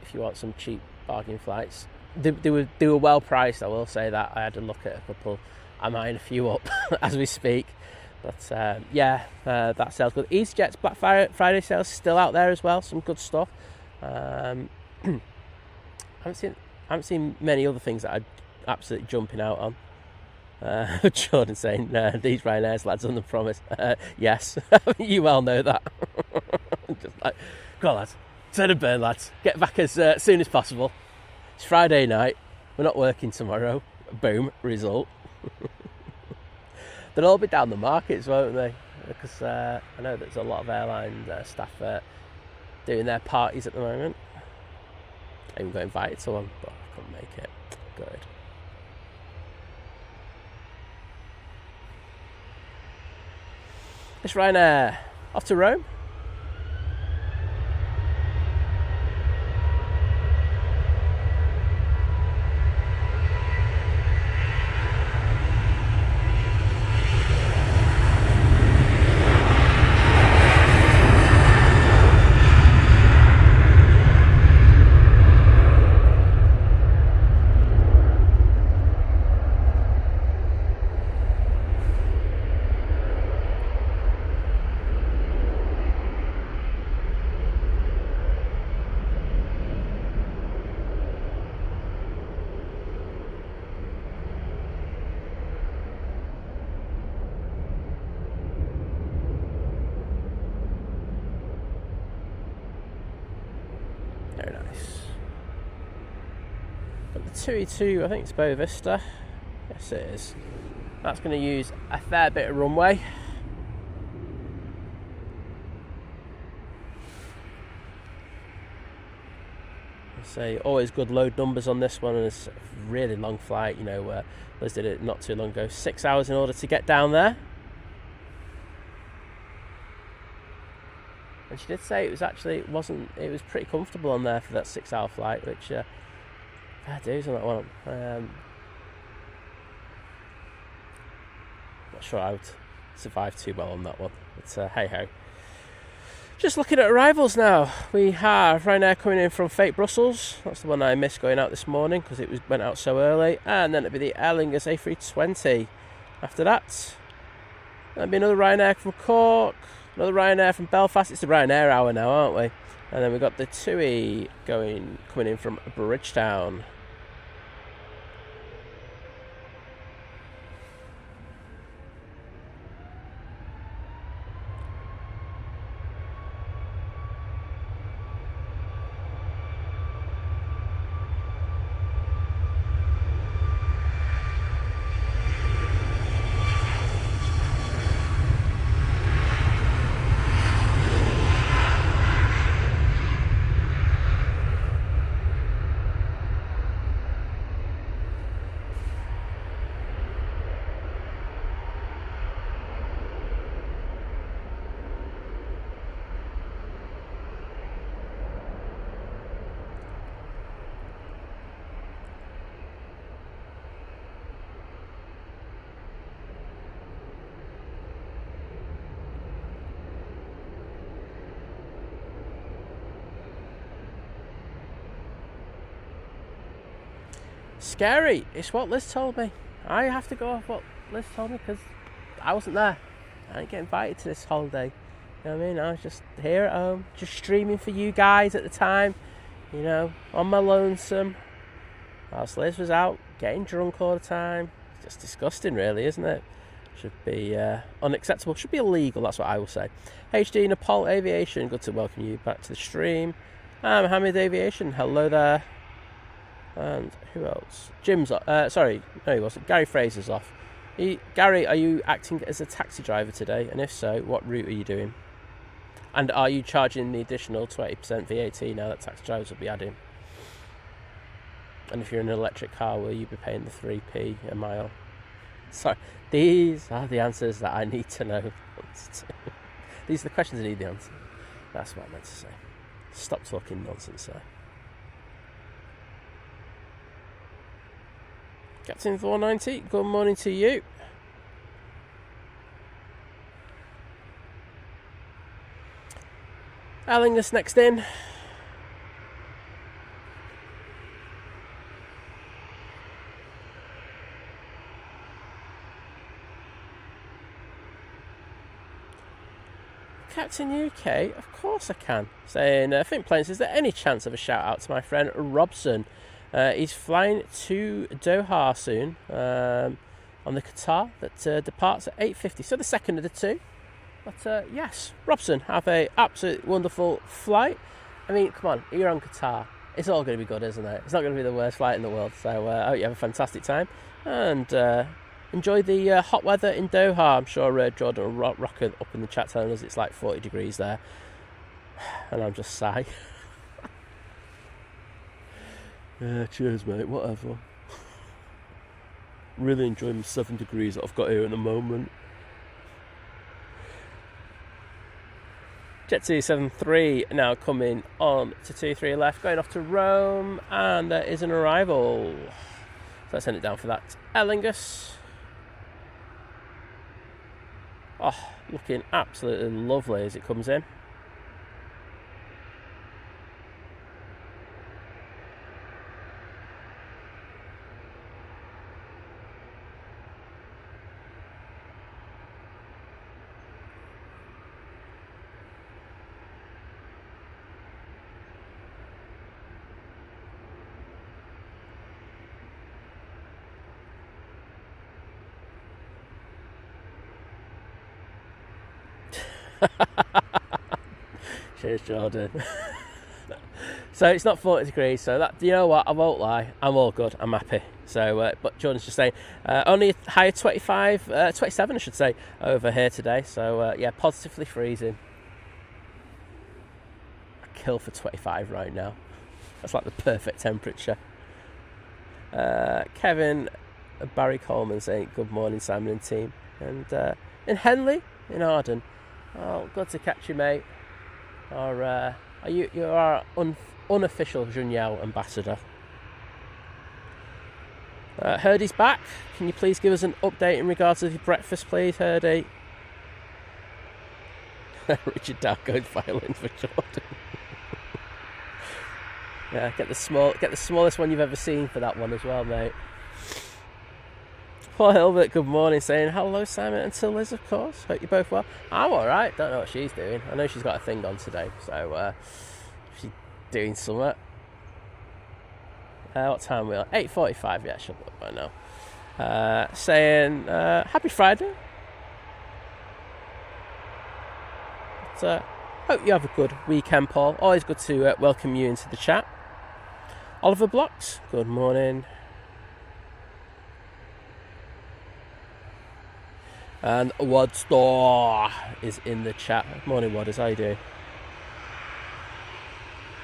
if you want some cheap bargain flights. They were well priced, I will say that. I had to look at a couple. I'm eyeing a few up as we speak. But that sale's good. EasyJet's Black Friday sales still out there as well. Some good stuff. I haven't seen many other things that I'm absolutely jumping out on. Jordan saying, these Ryanair's lads on the promise. Yes, you well know that. Just like, go on lads, turn and burn lads. Get back as soon as possible. It's Friday night. We're not working tomorrow. Boom, result. They'll all be down the markets, won't they? Because I know there's a lot of airline staff doing their parties at the moment. I even got invited to one, but I couldn't make it. Good. It's Ryanair. Off to Rome. Very nice. Got the Tui to, I think it's Boa Vista. Yes, it is. That's going to use a fair bit of runway. Say always good load numbers on this one, and it's a really long flight. You know, Liz did it not too long ago. 6 hours in order to get down there. And she did say it was pretty comfortable on there for that 6 hour flight, which fair dues on that one. Not sure I would survive too well on that one, but hey ho. Just looking at arrivals now. We have Ryanair coming in from Fate Brussels. That's the one I missed going out this morning because it went out so early. And then it'll be the Aer Lingus A320. After that, there'll be another Ryanair from Cork. Another Ryanair from Belfast. It's the Ryanair hour now, aren't we? And then we've got the Tui coming in from Bridgetown. Scary. It's what Liz told me. I have to go off what Liz told me because I wasn't there. I didn't get invited to this holiday. You know what I mean? I was just here at home, just streaming for you guys at the time. You know, on my lonesome. Whilst Liz was out getting drunk all the time. It's just disgusting, really, isn't it? Should be unacceptable. Should be illegal, that's what I will say. HD Nepal Aviation, good to welcome you back to the stream. Mohammed Aviation, hello there. And who else? Jim's sorry, no he wasn't. Gary Fraser's off. Gary, are you acting as a taxi driver today? And if so, what route are you doing? And are you charging the additional 20% VAT now that taxi drivers will be adding? And if you're in an electric car, will you be paying the 3p a mile? Sorry, these are the answers that I need to know. These are the questions I need the answer. That's what I meant to say. Stop talking nonsense, sir. Captain 490, good morning to you. Aer Lingus next in. Captain UK, of course I can. Saying, Think Planes, is there any chance of a shout out to my friend Robson? He's flying to Doha soon on the Qatar that departs at 8:50, so the second of the two. But yes, Robson, have a absolutely wonderful flight. I mean, come on, you're on Qatar. It's all going to be good, isn't it? It's not going to be the worst flight in the world. So I hope you have a fantastic time and enjoy the hot weather in Doha. I'm sure Jordan will rock it up in the chat telling us it's like 40 degrees there, and I'm just sighing. Yeah, cheers, mate. Whatever. Really enjoying the 7 degrees that I've got here at the moment. Jet 273 now coming on to 23 left, going off to Rome, and there is an arrival. So let's send it down for that. Aer Lingus. Oh, looking absolutely lovely as it comes in. Cheers, Jordan. So it's not 40 degrees, so that, you know what, I won't lie, I'm all good, I'm happy. So but Jordan's just saying only a high of 27 I should say over here today, so yeah, positively freezing. I kill for 25 right now. That's like the perfect temperature. Kevin Barry Coleman saying good morning, Simon and team. And in Henley in Arden. Oh, good to catch you, mate. Or are you our unofficial Junyao ambassador? Herdy's back. Can you please give us an update in regards to your breakfast, please, Herdy? Richard Dow goes violin for Jordan. Yeah, get the smallest one you've ever seen for that one as well, mate. Paul Hilbert, good morning, saying hello, Simon, and to Liz, of course. Hope you're both well. I'm alright, don't know what she's doing. I know she's got a thing on today, so she's doing something. What time are we on? 8:45, yeah, she'll look by now. Saying happy Friday. But, hope you have a good weekend, Paul. Always good to welcome you into the chat. Oliver Blocks, good morning. And Wadstore is in the chat. Morning, Wadders, how you doing?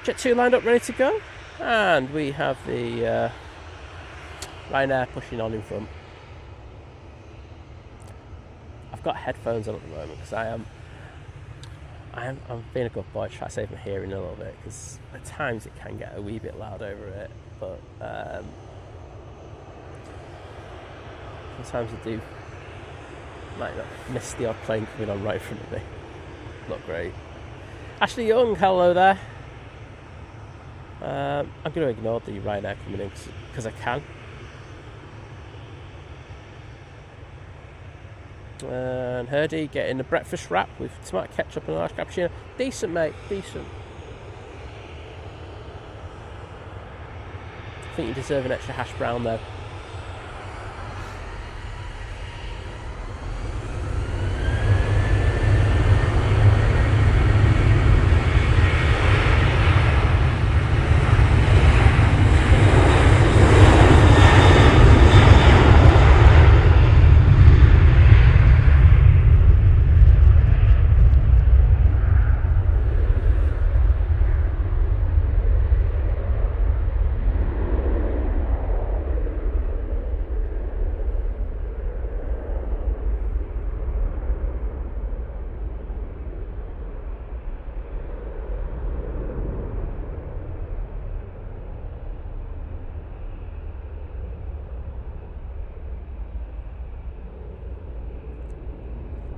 Jet 2 lined up, ready to go. And we have the Ryanair pushing on in front. I've got headphones on at the moment because I'm being a good boy, try to save my hearing a little bit because at times it can get a wee bit loud over it. But sometimes I do. Might not miss the odd plane coming on right in front of me. Not great. Ashley Young, hello there. I'm going to ignore the Ryanair coming in because I can. And Herdy getting a breakfast wrap with tomato ketchup and a large cappuccino. Decent, mate, decent. I think you deserve an extra hash brown though.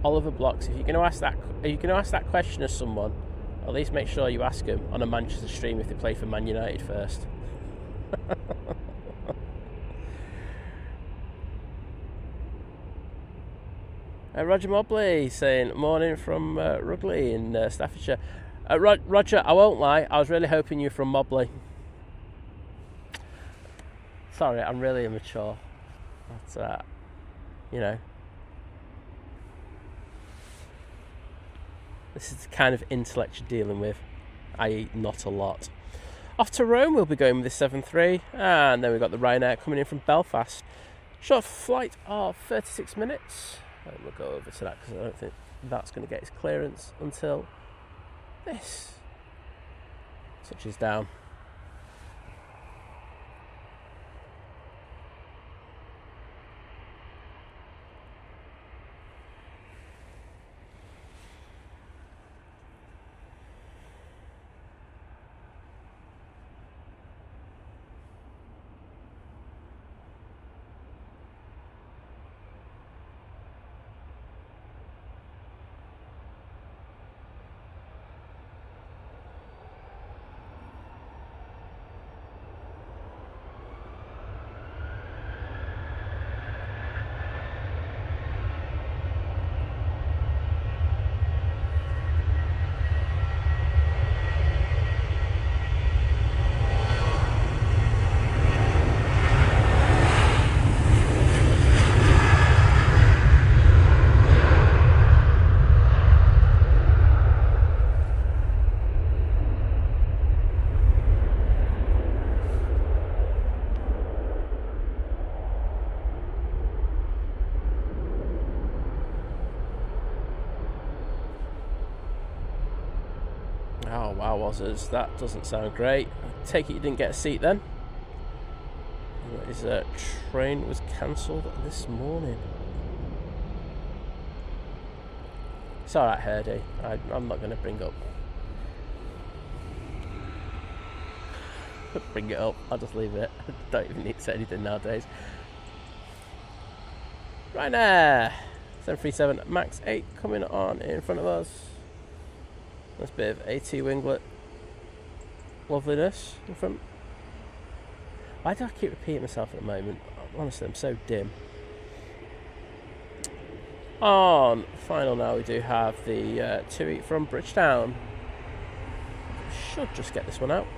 Oliver Blocks, if you're going to ask that question of someone, at least make sure you ask them on a Manchester stream if they play for Man United first. Roger Mobley saying morning from Rugley in Staffordshire. Roger, I won't lie, I was really hoping you were from Mobley. Sorry, I'm really immature. But, you know. This is the kind of intellect you're dealing with, i.e. not a lot. Off to Rome we'll be going with the 7-3, and then we've got the Ryanair coming in from Belfast. Short flight of 36 minutes. And we'll go over to that because I don't think that's going to get its clearance until this touches down. Oh wow, Wazzers, that doesn't sound great. I take it you didn't get a seat then? His train was cancelled this morning. It's alright, Herdy. I'm not going to bring it up. I'll just leave it. I don't even need to say anything nowadays. Ryanair 737 MAX 8 coming on in front of us. Nice bit of AT winglet loveliness in front. Why do I keep repeating myself at the moment? Honestly, I'm so dim. On final now we do have the Tui from Bridgetown. Should just get this one out.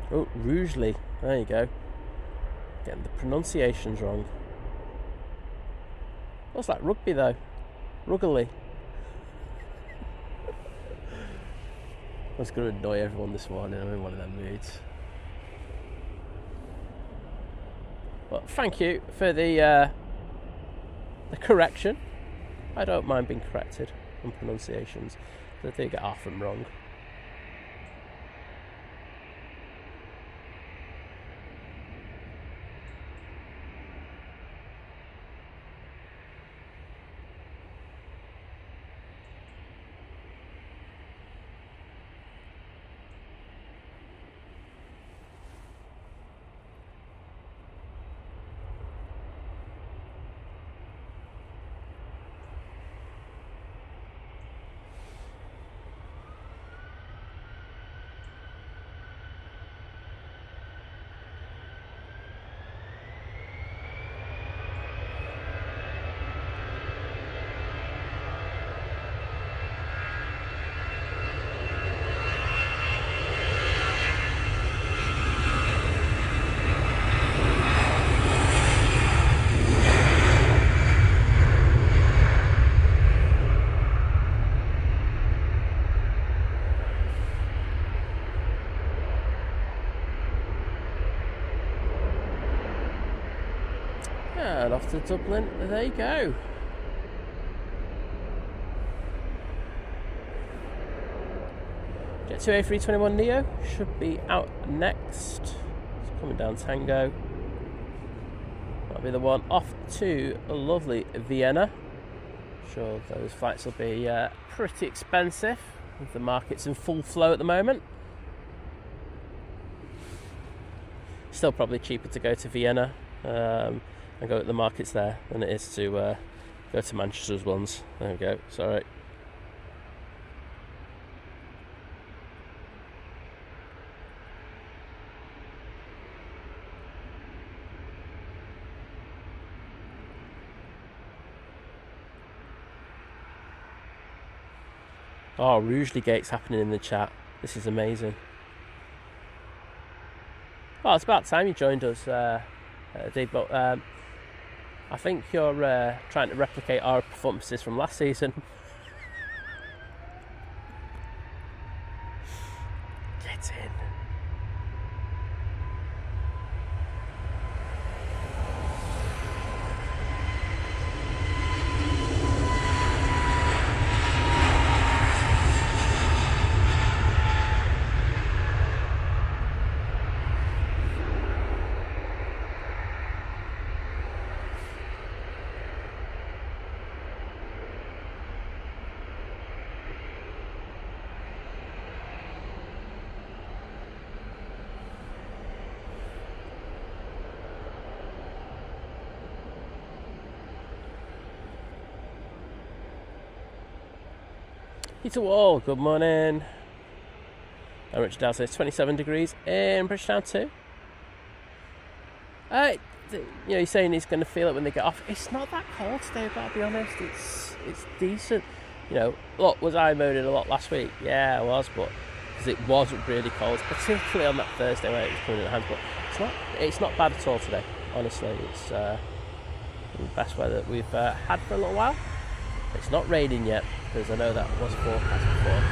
Oh, Rougeley. There you go. Getting the pronunciations wrong. What's that? Rugby though? Ruggily. I was going to annoy everyone this morning. I'm in one of them moods. But thank you for the correction. I don't mind being corrected on pronunciations. I do get half of them wrong. off to Dublin. There you go. Jet 2 A321neo should be out next. It's coming down Tango. That'll be the one off to lovely Vienna. I'm sure those flights will be pretty expensive with the markets in full flow at the moment. Still probably cheaper to go to Vienna and go to the markets there than it is to go to Manchester's ones. There we go, it's alright. Oh, Rugeley Gate's happening in the chat. This is amazing. Well, it's about time you joined us, Dave, but I think you're trying to replicate our performances from last season. Get in. Peter Wall, good morning. I'm Richard Dow, says 27 degrees in Bridgetown too. He's saying he's going to feel it when they get off. It's not that cold today, I've got to be honest. It's decent. Look, was I moaning a lot last week? Yeah, I was, but because it wasn't really cold, particularly on that Thursday when it was coming in the hands. But it's not bad at all today. Honestly, it's the best weather that we've had for a little while. It's not raining yet, because I know that was forecast before.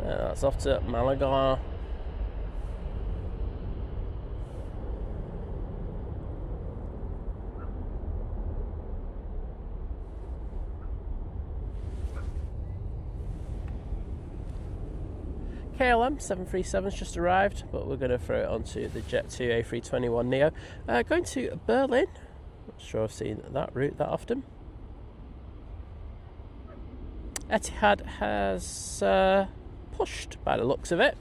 That's off to Malaga. KLM 737's just arrived, but we're going to throw it onto the Jet 2 A321neo. Going to Berlin. Not sure I've seen that route that often. Etihad has pushed by the looks of it,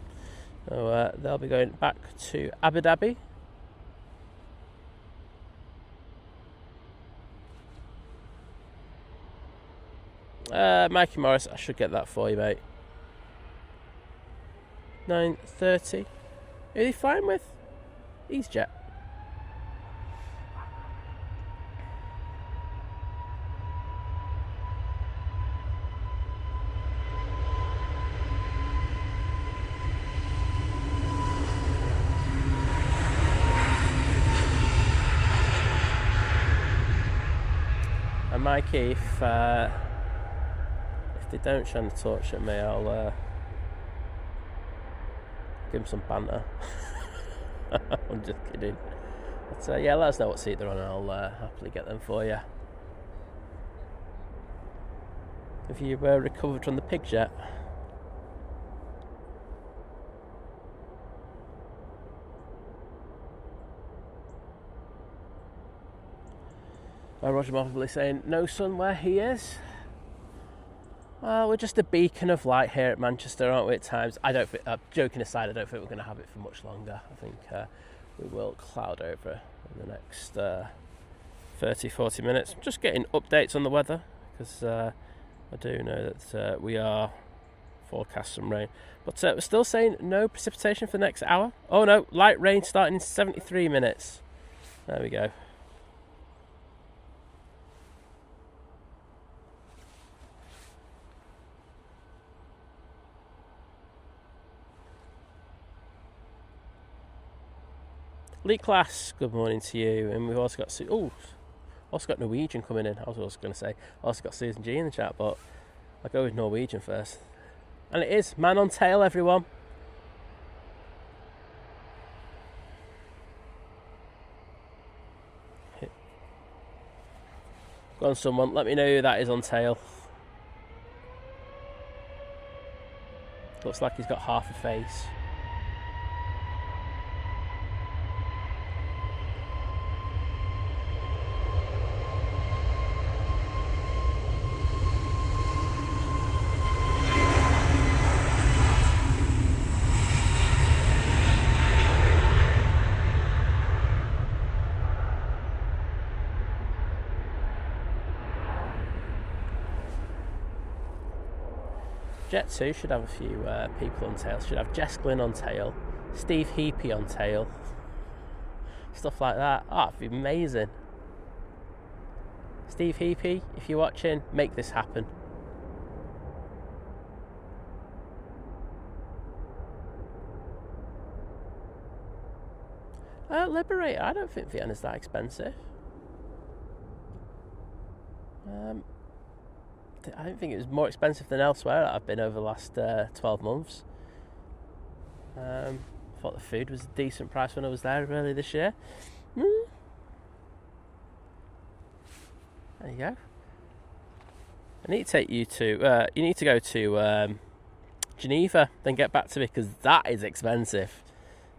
so they'll be going back to Abu Dhabi. Mikey Morris, I should get that for you, mate. 9:30. Who are they flying with? EasyJet. Mikey, if they don't shine the torch at me, I'll give them some banter. I'm just kidding. But yeah, let us know what seat they're on and I'll happily get them for you. Have you recovered from the pigs yet? Roger Mobley saying, no sun where he is. Well, we're just a beacon of light here at Manchester, aren't we, at times? Joking aside, I don't think we're going to have it for much longer. I think we will cloud over in the next 30-40 minutes. Just getting updates on the weather, because I do know that we are forecast some rain. But we're still saying no precipitation for the next hour. Oh no, light rain starting in 73 minutes. There we go. Lee Class, good morning to you. And we've also got Norwegian coming in. I was also going to say, I also got Susan G in the chat, but I'll go with Norwegian first. And it is man on tail, everyone. Go on, someone, let me know who that is on tail. Looks like he's got half a face. Jet 2 should have a few people on tail. Should have Jess Glynn on tail, Steve Heapy on tail, stuff like that. Oh, it'd be amazing. Steve Heapy, if you're watching, make this happen. Liberate, I don't think Vienna's that expensive. I don't think it was more expensive than elsewhere that I've been over the last 12 months. I thought the food was a decent price when I was there earlier this year. There you go. I need to take you to, you need to go to Geneva, then get back to me, because that is expensive.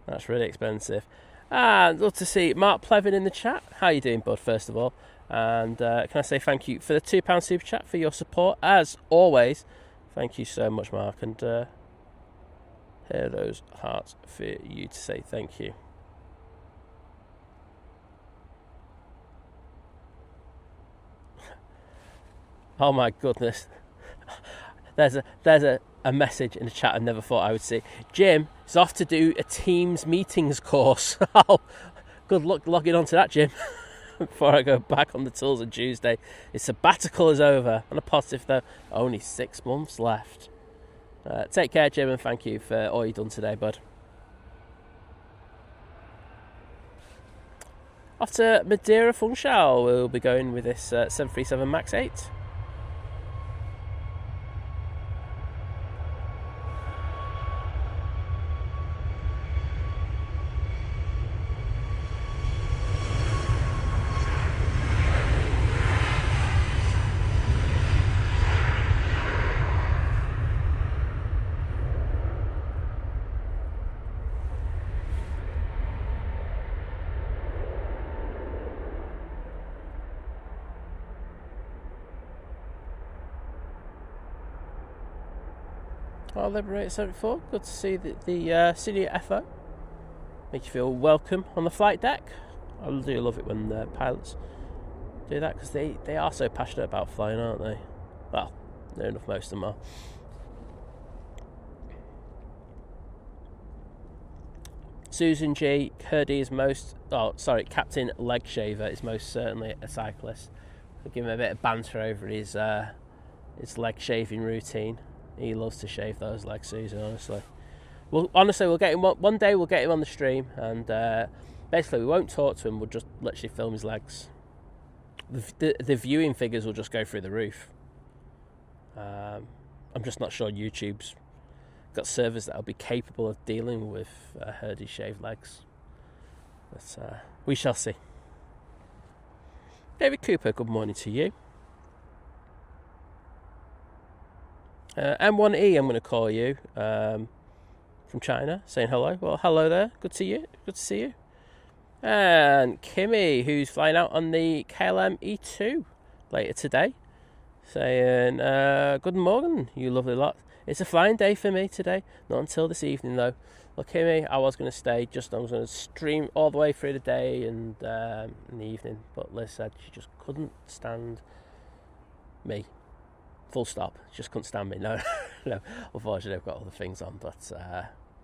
That's really expensive. And love to see Mark Plevin in the chat. How you doing, bud, first of all? And can I say thank you for the £2 super chat, for your support as always. Thank you so much, Mark, and here are those hearts for you to say thank you. Oh my goodness, there's a message in the chat I never thought I would see. Jim is off to do a Teams meetings course. Oh, good luck logging on to that, Jim. Before I go back on the tools on Tuesday. His sabbatical is over. On a positive though, only 6 months left. Take care, Jim, and thank you for all you've done today, bud. Off to Madeira Funchal, we'll be going with this 737 MAX 8. Well, Liberate 74, good to see the senior FO. Make you feel welcome on the flight deck. I do love it when the pilots do that, because they are so passionate about flying, aren't they? Well, near enough most of them are. Susan G, Curdy is Captain Leg Shaver is most certainly a cyclist. I'll give him a bit of banter over his leg shaving routine. He loves to shave those legs, Susan, honestly. We'll get him one day. We'll get him on the stream, and basically we won't talk to him. We'll just literally film his legs. The viewing figures will just go through the roof. I'm just not sure YouTube's got servers that will be capable of dealing with Hurdy's shaved legs. But we shall see. David Cooper, good morning to you. M1E, I'm going to call you, from China, saying hello. Well, hello there. Good to see you. And Kimmy, who's flying out on the KLM E2 later today, saying, good morning, you lovely lot. It's a flying day for me today, not until this evening though. Well, Kimmy, I was going to stay, I was going to stream all the way through the day and in the evening, but Liz said she just couldn't stand me Full stop. Just couldn't stand me. No, no. Unfortunately, I've got other things on. But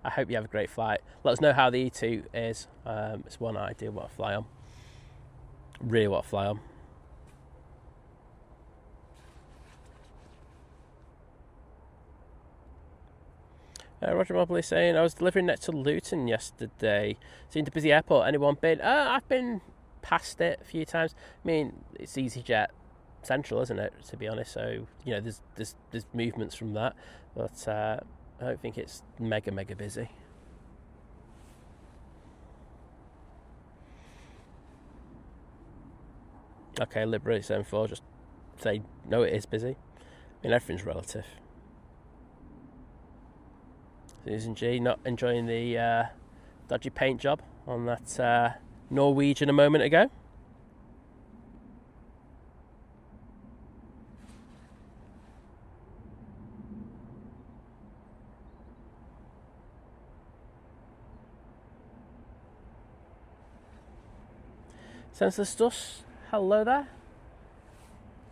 I hope you have a great flight. Let us know how the E2 is. It's one I do want to fly on. Really want to fly on. Roger Mobley saying, I was delivering next to Luton yesterday. Seemed a busy airport. Anyone been? I've been past it a few times. I mean, it's EasyJet Central, isn't it? To be honest, so you know, there's movements from that, but I don't think it's mega busy. Okay, Liberty 74, just say no, it is busy. I mean, everything's relative. Susan G not enjoying the dodgy paint job on that Norwegian a moment ago. Senseless Dust, hello there.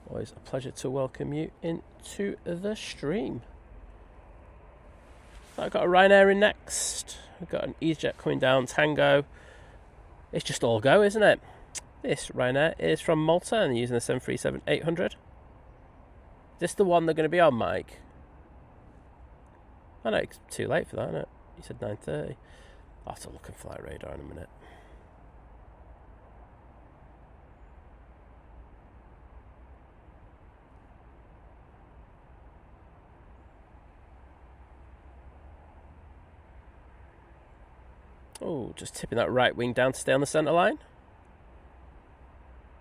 Always a pleasure to welcome you into the stream. I've got a Ryanair in next. We've got an EasyJet coming down, Tango. It's just all go, isn't it? This Ryanair is from Malta and using the 737-800. Is this the one they're going to be on, Mike? I know it's too late for that, isn't it? You said 9:30. I'll have to look at flight radar in a minute. Oh, just tipping that right wing down to stay on the centre line.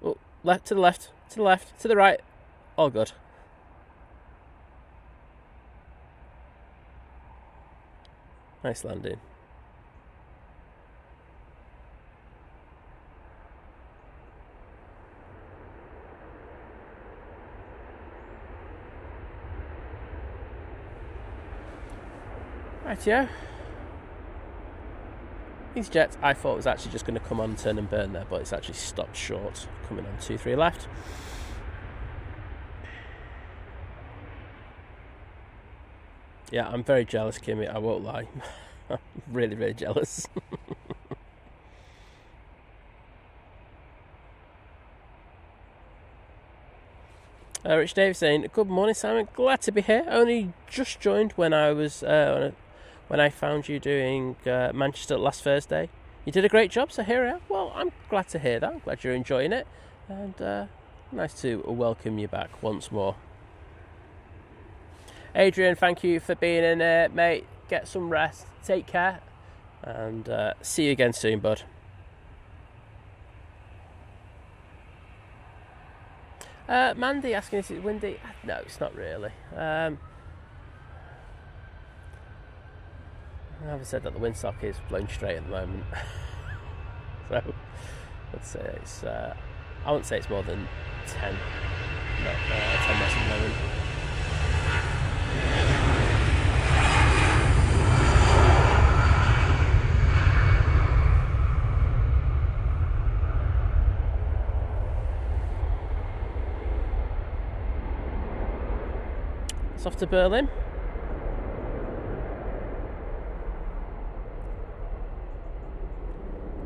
Oh, left to the left, to the left, to the right. All good. Nice landing. Rightio. EasyJet, I thought was actually just going to come on, turn and burn there, but it's actually stopped short, coming on 23 left. Yeah, I'm very jealous, Kimmy, I won't lie. I'm really jealous. Rich Dave saying, good morning, Simon, glad to be here. Only just joined when I was when I found you doing Manchester last Thursday. You did a great job, so here I am. Well, I'm glad to hear that. I'm glad you're enjoying it. And nice to welcome you back once more. Adrian, thank you for being in here, mate. Get some rest. Take care. And see you again soon, bud. Mandy asking if it's windy. No, it's not really. I haven't said that the windsock is blowing straight at the moment. So, let's say it's, I wouldn't say it's more than 10. No, 10 knots at the moment. It's off to Berlin.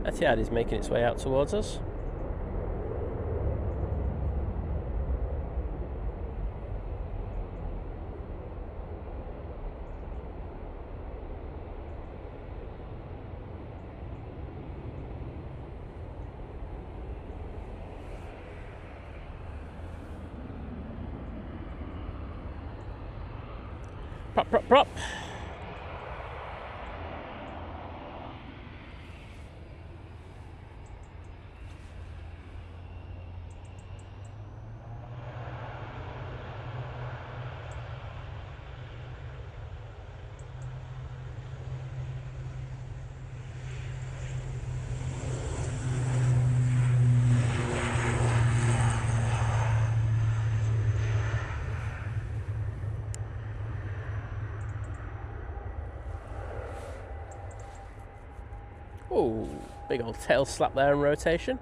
Etihad is making its way out towards us. Prop. Oh, big old tail slap there in rotation.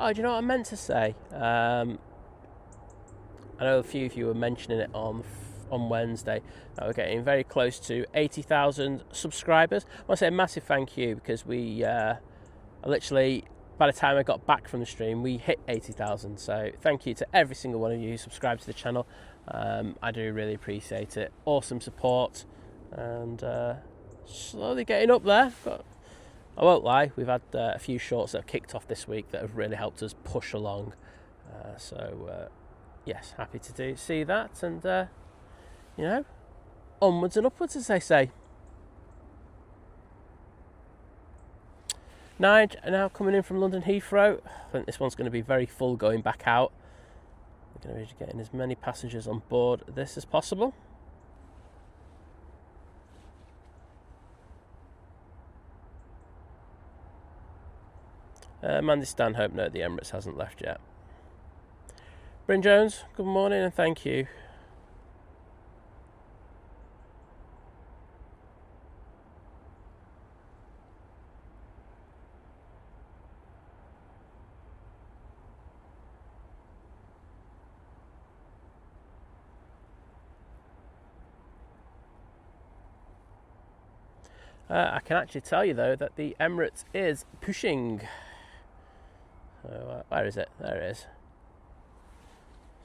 Oh, do you know what I meant to say? I know a few of you were mentioning it on Wednesday that we're getting very close to 80,000 subscribers. I want to say a massive thank you, because we literally, by the time I got back from the stream, we hit 80,000. So thank you to every single one of you who subscribed to the channel. I do really appreciate it. Awesome support, and slowly getting up there. I won't lie, we've had a few shorts that have kicked off this week that have really helped us push along. Yes, happy to see that, and you know, onwards and upwards, as they say. Nige now coming in from London Heathrow. I think this one's going to be very full going back out. We're going to be getting as many passengers on board this as possible. Mandy Stanhope, no, the Emirates hasn't left yet. Bryn Jones, good morning and thank you. I can actually tell you though that the Emirates is pushing. So, where is it? There it is.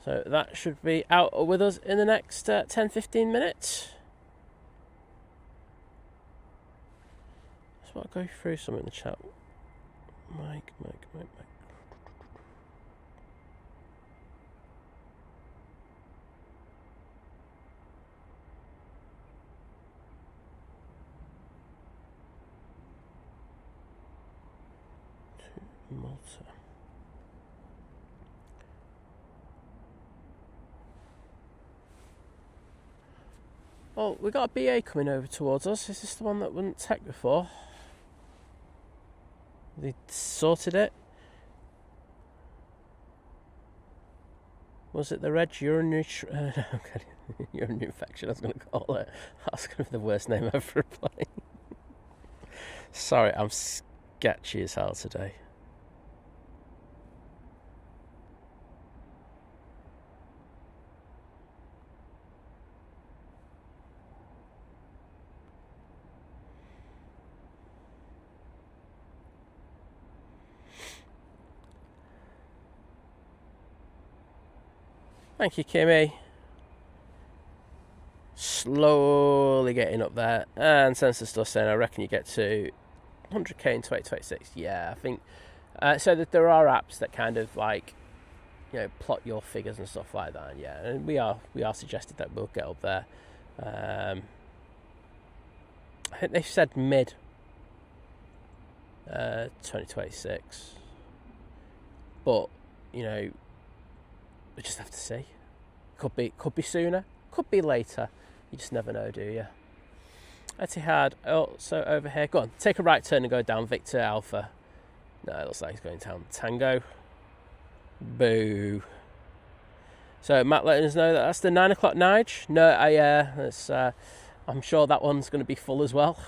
So that should be out with us in the next 10-15 minutes. Just want to go through some in the chat. Mike. To Malta. Oh, we got a BA coming over towards us. Is this the one that wouldn't take before? They sorted it. Was it the red urinary infection? I was going to call it. That's going to be the worst name ever for a plane. Sorry, I'm sketchy as hell today. Thank you, Kimmy. Slowly getting up there. And Sensor Store saying, I reckon you get to 100k in 2026. Yeah, I think so. That there are apps that kind of like, you know, plot your figures and stuff like that. And yeah, and we are suggested that we'll get up there. I think they've said mid 2026, but you know, we just have to see. Could be sooner, could be later. You just never know, do you? Etihad also over here. Go on, take a right turn and go down Victor Alpha. No, it looks like he's going down Tango. Boo. So Matt letting us know that that's the 9 o'clock Nige. No, I'm sure that one's going to be full as well.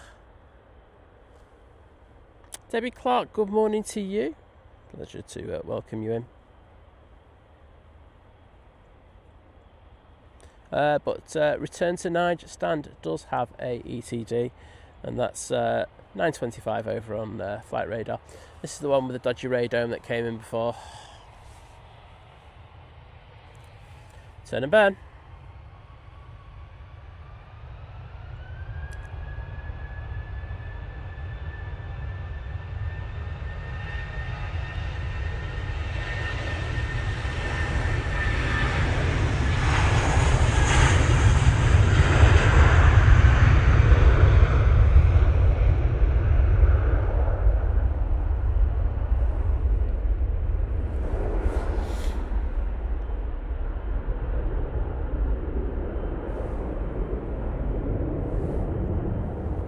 Debbie Clark, good morning to you. Pleasure to welcome you in. But Return to Nige stand does have a ETD, and that's 925 over on Flight Radar. This is the one with the dodgy radome that came in before. Turn and burn.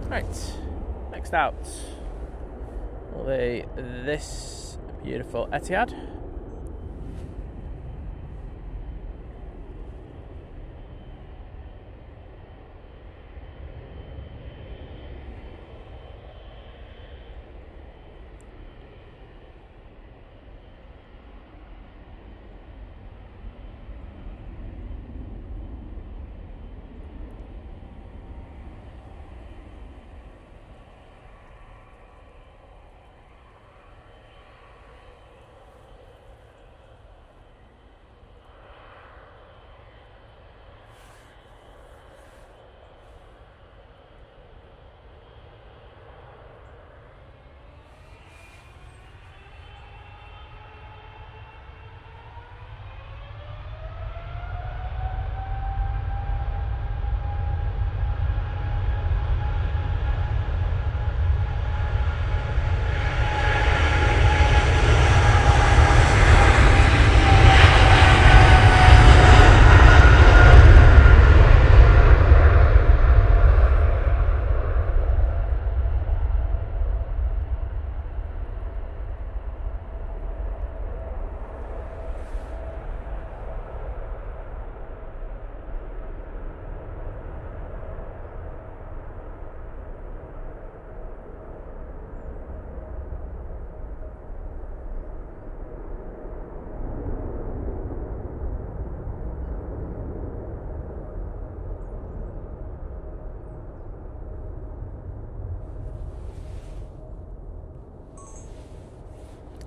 Right, next out will be this beautiful Etihad.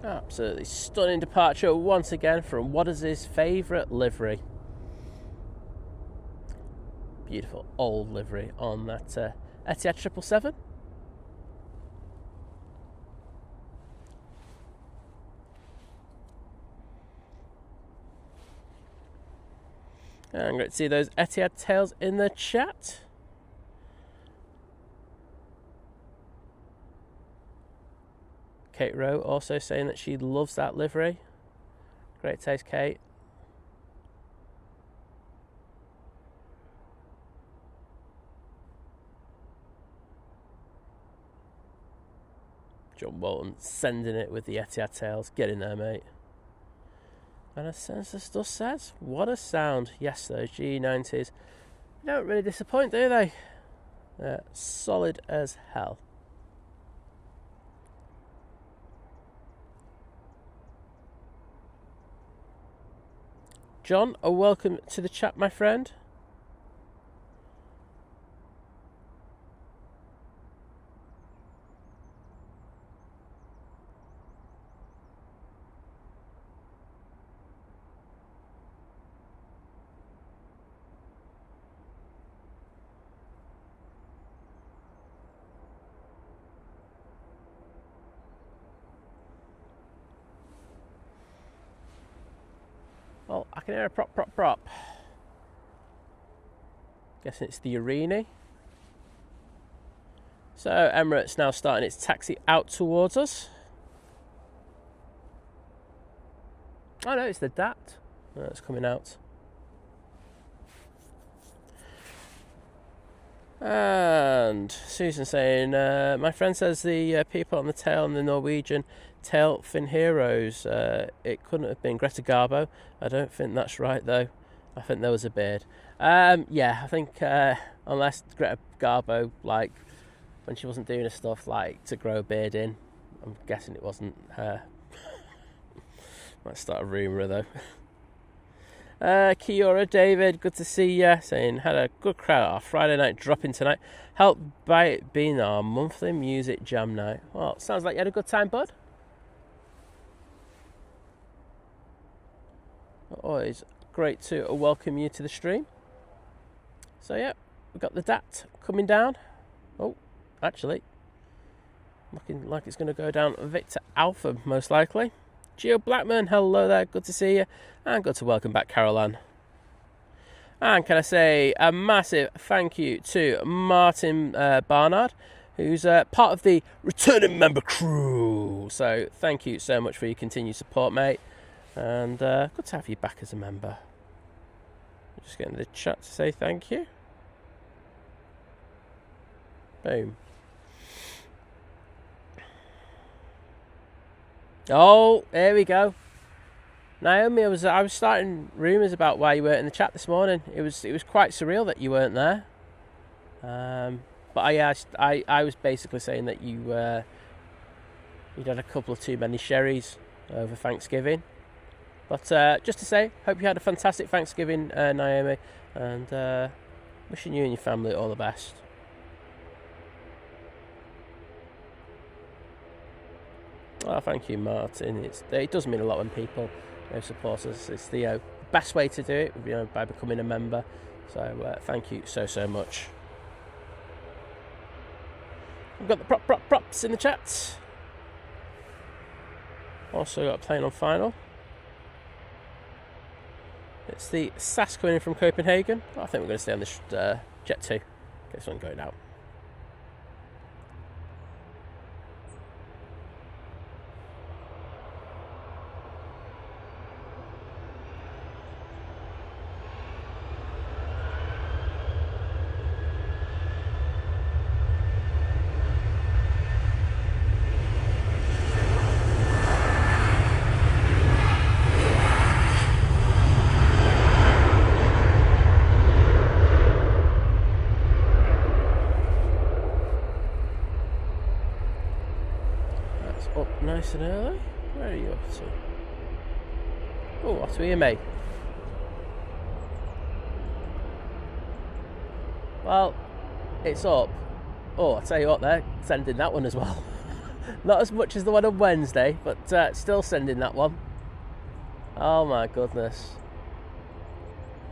Absolutely stunning departure once again from what is his favourite livery. Beautiful old livery on that Etihad 777. And great to see those Etihad tails in the chat. Kate Rowe also saying that she loves that livery. Great taste, Kate. John Bolton sending it with the Etihad tails. Get in there, mate. And as Census just says, what a sound. Yes, those G90s don't really disappoint, do they? They're solid as hell. John, a welcome to the chat, my friend. Well, I can hear a prop. Guessing it's the Arini. So Emirates now starting its taxi out towards us. Oh no, it's the DAT. Oh, it's coming out. And Susan saying, my friend says the people on the tail and the Norwegian tail fin heroes, it couldn't have been Greta Garbo. I don't think that's right though. I think there was a beard. Yeah, I think unless Greta Garbo, like when she wasn't doing her stuff like to grow a beard in, I'm guessing it wasn't her. Might start a rumour though. Kiora David, good to see ya. Saying had a good crowd at our Friday night drop-in tonight. Helped by it being our monthly music jam night. Well, sounds like you had a good time, bud. Always great to welcome you to the stream. So yeah, we've got the DAT coming down. Oh, actually, looking like it's going to go down Victor Alpha most likely. Gio Blackman, hello there, good to see you, and good to welcome back Caroline. And can I say a massive thank you to Martin Barnard, who's part of the returning member crew. So thank you so much for your continued support, mate, and good to have you back as a member. Just getting the chat to say thank you. Boom. Oh, here we go. Naomi, I was starting rumours about why you weren't in the chat this morning. It was quite surreal that you weren't there. But I was basically saying that you'd had a couple of too many sherries over Thanksgiving. But just to say, hope you had a fantastic Thanksgiving, Naomi, and wishing you and your family all the best. Oh, thank you, Martin. It does mean a lot when people support us. It's the best way to do it, by becoming a member. So thank you so much. We've got the props in the chat. Also got a plane on final. It's the SAS coming in from Copenhagen. I think we're going to stay on this Jet 2. Get this one going out. Nice and early. Where are you up to? Oh, what are you, mate? Well, it's up. Oh, I'll tell you what, they're sending that one as well. Not as much as the one on Wednesday, but still sending that one. Oh my goodness.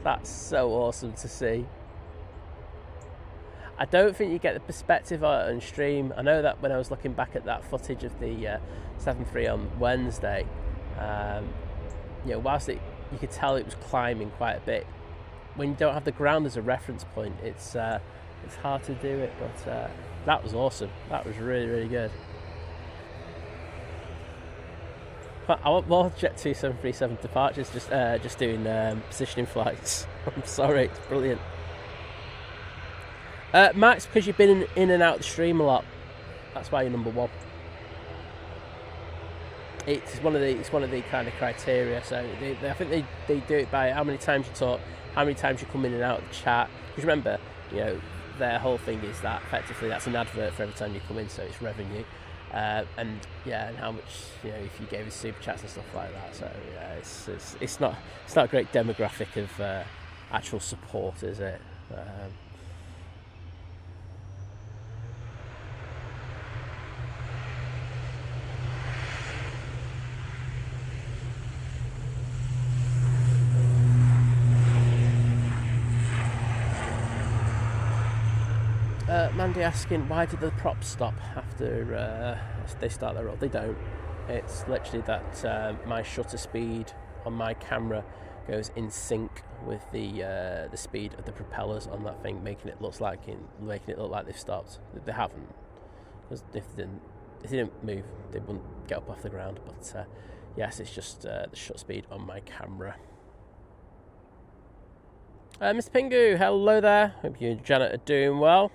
That's so awesome to see. I don't think you get the perspective of it on stream. I know that when I was looking back at that footage of the 7.3 on Wednesday, whilst you could tell it was climbing quite a bit, when you don't have the ground as a reference point, it's hard to do it. But that was awesome. That was really, really good. I want more Jet 2737 departures, just doing positioning flights. I'm sorry, it's brilliant. Max, because you've been in and out of the stream a lot, that's why you're number one. It's one of the kind of criteria. So I think they do it by how many times you talk, how many times you come in and out of the chat. Because remember, their whole thing is that effectively that's an advert for every time you come in, so it's revenue. And how much if you gave us super chats and stuff like that. So it's not a great demographic of actual support, is it? Mandy asking, why did the props stop after they start their roll? They don't. It's literally that my shutter speed on my camera goes in sync with the speed of the propellers on that thing, making it look like they've stopped. They haven't, because if they didn't move, they wouldn't get up off the ground. But yes, it's just the shutter speed on my camera. Mr. Pingu, hello there. Hope you and Janet are doing well.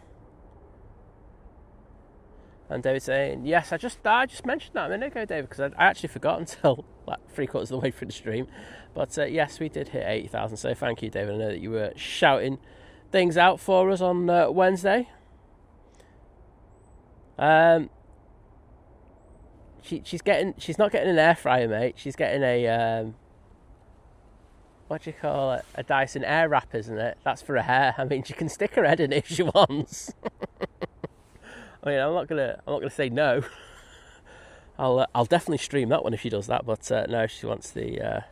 And David saying, yes, I just mentioned that a minute ago, David, because I actually forgot until like 3/4 of the way through the stream. But yes, we did hit 80,000, so thank you, David. I know that you were shouting things out for us on Wednesday. She's not getting an air fryer, mate. She's getting a what do you call it? A Dyson air wrap, isn't it? That's for her hair. I mean, she can stick her head in it if she wants. I mean, I'm not gonna say no. I'll definitely stream that one if she does that. But no, she wants the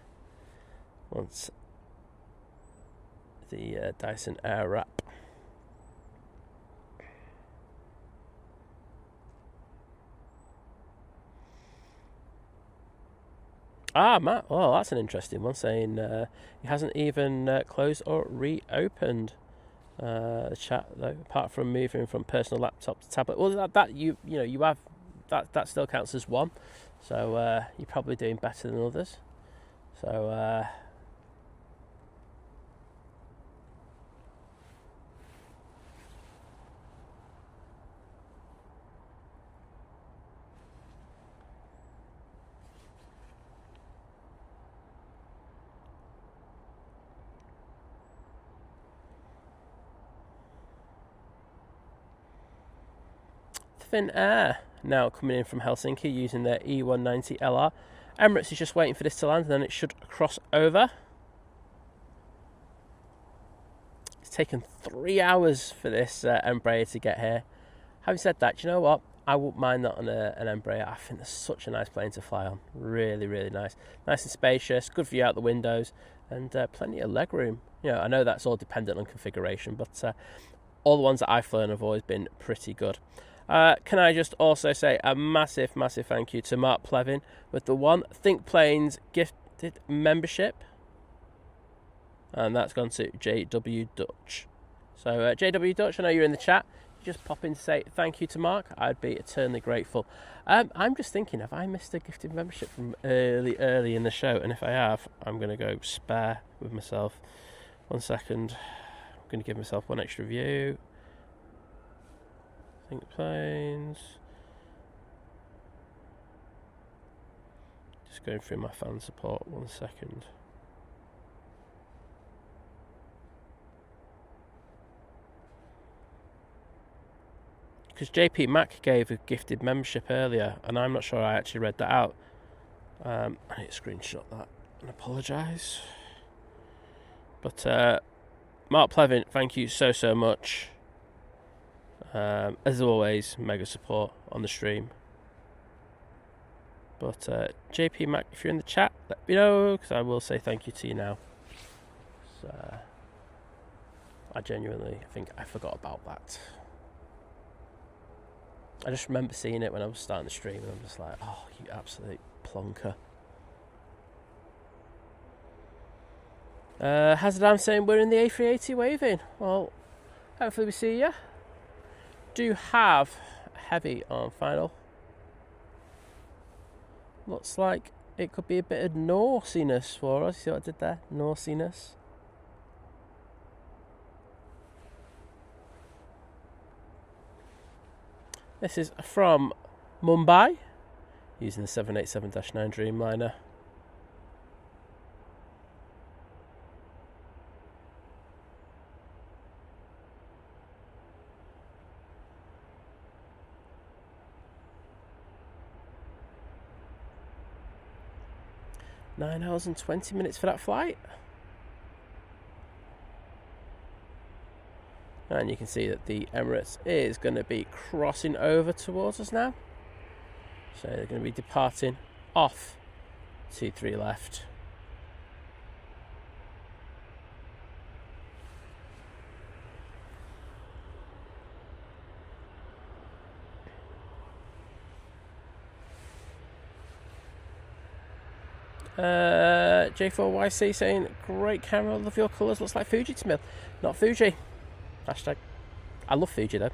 Dyson air wrap. Matt. Oh, that's an interesting one. Saying he hasn't even closed or reopened the chat though, apart from moving from personal laptop to tablet. Well, that you have that still counts as one. So you're probably doing better than others. So. Air now coming in from Helsinki using their E190 LR. Emirates is just waiting for this to land and then it should cross over. It's taken 3 hours for this Embraer to get here. Having said that, do you know what? I wouldn't mind that on an Embraer. I think that's such a nice plane to fly on. Really, really nice. Nice and spacious, good view out the windows, and plenty of legroom. I know that's all dependent on configuration, but all the ones that I've flown have always been pretty good. Can I just also say a massive thank you to Mark Plevin with the One Think Planes gifted membership, and that's gone to JW Dutch. So JW Dutch, I know you're in the chat. You just pop in to say thank you to Mark. I'd be eternally grateful. I'm just thinking, have I missed a gifted membership from early in the show? And if I have, I'm going to go spare with myself. 1 second. I'm going to give myself one extra view. Think Planes. Just going through my fan support. 1 second. Because JP Mac gave a gifted membership earlier, and I'm not sure I actually read that out. I need to screenshot that and apologise. But Mark Plevin, thank you so much. As always, mega support on the stream. But JP Mac, if you're in the chat, let me know, because I will say thank you to you now. So, I genuinely think I forgot about that. I just remember seeing it when I was starting the stream, and I'm just like, oh, you absolute plonker. Hazardam saying we're in the A380 waving. Well, hopefully we see you. Do have heavy on final. Looks like it could be a bit of naughtiness for us. See what I did there? Naughtiness. This is from Mumbai, using the 787-9 Dreamliner. Nine hours and 20 minutes for that flight. And you can see that the Emirates is going to be crossing over towards us now. So they're going to be departing off 23 left. J4YC saying, great camera, love your colours, looks like Fuji to me. Not Fuji. Hashtag. I love Fuji though.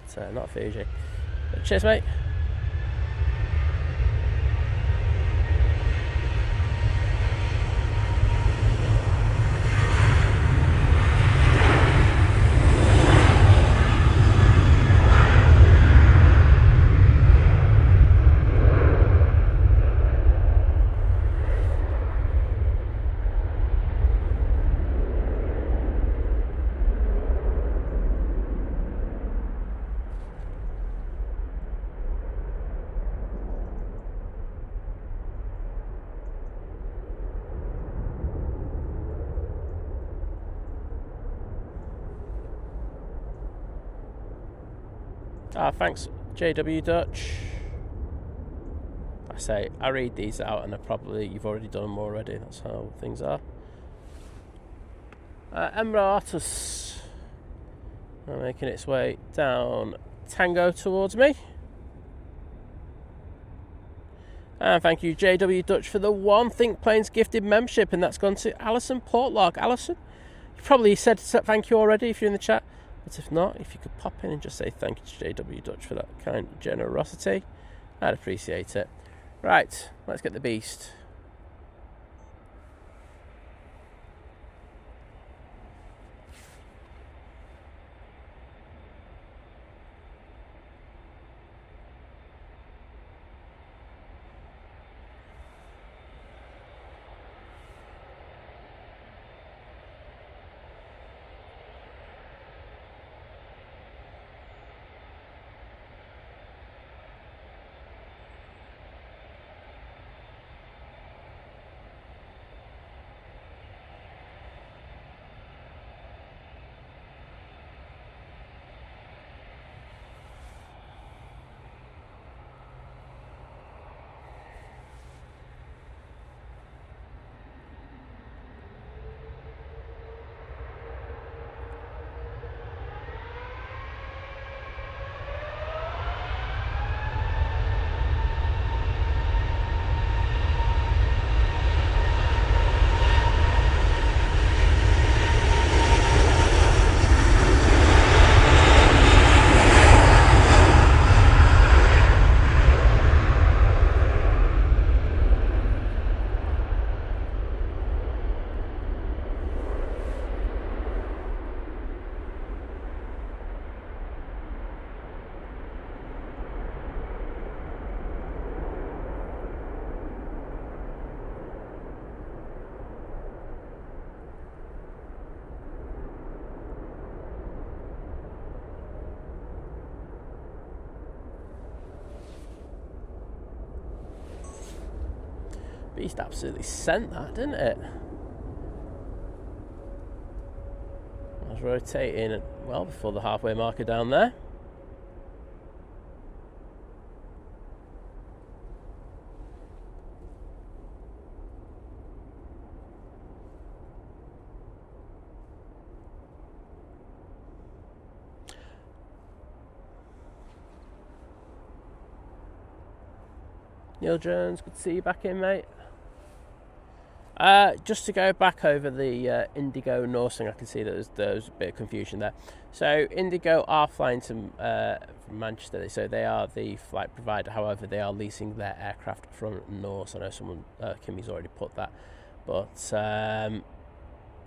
It's not Fuji. But cheers, mate. Thanks, JW Dutch. I read these out, and you've already done them already. That's how things are. Emirates making its way down Tango towards me. And thank you, JW Dutch, for the one Think Planes gifted membership, and that's gone to Alison Portlock. Alison, you probably said thank you already if you're in the chat. But if not, if you could pop in and just say thank you to JW Dutch for that kind generosity, I'd appreciate it. Right, let's get the beast. Beast absolutely sent that, didn't it? I was rotating well before the halfway marker down there. . Neil Jones, good to see you back in, mate. Just to go back over the Indigo Norse thing, I can see that there's a bit of confusion there. So Indigo are flying to from Manchester, so they are the flight provider. However, they are leasing their aircraft from Norse. I know someone, Kimmy's already put that, but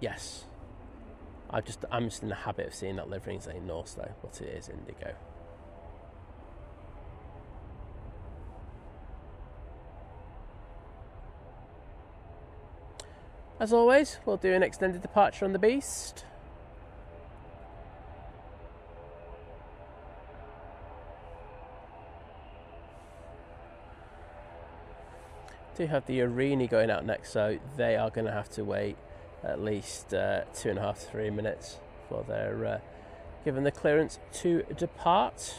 yes, I'm just in the habit of seeing that livery saying Norse though, but it is Indigo. As always, we'll do an extended departure on the Beast. Do have the Arini going out next, so they are going to have to wait at least 2.5 to 3 minutes for their given the clearance to depart.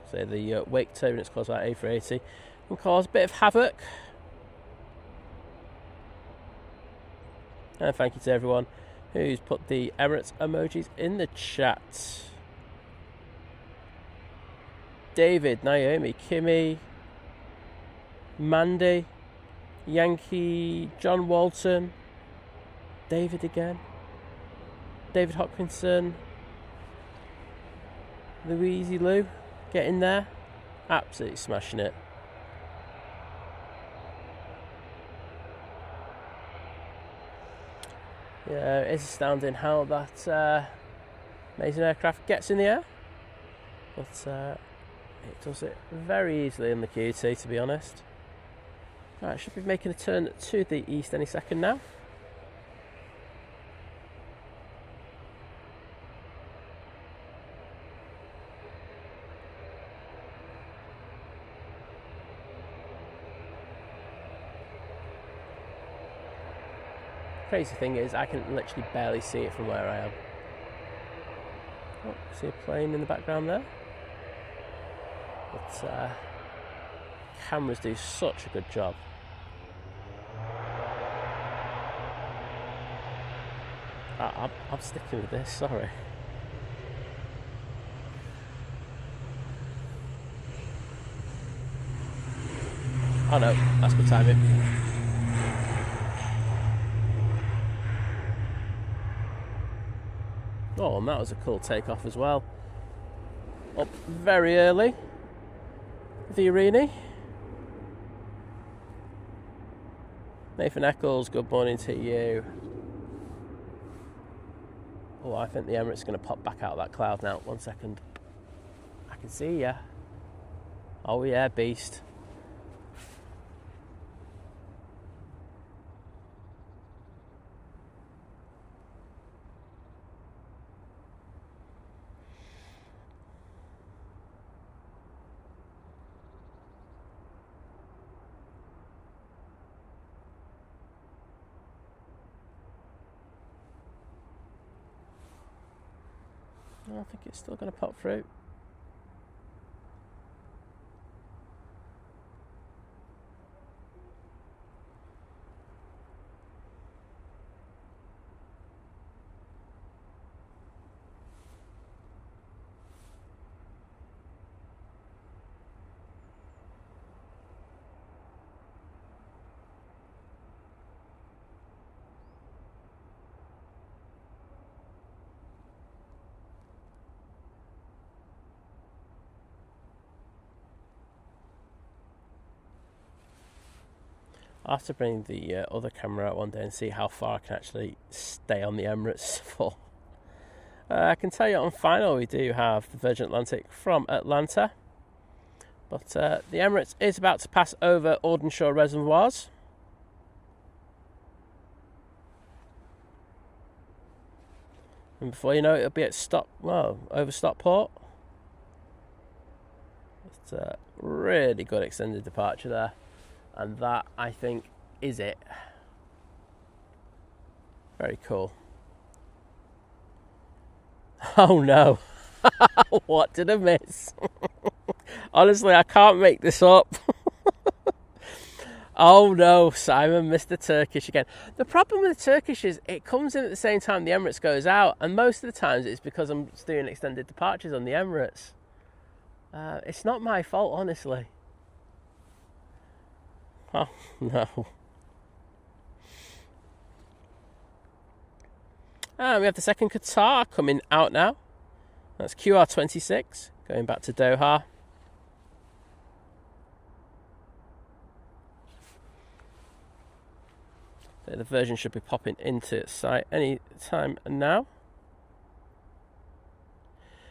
So the wake turbulence caused by A380 can cause a bit of havoc. And thank you to everyone who's put the Emirates emojis in the chat. David, Naomi, Kimmy, Mandy, Yankee, John Walton, David again, David Hopkinson, Louise Lou, get in there, absolutely smashing it. Yeah, it's astounding how that amazing aircraft gets in the air, but it does it very easily in the QT, to be honest. Right, should be making a turn to the east any second now. Crazy thing is, I can literally barely see it from where I am. Oh, see a plane in the background there. But cameras do such a good job. I'm sticking with this, sorry. Oh no, that's good timing. Oh, and that was a cool takeoff as well. Up very early. The Arini. Nathan Eccles, good morning to you. Oh, I think the Emirates is going to pop back out of that cloud now. 1 second. I can see ya. Oh yeah, beast. I think it's still going to pop through. I'll have to bring the other camera out one day and see how far I can actually stay on the Emirates for. I can tell you on final we do have the Virgin Atlantic from Atlanta. But the Emirates is about to pass over Audenshaw Reservoirs. And before you know it, it'll be at over Stockport. It's a really good extended departure there. And that, I think, is it. Very cool. Oh no. What did I miss? Honestly, I can't make this up. Oh no, Simon missed the Turkish again. The problem with the Turkish is it comes in at the same time the Emirates goes out, and most of the times it's because I'm doing extended departures on the Emirates. It's not my fault, honestly. Oh, no. And we have the second Qatar coming out now. That's QR26, going back to Doha. So the version should be popping into site any time now.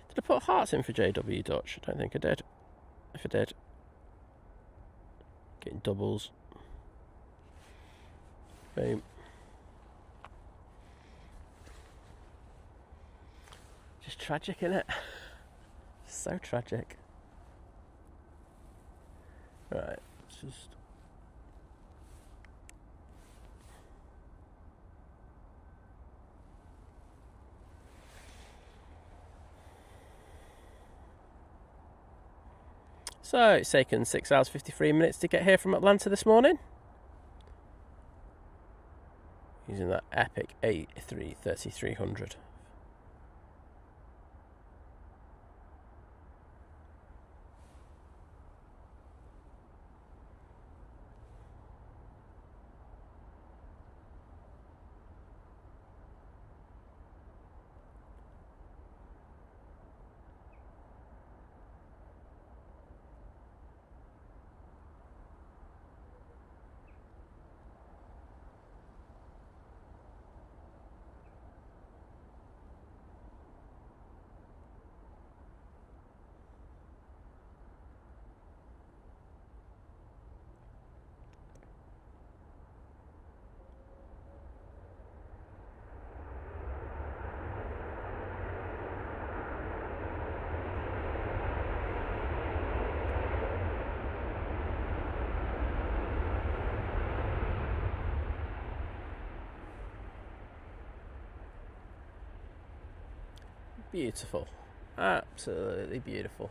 Did I put hearts in for JW Dutch? I don't think I did. If I did, getting doubles. Boom. Just tragic, isn't it? So tragic. Right, just. So it's taken 6 hours 53 minutes to get here from Atlanta this morning. Using that epic A330-300. Beautiful, absolutely beautiful.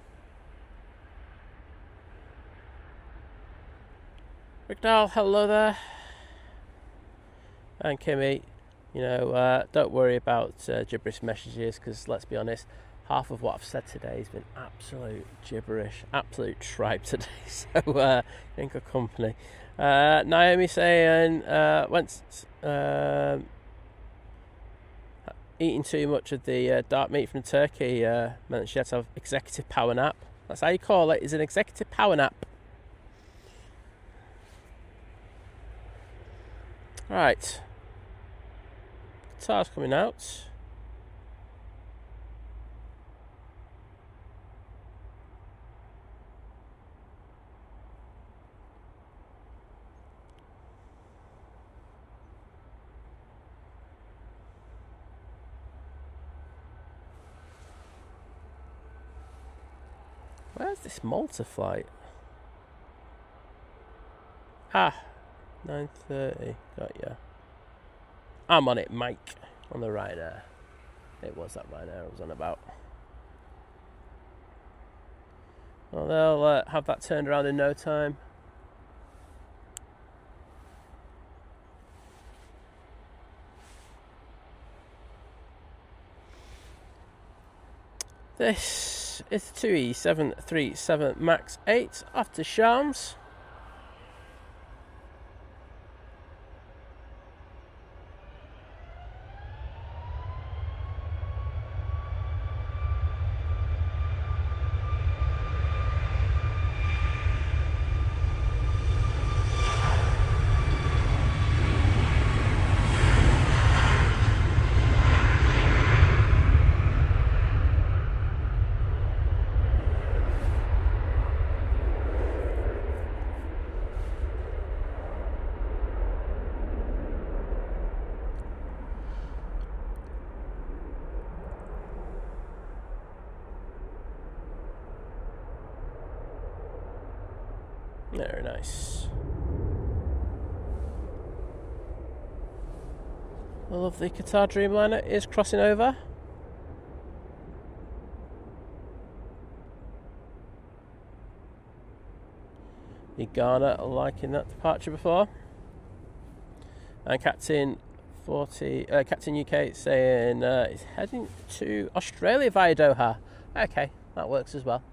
Rickdal, hello there. And Kimmy, you know, don't worry about gibberish messages, because let's be honest, half of what I've said today has been absolute gibberish, absolute tripe today. So in good company. Naomi saying went eating too much of the dark meat from Turkey meant she had to have executive power nap. That's how you call it, is an executive power nap. Right. Qatar's coming out. Where's this Malta flight? 9:30. Got ya. I'm on it, Mike. On the Ryanair. It was that Ryanair I was on about. Well, they'll have that turned around in no time. This is the Tui 737 MAX 8 after Shams. Very nice. The lovely Qatar Dreamliner is crossing over. The Ghana liking that departure before. And Captain UK saying it's heading to Australia via Doha. Okay, that works as well.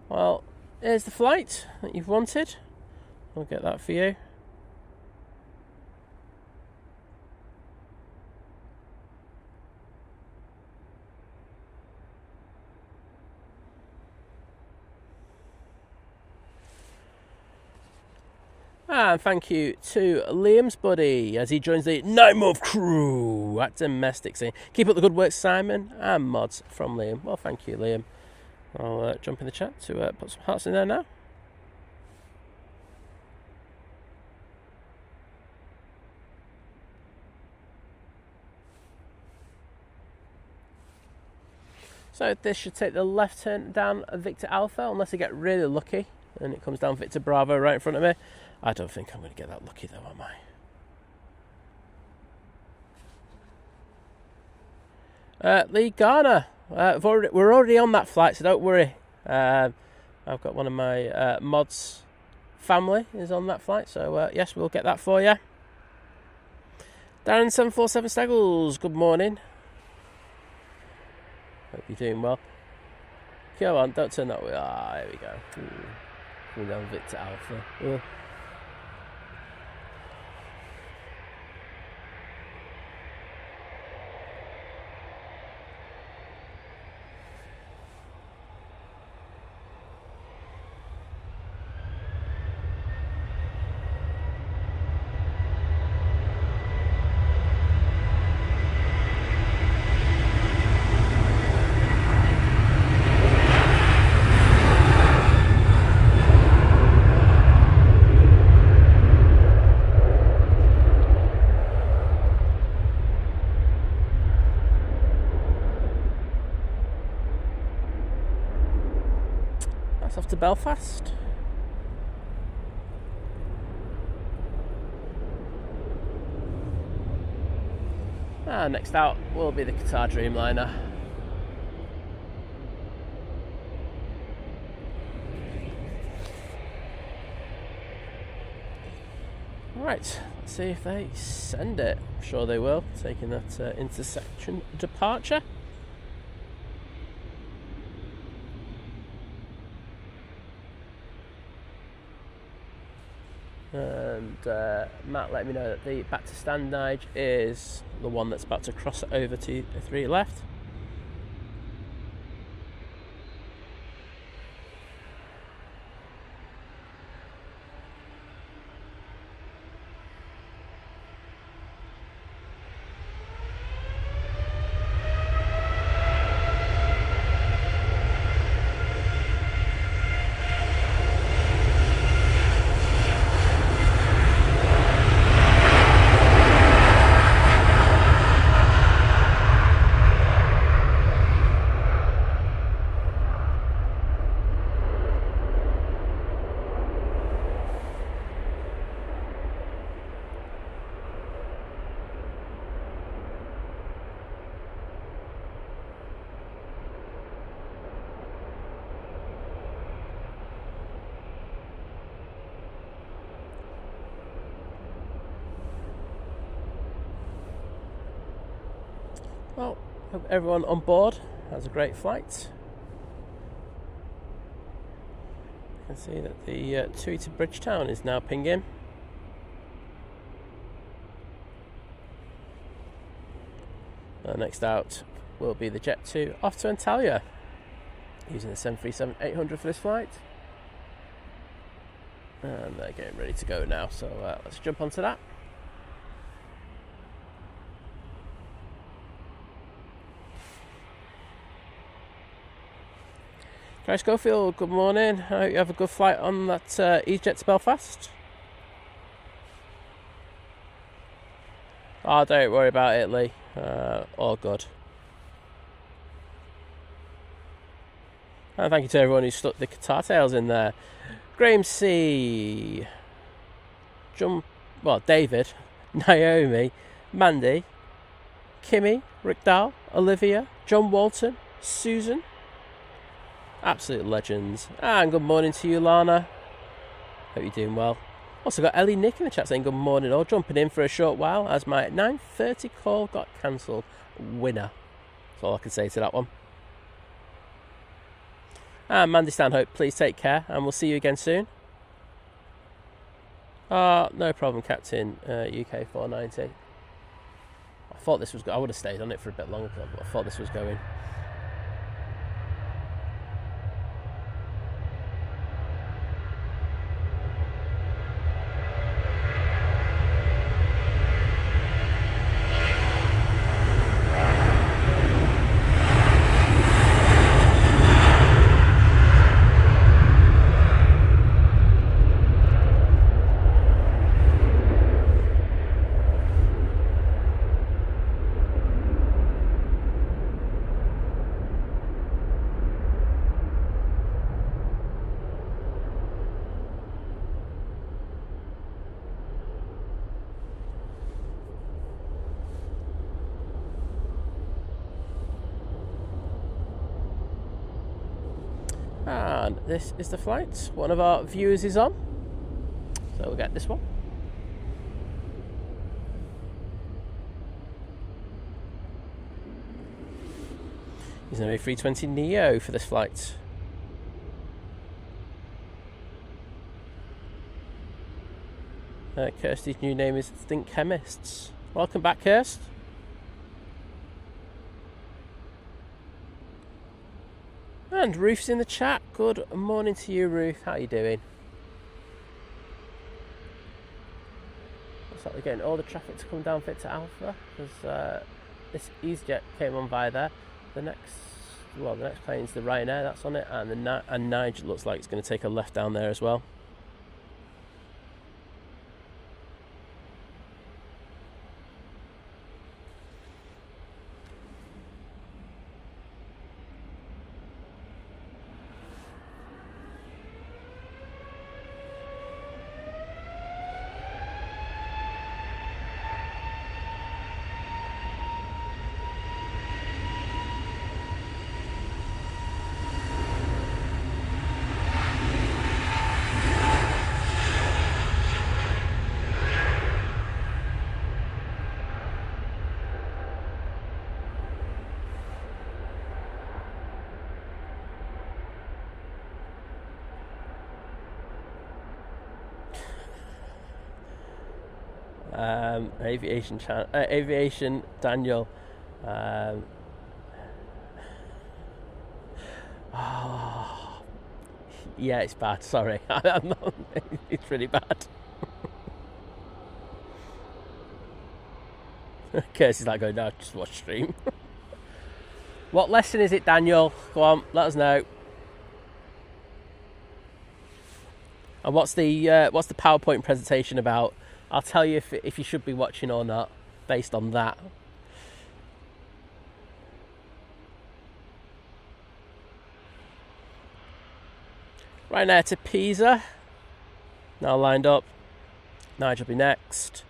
Well, here's the flight that you've wanted. I'll get that for you. And thank you to Liam's buddy as he joins the 9-month crew at Domestic Scene. Keep up the good work, Simon, and mods from Liam. Well, thank you, Liam. I'll jump in the chat to put some hearts in there now. So this should take the left turn down Victor Alpha, unless I get really lucky and it comes down Victor Bravo right in front of me. I don't think I'm going to get that lucky though, am I? Lee Garner, we're already on that flight, so don't worry. I've got one of my mods family is on that flight, so yes, we'll get that for you. Darren 747 Steggles, good morning. Hope you're doing well. Come on, don't turn that way. Ah, there we go. Coming down Victor Alpha. Off to Belfast. Next out will be the Qatar Dreamliner. Right, let's see if they send it. I'm sure they will, taking that intersection departure. And Matt let me know that the back to standard is the one that's about to cross it over to the 3 left. Well, hope everyone on board has a great flight. You can see that the Tui to Bridgetown is now pinging. Next out will be the Jet 2 off to Antalya, using the 737-800 for this flight. And they're getting ready to go now, so let's jump onto that. Guy Schofield, good morning. I hope you have a good flight on that EasyJet to Belfast. Oh, don't worry about it, Lee. All good. And thank you to everyone who stuck the Qatar tails in there. Graham C. David, Naomi, Mandy, Kimmy, Rick Dahl, Olivia, John Walton, Susan. Absolute legends. And good morning to you, Lana. Hope you're doing well. Also got Ellie Nick in the chat saying good morning, all jumping in for a short while as my 9:30 call got cancelled. Winner. That's all I can say to that one. And Mandy Stanhope, please take care and we'll see you again soon. No problem, Captain. UK 490. I thought this was. I would have stayed on it for a bit longer, but I thought this was going. And this is the flight one of our viewers is on, so we'll get this one. He's an A320neo for this flight. Kirsty's new name is Think Chemists. Welcome back, Kirst. And Ruth's in the chat. Good morning to you, Ruth. How are you doing? Looks like we're getting all the traffic to come down fit to Alpha, because this EasyJet came on via there. The next plane is the Ryanair that's on it, and Nigel looks like it's going to take a left down there as well. Aviation Daniel. Yeah, it's bad. Sorry, it's really bad. Kirsty's like going, no, just watch stream. What lesson is it, Daniel? Go on, let us know. And what's the PowerPoint presentation about? I'll tell you if you should be watching or not, based on that. Ryanair to Pisa. Now lined up. Nigel will be next.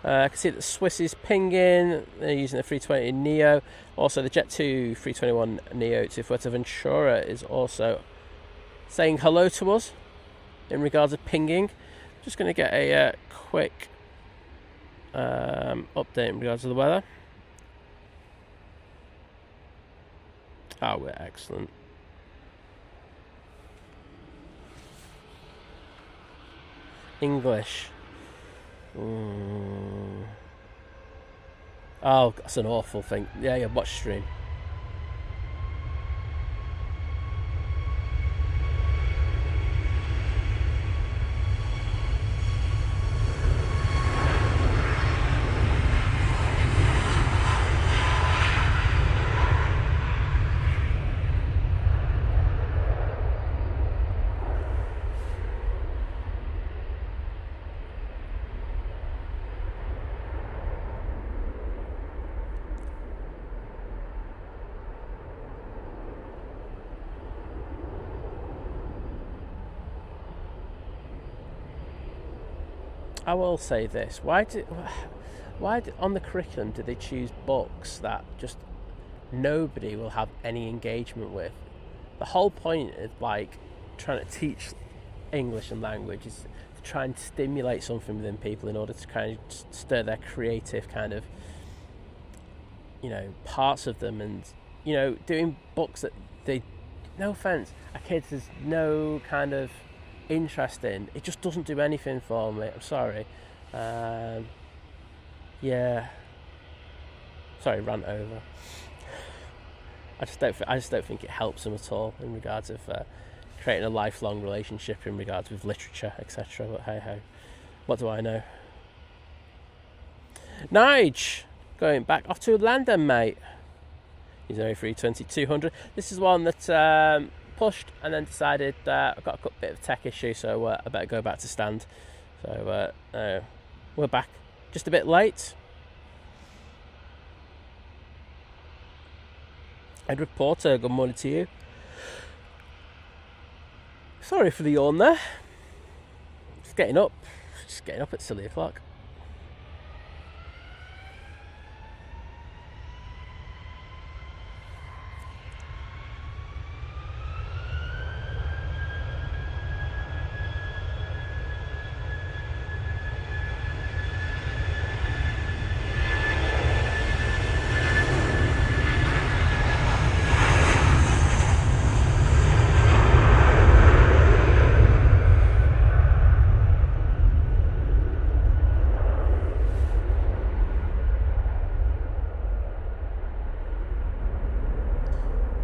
I can see that the Swiss is pinging. They're using the 320neo. Also, the Jet2 321neo to Fuerteventura is also saying hello to us in regards of pinging. Just going to get a quick update in regards to the weather. Oh, we're excellent. English. Oh, that's an awful thing. Yeah, watch stream. I will say this: why on the curriculum do they choose books that just nobody will have any engagement with? The whole point of like trying to teach English and language is to try and stimulate something within people in order to kind of stir their creative kind of, parts of them, and doing books that they, no offense, a kid has no kind of interesting. It just doesn't do anything for me. I'm sorry. Yeah. Sorry, rant over. I just don't think it helps them at all in regards of creating a lifelong relationship in regards with literature, etc. But hey ho, what do I know? Nige, going back off to London, mate. He's only 320-200. This is one that pushed and then decided I've got a bit of a tech issue, so I better go back to stand. So we're back, just a bit late. Edward Porter, good morning to you. Sorry for the yawn there. Just getting up at silly o'clock.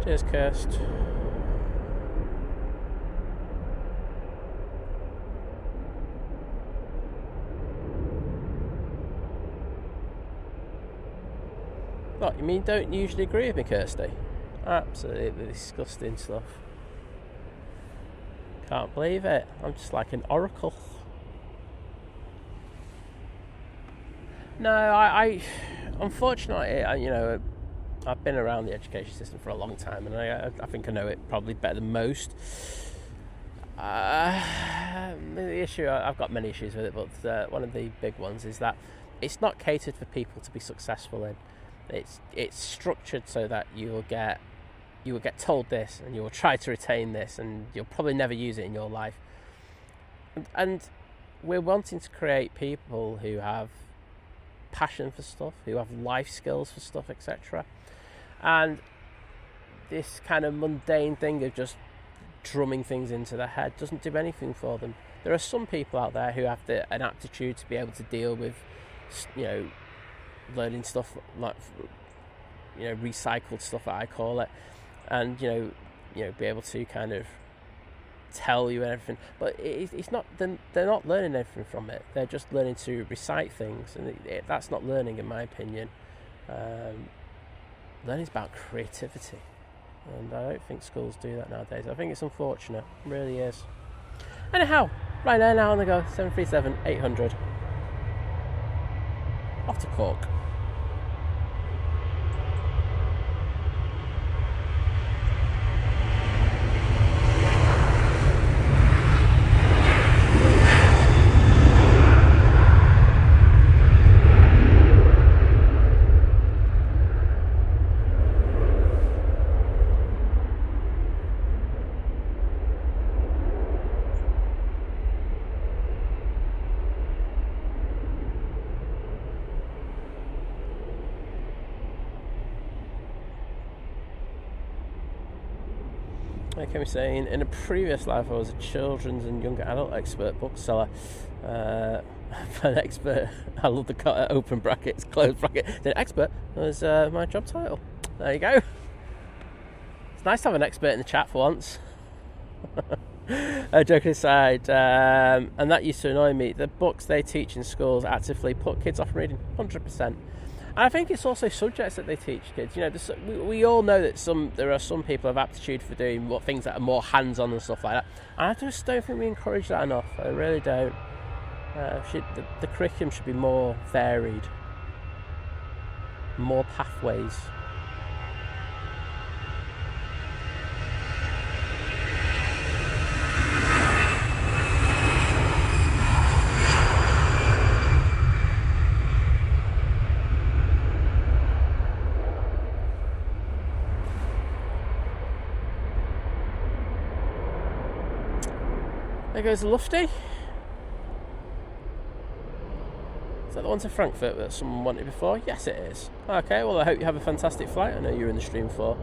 Cheers, Kirst. What, you mean don't usually agree with me, Kirsty? Absolutely disgusting stuff. Can't believe it. I'm just like an oracle. No, I unfortunately, I've been around the education system for a long time, and I think I know it probably better than most. The issue, I've got many issues with it, but one of the big ones is that it's not catered for people to be successful in. It's structured so that you will get told this, and you will try to retain this, and you'll probably never use it in your life. And we're wanting to create people who have passion for stuff, who have life skills for stuff, etc. And this kind of mundane thing of just drumming things into their head doesn't do anything for them. There are some people out there who have an aptitude to be able to deal with, learning stuff like, recycled stuff, that I call it, and be able to kind of tell you everything. But it's not. They're not learning anything from it. They're just learning to recite things, and that's not learning, in my opinion. Learning is about creativity, and I don't think schools do that nowadays. I think it's unfortunate, it really is. Anyhow, Ryanair now on the go, 737-800 off to Cork. Like I was saying, in a previous life I was a children's and young adult expert bookseller. An expert, I love the open brackets, closed bracket. The expert was my job title. There you go. It's nice to have an expert in the chat for once. Joking aside, and that used to annoy me. The books they teach in schools actively put kids off reading, 100%. And I think it's also subjects that they teach kids. We all know that there are some people who have aptitude for doing things that are more hands-on and stuff like that. And I just don't think we encourage that enough. I really don't. The curriculum should be more varied, more pathways. There goes the Lufty. Is that the one to Frankfurt that someone wanted before? Yes, it is. Okay, well, I hope you have a fantastic flight. I know you're in the stream for.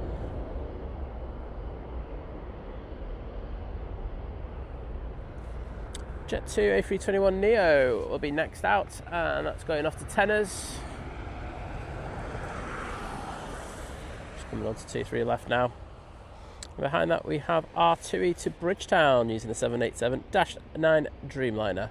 Jet 2 A321 Neo will be next out, and that's going off to Tenners. Just coming on to 2-3 left now. Behind that we have our Tui to Bridgetown using the 787-9 Dreamliner.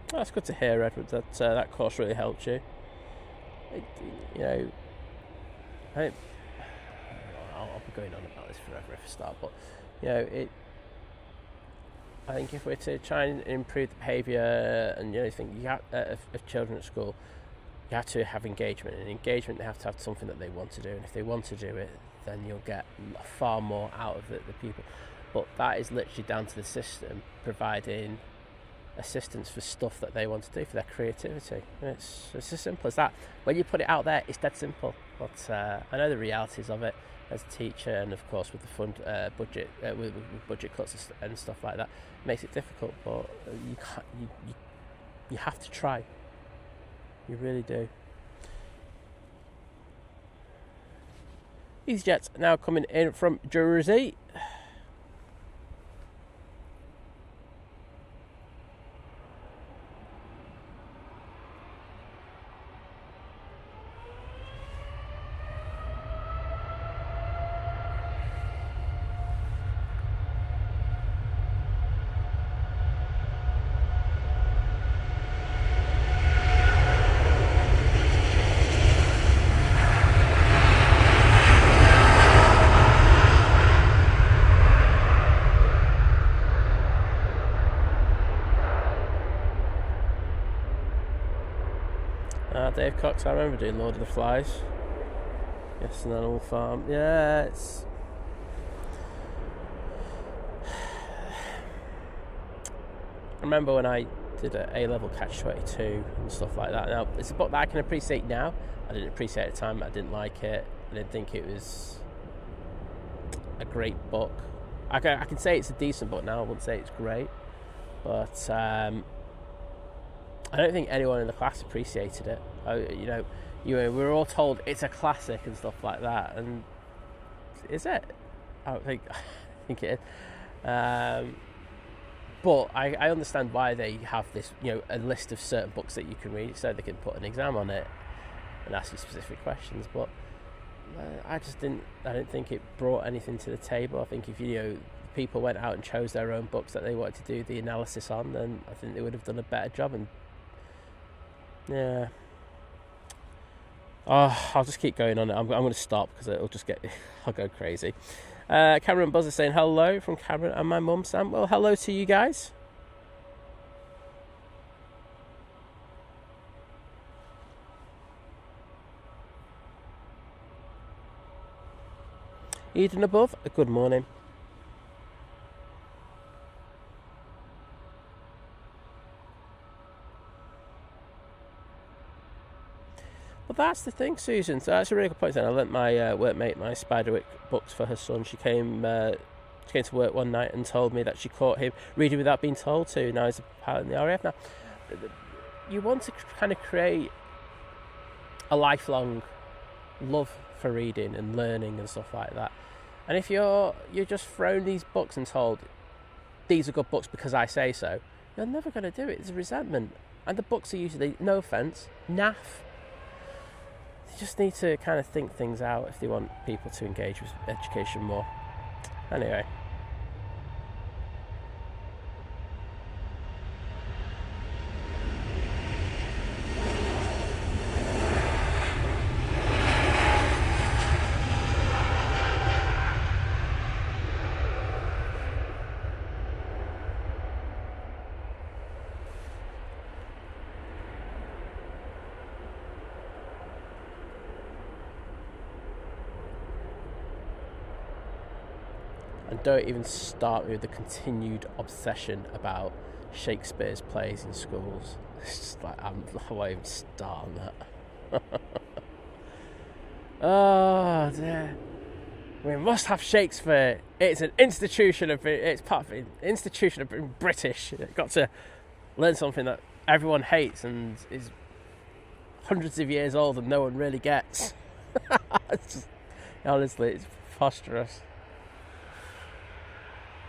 That's good to hear, Edward. That course really helped you. You know, I'll be going on about this forever if I start, but you know, I think if we're to try and improve the behaviour and think of children at school, you have to have engagement. And engagement, they have to have something that they want to do, and if they want to do it, then you'll get far more out of the people. But that is literally down to the system providing assistance for stuff that they want to do for their creativity. It's as simple as that. When you put it out there, it's dead simple. But I know the realities of it as a teacher, and of course with the fund budget, with budget cuts and stuff like that, it makes it difficult. But you have to try. You really do. EasyJet's now coming in from Jersey. Dave Cox, I remember doing Lord of the Flies. Yes, an Animal Farm. Yeah, it's... I remember when I did an A-level Catch-22 and stuff like that. Now, it's a book that I can appreciate now. I didn't appreciate it at the time. I didn't like it. I didn't think it was a great book. I can say it's a decent book now. I wouldn't say it's great. But I don't think anyone in the class appreciated it. We were all told it's a classic and stuff like that, and is it? I don't think. I think it is. But I understand why they have this, a list of certain books that you can read, so they can put an exam on it and ask you specific questions. But I don't think it brought anything to the table. I think if people went out and chose their own books that they wanted to do the analysis on, then I think they would have done a better job. And yeah. I'll just keep going on it. I'm going to stop because I'll go crazy. Cameron Buzzer saying hello from Cameron and my mum Sam. Well, hello to you guys. Eden above, good morning. Well, that's the thing, Susan. So that's a really good point. I lent my workmate my Spiderwick books for her son. She came to work one night and told me that she caught him reading without being told to. Now he's a pilot in the RAF. Now, you want to kind of create a lifelong love for reading and learning and stuff like that. And if you're just thrown these books and told these are good books because I say so, you're never going to do it. There's resentment. And the books are usually, no offence, naff. just need to kind of think things out if they want people to engage with education more. Anyway. And don't even start me with the continued obsession about Shakespeare's plays in schools. It's just like, I won't even start on that. Oh dear. We must have Shakespeare. It's an institution of it's part of an institution of being British. You've got to learn something that everyone hates and is hundreds of years old and no one really gets. It's just, honestly, it's preposterous.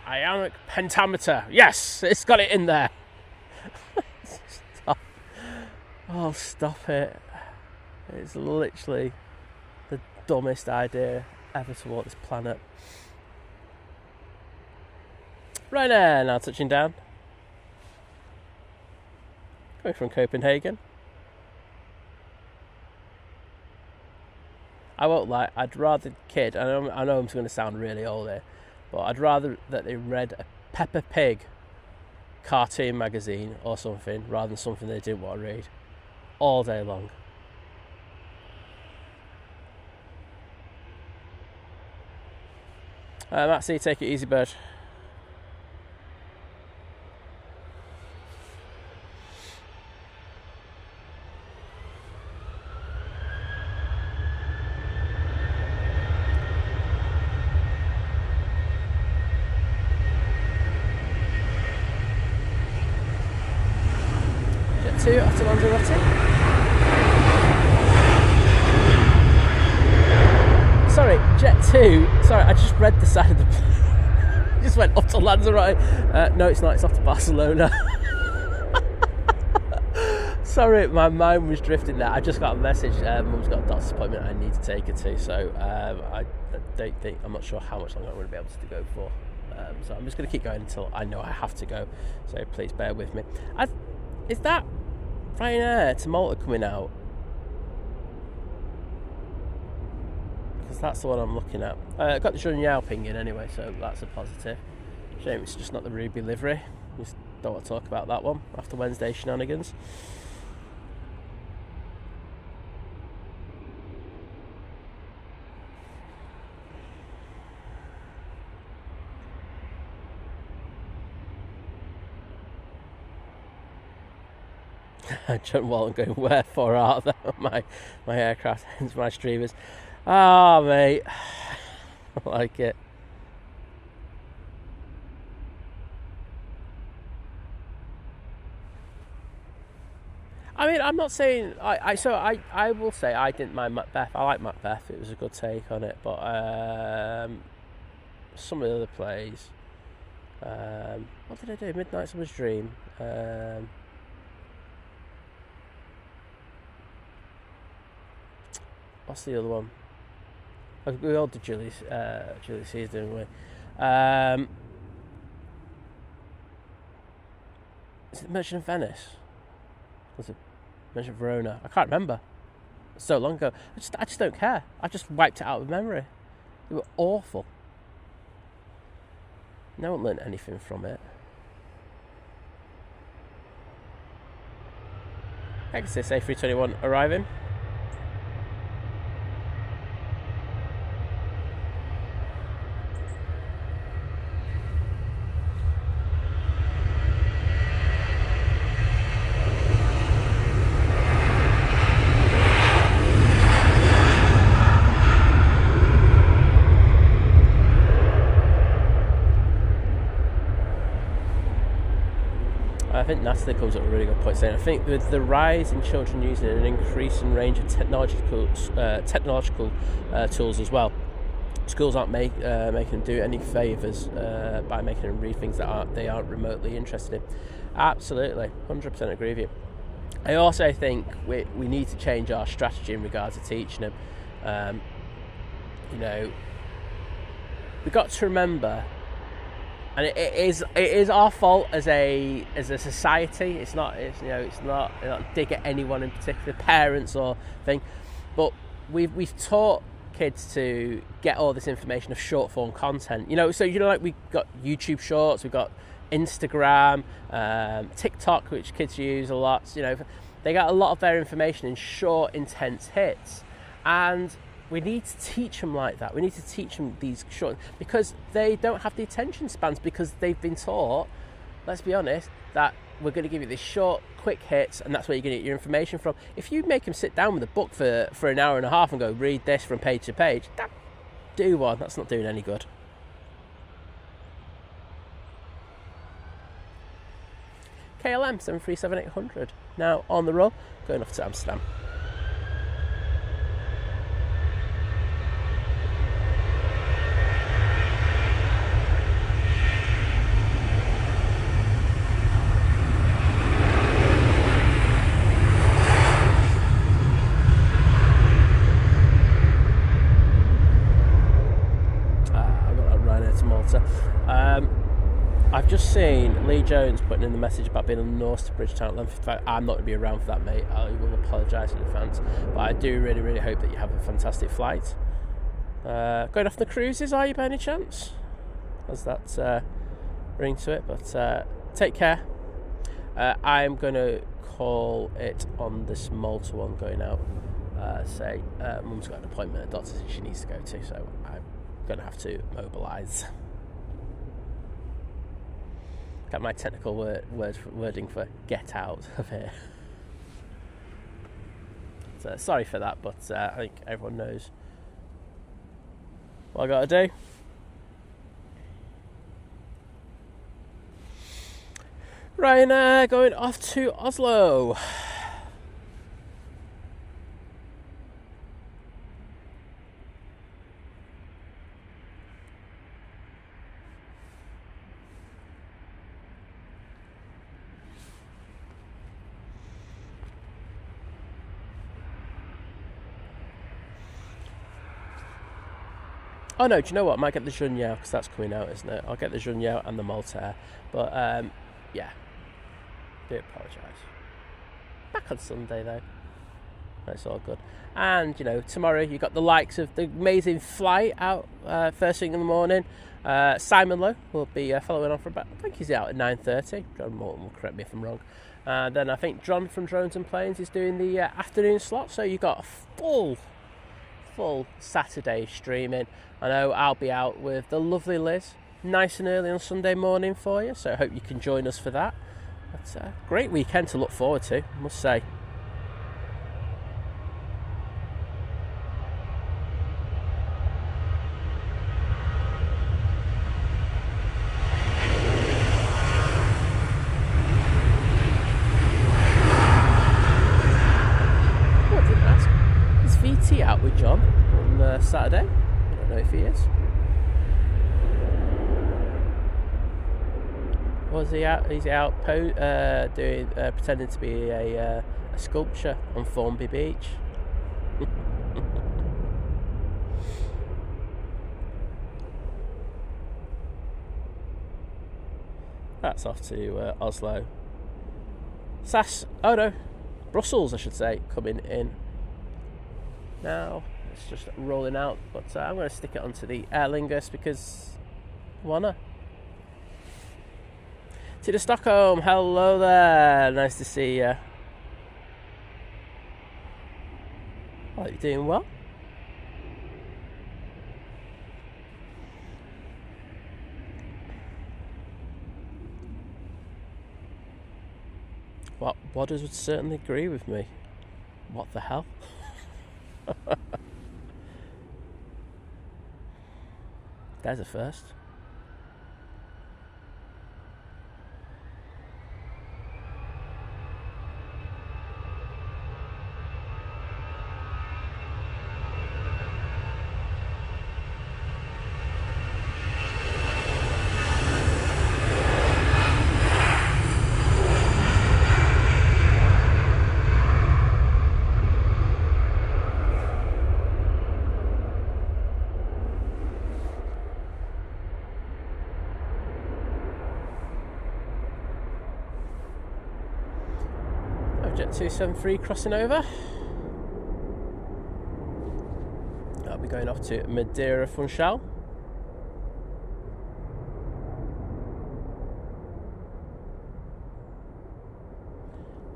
Ionic pentameter. Yes, it's got it in there. Stop. Oh, stop it. It's literally the dumbest idea ever to walk this planet. Ryanair now touching down. Going from Copenhagen. I won't lie, I'd rather kid, I know I'm going to sound really old here, but I'd rather that they read a Peppa Pig cartoon magazine or something rather than something they didn't want to read all day long. Maxie, take it easy, bird. Jet 2 after Lanzarote. Sorry, Jet 2. Sorry, I just read the side of the plane. Just went up to Lanzarote. No, it's not. It's off to Barcelona. Sorry, my mind was drifting there. I just got a message. Mum's got a doctor's appointment I need to take her to. So I don't think, I'm not sure how much longer I'm going to be able to go for. So I'm just going to keep going until I know I have to go. So please bear with me. Is that Ryanair to Malta coming out? Because that's the one I'm looking at. I got the Junyao ping in anyway, so that's a positive. Shame it's just not the Ruby livery. Just don't want to talk about that one after Wednesday shenanigans. John Walton going, wherefore are they? my aircraft, hence my streamers. Ah, mate. I like it. I mean, I'm not saying I will say I didn't mind Macbeth. I like Macbeth. It was a good take on it, but some of the other plays. What did I do? Midnight Summer's Dream. What's the other one? We all did Julius Caesar, didn't we? Is it Merchant of Venice? Was it Merchant of Verona? I can't remember. It's so long ago. I just don't care. I just wiped it out of memory. They were awful. No one learned anything from it. Exodus A321 arriving. I think Natalie comes up with a really good point saying, I think with the rise in children using an increasing range of technological tools as well, schools aren't making them do any favours by making them read things that they aren't remotely interested in. Absolutely, 100% agree with you. I also think we need to change our strategy in regards to teaching them. You know, we've got to remember, and it is our fault as a society. It's not dig at anyone in particular, parents or thing, but we've taught kids to get all this information of short form content. You know, so like we've got YouTube Shorts, we've got Instagram, TikTok, which kids use a lot. You know, they got a lot of their information in short, intense hits, and we need to teach them like that. We need to teach them these short, because they don't have the attention spans, because they've been taught, let's be honest, that we're going to give you these short, quick hits, and that's where you're going to get your information from. If you make them sit down with a book for an hour and a half and go, read this from page to page, that's not doing any good. KLM 737-800, now on the roll, going off to Amsterdam. I've just seen Lee Jones putting in the message about being on the North to Bridgetown at 11:55. I'm not going to be around for that, mate. I will apologise in advance, but I do really, really hope that you have a fantastic flight. Going off the cruises, are you, by any chance? Has that ring to it? But take care. I'm going to call it on this Malta one going out. Mum's got an appointment at doctor's she needs to go to, so I'm going to have to mobilise. Got my technical wording for get out of here. So, sorry for that, but I think everyone knows what I got to do. Ryanair going off to Oslo. Oh no, do you know what? I might get the Junyao, because that's coming out, isn't it? I'll get the Junyao and the Malta Air. But, yeah. Do apologise. Back on Sunday, though. That's all good. And, you know, tomorrow you've got the likes of the amazing flight out first thing in the morning. Simon Lowe will be following on for about, I think he's out at 9:30. John Morton will correct me if I'm wrong. Then I think John from Drones and Planes is doing the afternoon slot. So you've got a full Saturday streaming. I know I'll be out with the lovely Liz nice and early on Sunday morning for you, so I hope you can join us for that. It's a great weekend to look forward to, I must say. Oh, I didn't ask. Is VT out with John on Saturday? I don't know if he is. Was he out? He's out doing pretending to be a sculpture on Formby Beach. That's off to Oslo. Brussels, I should say, coming in now. It's just rolling out, but I'm going to stick it onto the Aer Lingus because why not? To the Stockholm, hello there, nice to see you. Are you doing well? Well, Wadders would certainly agree with me. What the hell? There's a first. Jet 273 crossing over. I'll be going off to Madeira Funchal.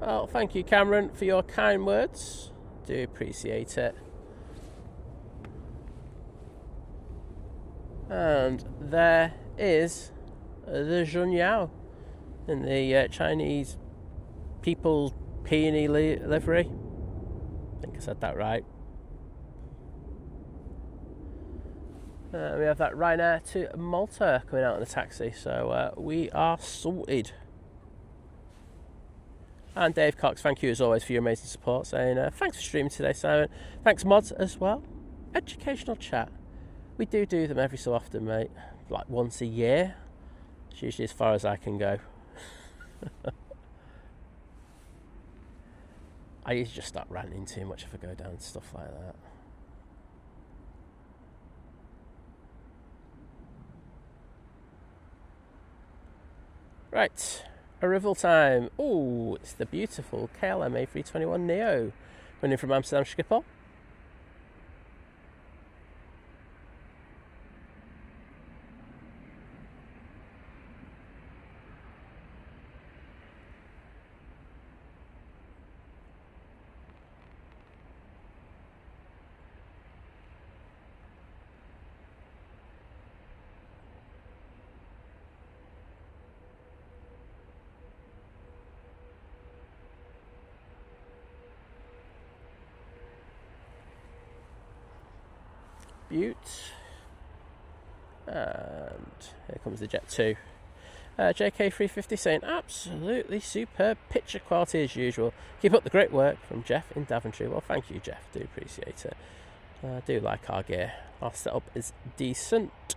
Well, thank you, Cameron, for your kind words. Do appreciate it. And there is the Junyao in the Chinese People's Peony livery. I think I said that right. We have that Ryanair to Malta coming out in a taxi, so we are sorted. And Dave Cox, thank you as always for your amazing support, saying thanks for streaming today, Simon. Thanks, mods, as well. Educational chat. We do them every so often, mate. Like once a year. It's usually as far as I can go. I usually just start ranting too much if I go down stuff like that. Right, arrival time. Oh, it's the beautiful KLM A321 Neo running from Amsterdam Schiphol. Butte. And here comes the Jet 2. JK350 saying absolutely superb picture quality as usual. Keep up the great work from Jeff in Daventry. Well, thank you, Jeff. Do appreciate it. I do like our gear. Our setup is decent.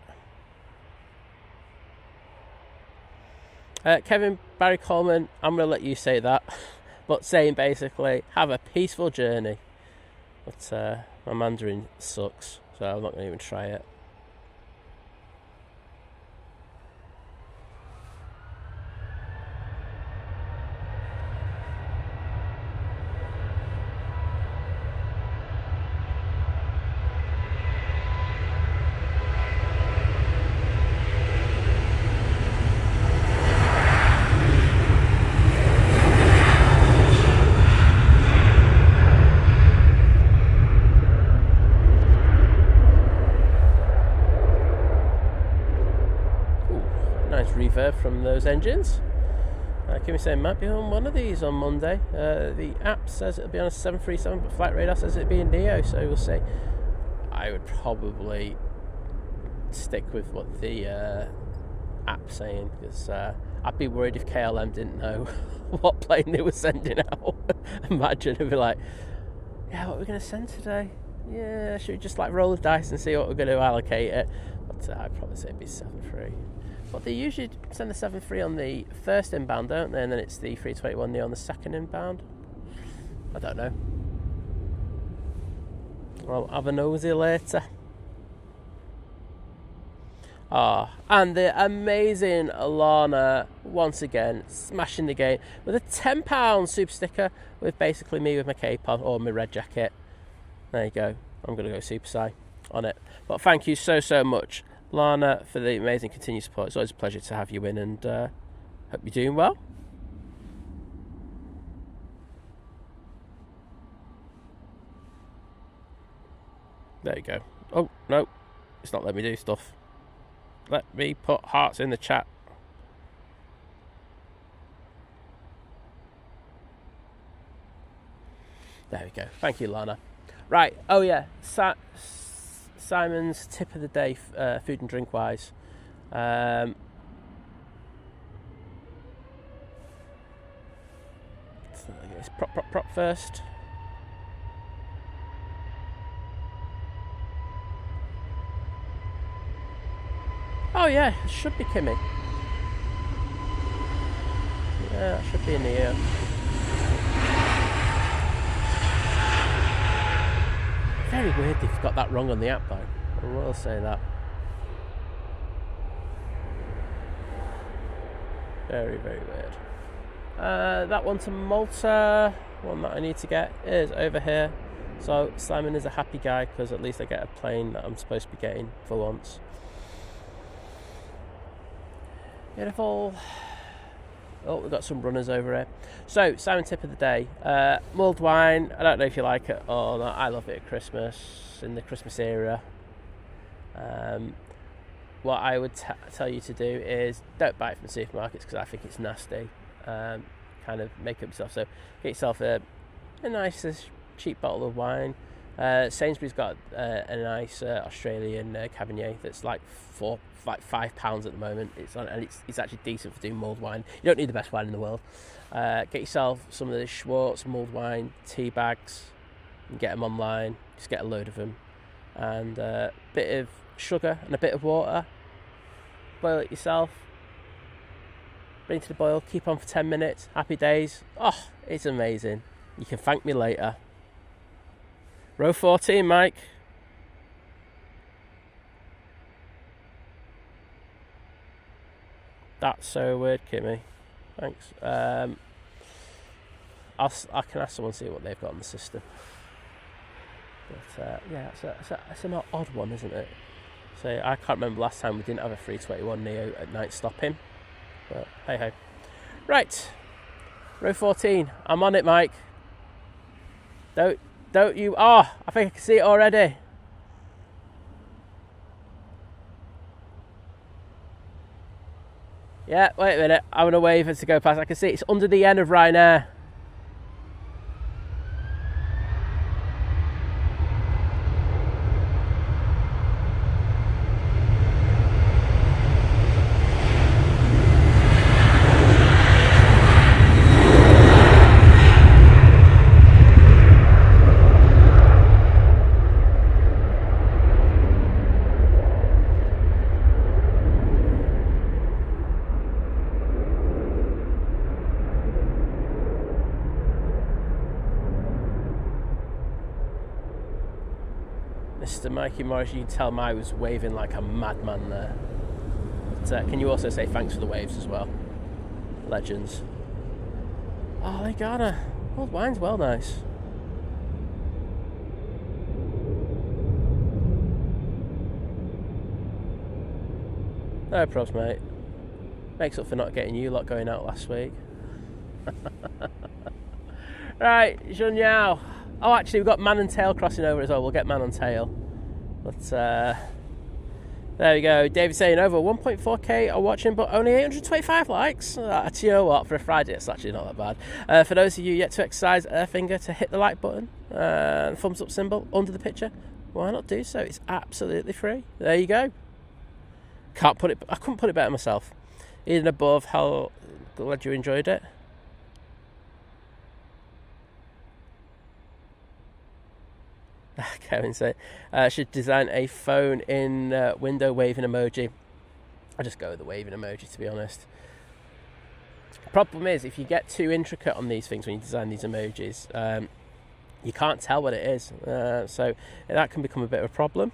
Kevin Barry Coleman, I'm going to let you say that, but saying basically have a peaceful journey. But my Mandarin sucks, so I'm not going to even try it. From those engines. Kimmy saying might be on one of these on Monday. The app says it'll be on a 737, but Flight Radar says it'll be a Neo, so we'll see. I would probably stick with what the app's saying, because I'd be worried if KLM didn't know what plane they were sending out. Imagine it'd be like, yeah, what are we going to send today? Yeah, should we just like roll the dice and see what we're going to allocate it? But I'd probably say it'd be 7-3. But they usually send the 7-3 on the first inbound, don't they? And then it's the 321 Neo on the second inbound. I don't know. I'll have a nosy later. And the amazing Alana, once again, smashing the game with a £10 super sticker with basically me with my cape on, or my red jacket. There you go. I'm going to go Super Sci on it. But thank you so much, Lana, for the amazing continued support. It's always a pleasure to have you in, and hope you're doing well. There you go. Oh, no. It's not letting me do stuff. Let me put hearts in the chat. There we go. Thank you, Lana. Right. Oh, yeah. Simon's tip of the day, food and drink wise. It's prop first. Oh yeah, it should be Kimmy. Yeah, it should be in the ear. Very weird they've got that wrong on the app though. I will say that. Very weird. That one to Malta. one that I need to get is over here. So Simon is a happy guy because at least I get a plane that I'm supposed to be getting for once. Beautiful. Oh, we've got some runners over here. So, Simon tip of the day. Mulled wine. I don't know if you like it or not. I love it at Christmas, in the Christmas era. What I would tell you to do is don't buy it from supermarkets because I think it's nasty. Kind of make it yourself. So, get yourself a nice, cheap bottle of wine. Sainsbury's got a nice Australian Cabernet that's like £5 at the moment. It's actually decent for doing mulled wine. You don't need the best wine in the world. Get yourself some of the Schwartz mulled wine tea bags. You can get them online. Just get a load of them, and a bit of sugar and a bit of water. Boil it yourself. Bring it to the boil. Keep on for 10 minutes. Happy days. Oh, it's amazing. You can thank me later. Row 14, Mike. That's so weird, Kimmy. Thanks. I can ask someone to see what they've got on the system. But yeah, it's an odd one, isn't it? So I can't remember last time we didn't have a 321 Neo at night stopping. But hey ho. Right. Row 14. I'm on it, Mike. Don't you... Oh, I think I can see it already. Yeah, wait a minute. I'm going to wave as to go past. I can see it's under the N of Ryanair. Mr. Mikey Morris, you can tell I was waving like a madman there. But, can you also say thanks for the waves as well? Legends. Oh, they got her. Old wine's well nice. No probs, mate. Makes up for not getting you lot going out last week. Right, Junyao. Oh, actually, we've got man and tail crossing over as well. We'll get man and tail. But there we go. David saying over 1.4k are watching, but only 825 likes. Do you know what? For a Friday, it's actually not that bad. For those of you yet to exercise a finger to hit the like button, thumbs up symbol under the picture, why not do so? It's absolutely free. There you go. I couldn't put it better myself. Even above, how glad you enjoyed it. Kevin said, should design a phone in window waving emoji. I just go with the waving emoji, to be honest. Problem is, if you get too intricate on these things when you design these emojis, you can't tell what it is. So that can become a bit of a problem.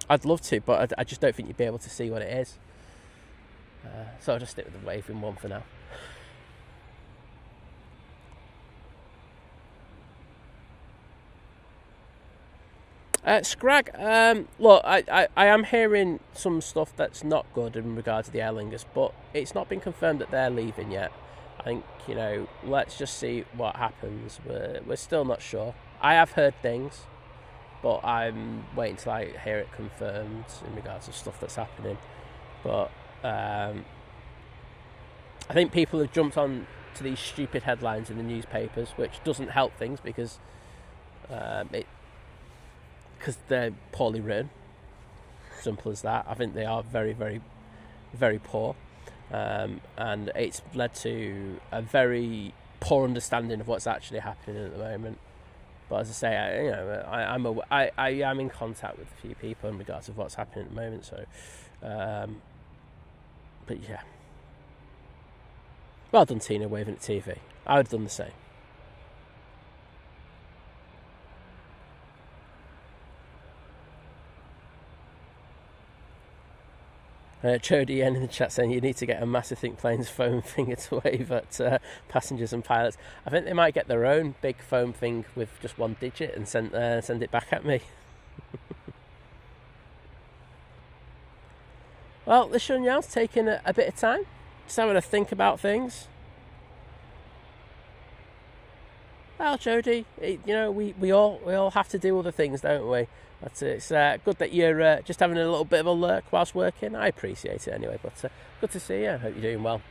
I'd love to, but I just don't think you'd be able to see what it is. So I'll just stick with the waving one for now. Scrag, look, I am hearing some stuff that's not good in regard to the Aer Lingus, but it's not been confirmed that they're leaving yet. I think, let's just see what happens. We're still not sure. I have heard things, but I'm waiting till I hear it confirmed in regards to stuff that's happening. But I think people have jumped on to these stupid headlines in the newspapers, which doesn't help things because they're poorly written. Simple as that. I think they are very, very, very poor, and it's led to a very poor understanding of what's actually happening at the moment. But as I say, I am in contact with a few people in regards to what's happening at the moment. So, but yeah, well done, Tina, waving at TV. I would have done the same. Jody N in the chat saying you need to get a massive think plane's foam finger to wave at passengers and pilots. I think they might get their own big foam thing with just one digit and send it back at me. Well, this Shunyang's taking a bit of time, just having to think about things. Well, Jody, we all have to do other things, don't we? But it's good that you're just having a little bit of a lurk whilst working. I appreciate it anyway, but good to see you. I hope you're doing well.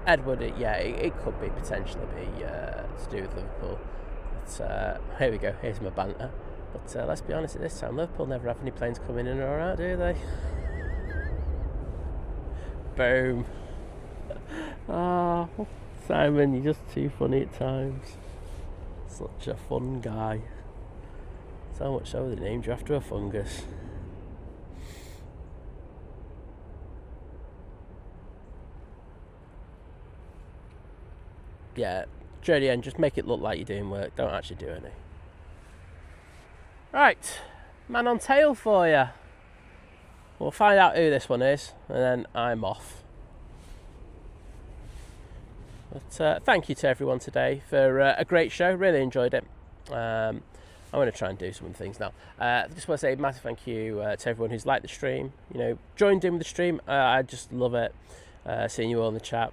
Edward, yeah, it could be potentially be to do with Liverpool. But here we go, here's my banter. But let's be honest, at this time, Liverpool never have any planes coming in or out, do they? Boom. Oh, Simon, you're just too funny at times. Such a fun guy. So much so they named you after a fungus. Yeah, Jody, and just make it look like you're doing work. Don't actually do any. Right, man on tail for you. We'll find out who this one is, and then I'm off. But thank you to everyone today for a great show. Really enjoyed it. I'm going to try and do some of the things now. I just want to say a massive thank you to everyone who's liked the stream. Joined in with the stream. I just love it. Seeing you all in the chat.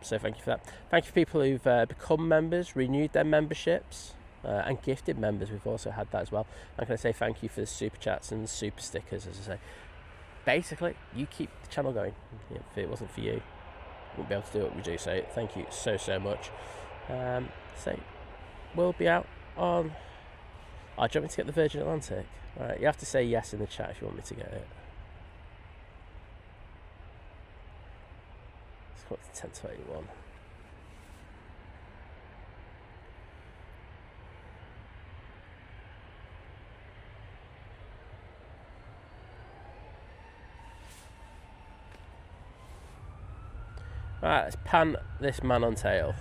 So thank you for that. Thank you for people who've become members, renewed their memberships, and gifted members. We've also had that as well. I'm going to say thank you for the super chats and super stickers, as I say. Basically, you keep the channel going. If it wasn't for you, we wouldn't be able to do what we do. So thank you so much. So we'll be out on... Oh, do you want me to get the Virgin Atlantic? All right, you have to say yes in the chat if you want me to get it. Let's go to 10:21. Right, let's pan this man on tail.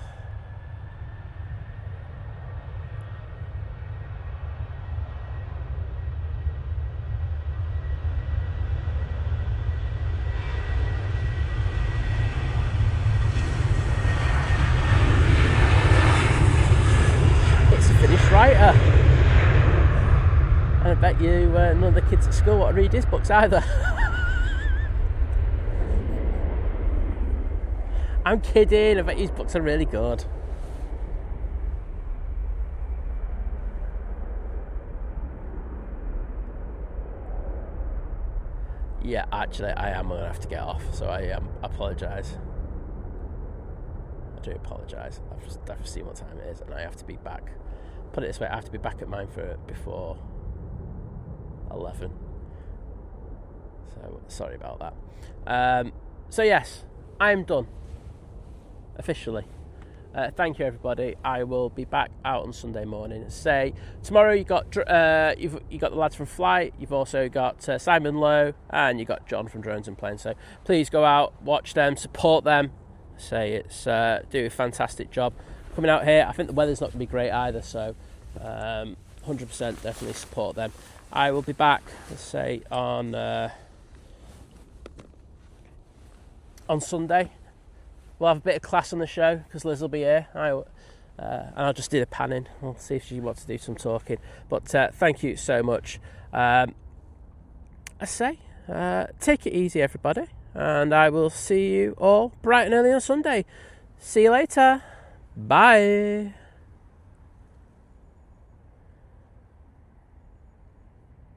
And I bet you none of the kids at school want to read his books either. I'm kidding, I bet his books are really good. Yeah, actually I am going to have to get off, so I apologise. I do apologise. I've seen what time it is and I have to be back. Put it this way, I have to be back at mine for before 11. So sorry about that. So yes, I'm done officially. Thank you everybody. I will be back out on Sunday morning. Say tomorrow you got the lads from Flight. You've also got Simon Lowe and you got John from Drones and Planes. So please go out, watch them, support them. Say it's do a fantastic job coming out here. I think the weather's not going to be great either, so 100% definitely support them. I will be back, let's say, on Sunday. We'll have a bit of class on the show because Liz will be here. And I'll just do the panning. We'll see if she wants to do some talking. But thank you so much. I say, take it easy, everybody. and I will see you all bright and early on Sunday. See you later. Bye.